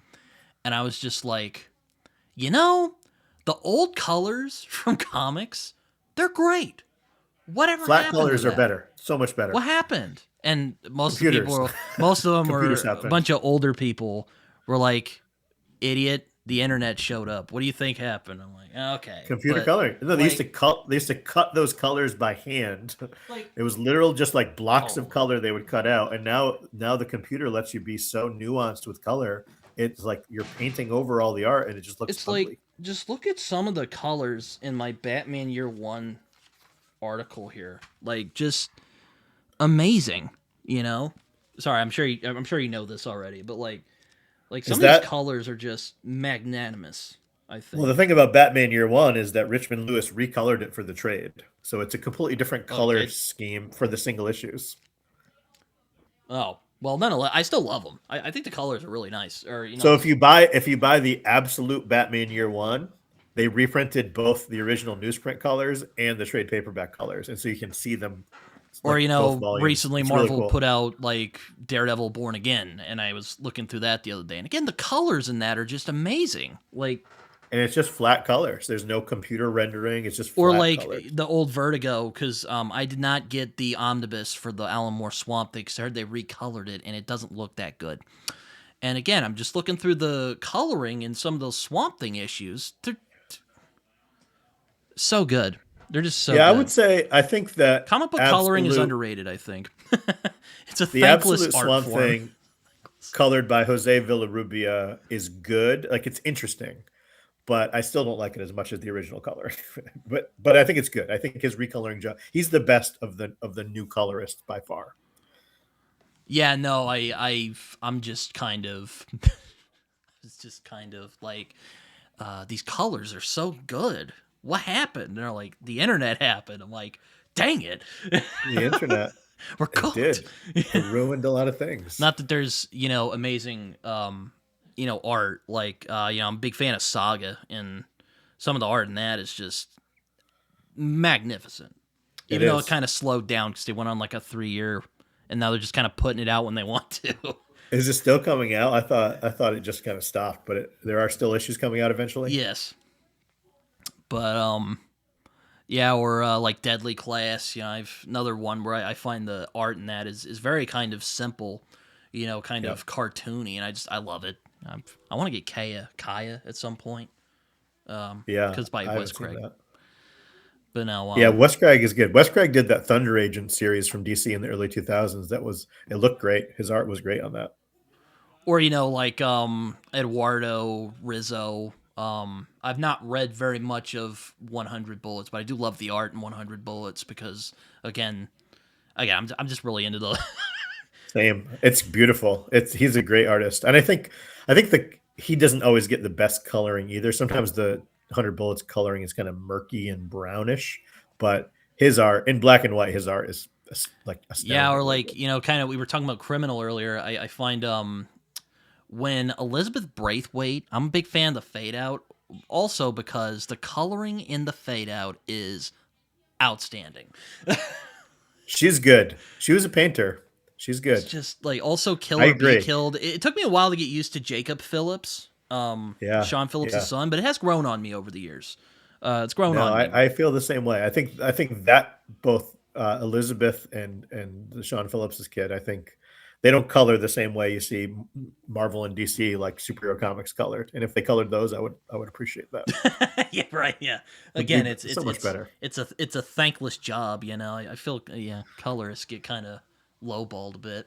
and I was just like, you know, the old colors from comics, they're great. Whatever Flat happened to colors are that? better, so much What better. happened? And Computers, most of them were computers a happened. bunch of older people were like, idiot, the internet showed up. What do you think happened? I'm like, okay. Computer But coloring. No, they used to like cut. They used to cut those colors by hand. like It was literal, just like blocks of oh, color they would cut out. And now the computer lets you be so nuanced with color. It's like you're painting over all the art, and it just looks it's like ugly. just look at some of the colors in my Batman Year 1 article here. Like just amazing. You know, sorry, I'm sure you know this already, but like Is some of these that colors are just magnanimous. I well? The think. thing about Batman Year One is that Richmond Lewis recolored it for the trade, so it's a completely different Oh, he color did. scheme for the single issues. Oh well, nonetheless, I still love them. I think the colors are really nice. Or So this. if you buy the absolute Batman Year One, they reprinted both the original newsprint colors and the trade paperback colors, and so you can see them Or like both volumes. recently It's really Marvel cool, put out like Daredevil Born Again, and I was looking through that the other day, and again the colors in that are just amazing. Like, and it's just flat colors. There's no computer rendering. It's just or flat like colors. the old Vertigo, because I did not get the omnibus for the Alan Moore Swamp Thing, because I heard they recolored it, and it doesn't look that good. And again, I'm just looking through the coloring in some of those Swamp Thing issues. They're so good. They're just so Yeah, I would good. say I think that Comic book coloring is underrated, I think. It's a the thankless absolute art Swamp form. Thing colored by Jose Villarrubia is good. Like it's interesting, but I still don't like it as much as the original color. But I think it's good. I think his recoloring job. He's the best of the new colorists by far. Yeah, no, I'm just kind of it's just kind of like these colors are so good. What happened? And they're like, the internet happened. I'm like, dang it. The internet, We're it cooked. did. It ruined a lot of things. Not that there's, amazing art. Like I'm a big fan of Saga, and some of the art in that is just magnificent. It Even though it is. kind of slowed down because they went on like a 3 year, and now they're just kind of putting it out when they want to. Is it still coming out? I thought it just kind of stopped, but there are still issues coming out eventually. Yes, but yeah, or like Deadly Class. I've another one where I find the art in that is very kind of simple, kind Yeah, of cartoony, and I love it. I want to get Kaya at some point, yeah. because by I Wes haven't seen Craig. that. But now, Yeah, Wes Craig is good. Wes Craig did that Thunder Agent series from DC in the early 2000s. It looked great. His art was great on that. or like Eduardo Rizzo. I've not read very much of 100 Bullets, but I do love the art in 100 Bullets because again, I'm just really into the. Same. It's beautiful. He's a great artist. And I think the he doesn't always get the best coloring either. Sometimes the 100 Bullets coloring is kind of murky and brownish, but his art in black and white, his art is like Yeah, or astoundingly like good. kind of we were talking about Criminal earlier. I find when Elizabeth Braithwaite, I'm a big fan of the fade out, also because the coloring in the fade out is outstanding. She's good. She was a painter. She's It's good. just like also I Killer Be agree. Killed. It took me a while to get used to Jacob Phillips, Yeah. Sean Phillips' Yeah. son, but it has grown on me over the years. It's grown No, on me. I feel the same way. I think that both Elizabeth and the Sean Phillips's kid, I think they don't color the same way you see Marvel and DC like superhero comics colored. And if they colored those, I would appreciate that. Yeah, right. Yeah. It'd be Again, it's so it's much it's better. it's a thankless job. I feel colorists get kind of lowballed a bit.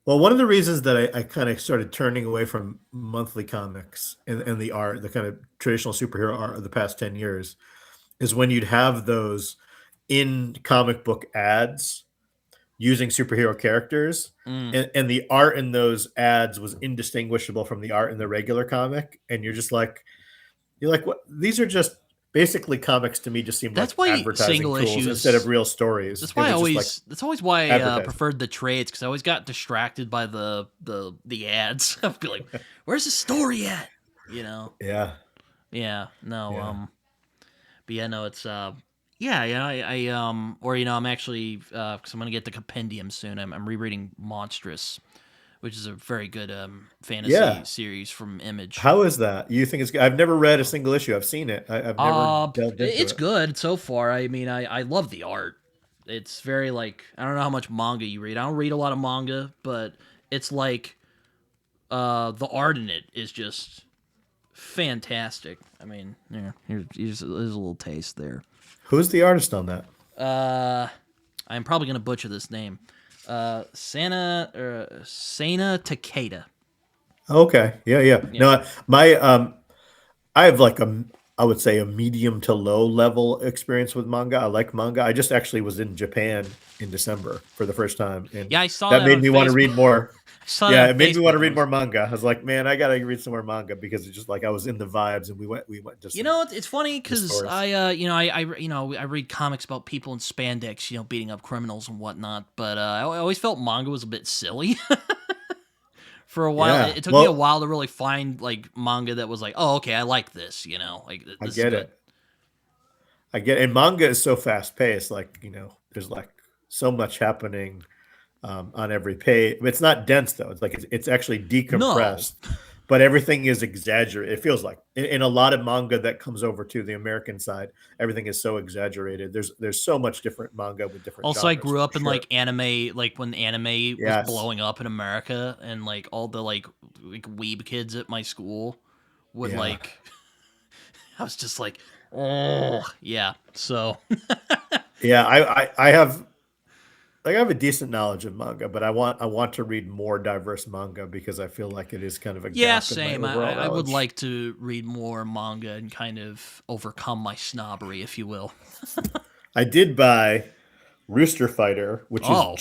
Well, one of the reasons that I kind of started turning away from monthly comics and the art, the kind of traditional superhero art of the past 10 years, is when you'd have those in comic book ads using superhero characters, Mm. and the art in those ads was indistinguishable from the art in the regular comic, and you're like, what? These are just basically comics to me. Just seemed like That's why advertising single tools instead of issues. real stories. That's It why I was just like always. That's always why I advertising. preferred the trades because I always got distracted by the ads. I'd be like, "Where's the story at?" You know. Yeah, Yeah. No. yeah, But yeah. No. It's Yeah. Yeah. Or I'm actually because I'm gonna get the compendium soon. I'm rereading Monstrous, which is a very good fantasy yeah. series from Image. How is that? You think it's good? I've never read a single issue. I've seen it. I've never delved into It's it. good so far. I mean, I love the art. It's very like I don't know how much manga you read. I don't read a lot of manga, but it's like the art in it is just fantastic. I mean, yeah, here's a little taste there. Who's the artist on that? Uh, I'm probably gonna butcher this name. Sana Takeda. Okay, yeah, yeah. Yeah. No, my I have like I would say a medium to low level experience with manga. I like manga. I just actually was in Japan in December for the first time, and Yeah, I saw that that made on me want to Facebook. read more. I saw that Yeah, on it made me want Facebook, to and I read was, more manga. I was like, man, I gotta read some more manga because it's just like I was in the vibes, and we went to you some know, it's funny the because stores. I read comics about people in spandex, beating up criminals and whatnot. But I always felt manga was a bit silly. For a while, Yeah, it took me a well, while to really find like manga that was like, oh, okay, I like this. Like I this is get good. it. I get, and manga is so fast paced. Like there's like so much happening on every page. It's not dense though. It's like it's actually No, decompressed, but everything is exaggerated. It feels like in a lot of manga that comes over to the American side, everything is so exaggerated. There's so much different manga with different also, I genres grew for up in sure. like anime, like when anime was Yes. blowing up in America, and like all the like weeb kids at my school would Yeah. like. I was just like, oh yeah. So Yeah. I have like I have a decent knowledge of manga, but I want to read more diverse manga because I feel like it is kind of a yeah, gap in my same. overall I would knowledge. like to read more manga and kind of overcome my snobbery, if you will. I did buy Rooster Fighter, Oh,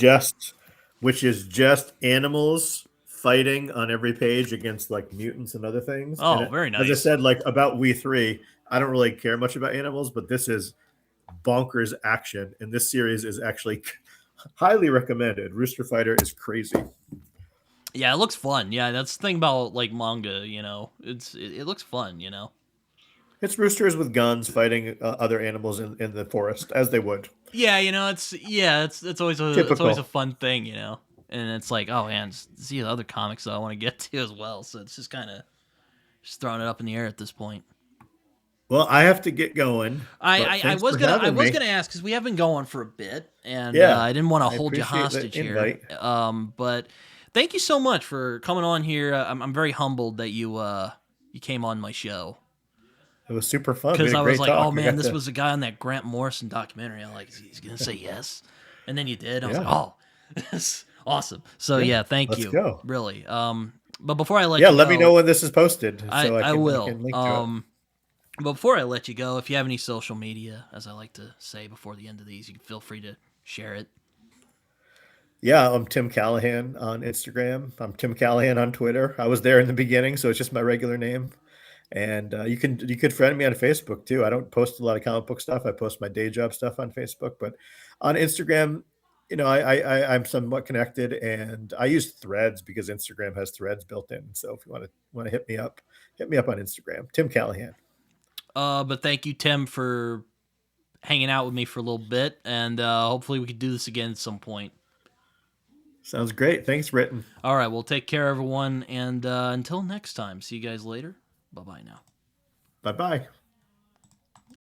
which is just animals fighting on every page against like mutants and other things. And oh, very as I nice. said, like about We Three, I don't really care much about animals, but this is bonkers action, and this series is actually highly recommended. Rooster Fighter is crazy. Yeah, it looks fun. Yeah, that's the thing about like manga. It looks fun. It's roosters with guns fighting other animals in the forest as they would. Yeah, it's always a Typical. fun thing. And it's like, oh man, see the other comics that I want to get to as well. So it's just kind of just throwing it up in the air at this point. Well, I have to get going, I, but I, I thanks was for gonna I having was me. gonna ask because we have been going for a bit, and Yeah, I didn't want to I hold you appreciate the hostage here. invite. But thank you so much for coming on here. I'm very humbled that you came on my show It was super fun. We because had a I was great like, oh talk. I man, got this to, was a guy on that Grant Morrison documentary. I'm like, he's gonna say yes, and then you did. I was like, yeah, oh, that's awesome. So yeah. yeah, thank Let's you, go. really. But before I let Yeah, you let me know go, when this is posted I so I I will. can link to it. But before I let you go, if you have any social media, as I like to say before the end of these, you can feel free to share it. Yeah, I'm Tim Callahan on Instagram. I'm Tim Callahan on Twitter. I was there in the beginning, so it's just my regular name. And you could friend me on Facebook too. I don't post a lot of comic book stuff. I post my day job stuff on Facebook, but on Instagram, I'm somewhat connected, and I use Threads because Instagram has Threads built in. So if you want to hit me up on Instagram, Tim Callahan. But thank you, Tim, for hanging out with me for a little bit, and hopefully we could do this again at some point. Sounds great. Thanks, Britton. All right, well, take care, everyone, and until next time, see you guys later. Bye bye now. Bye bye.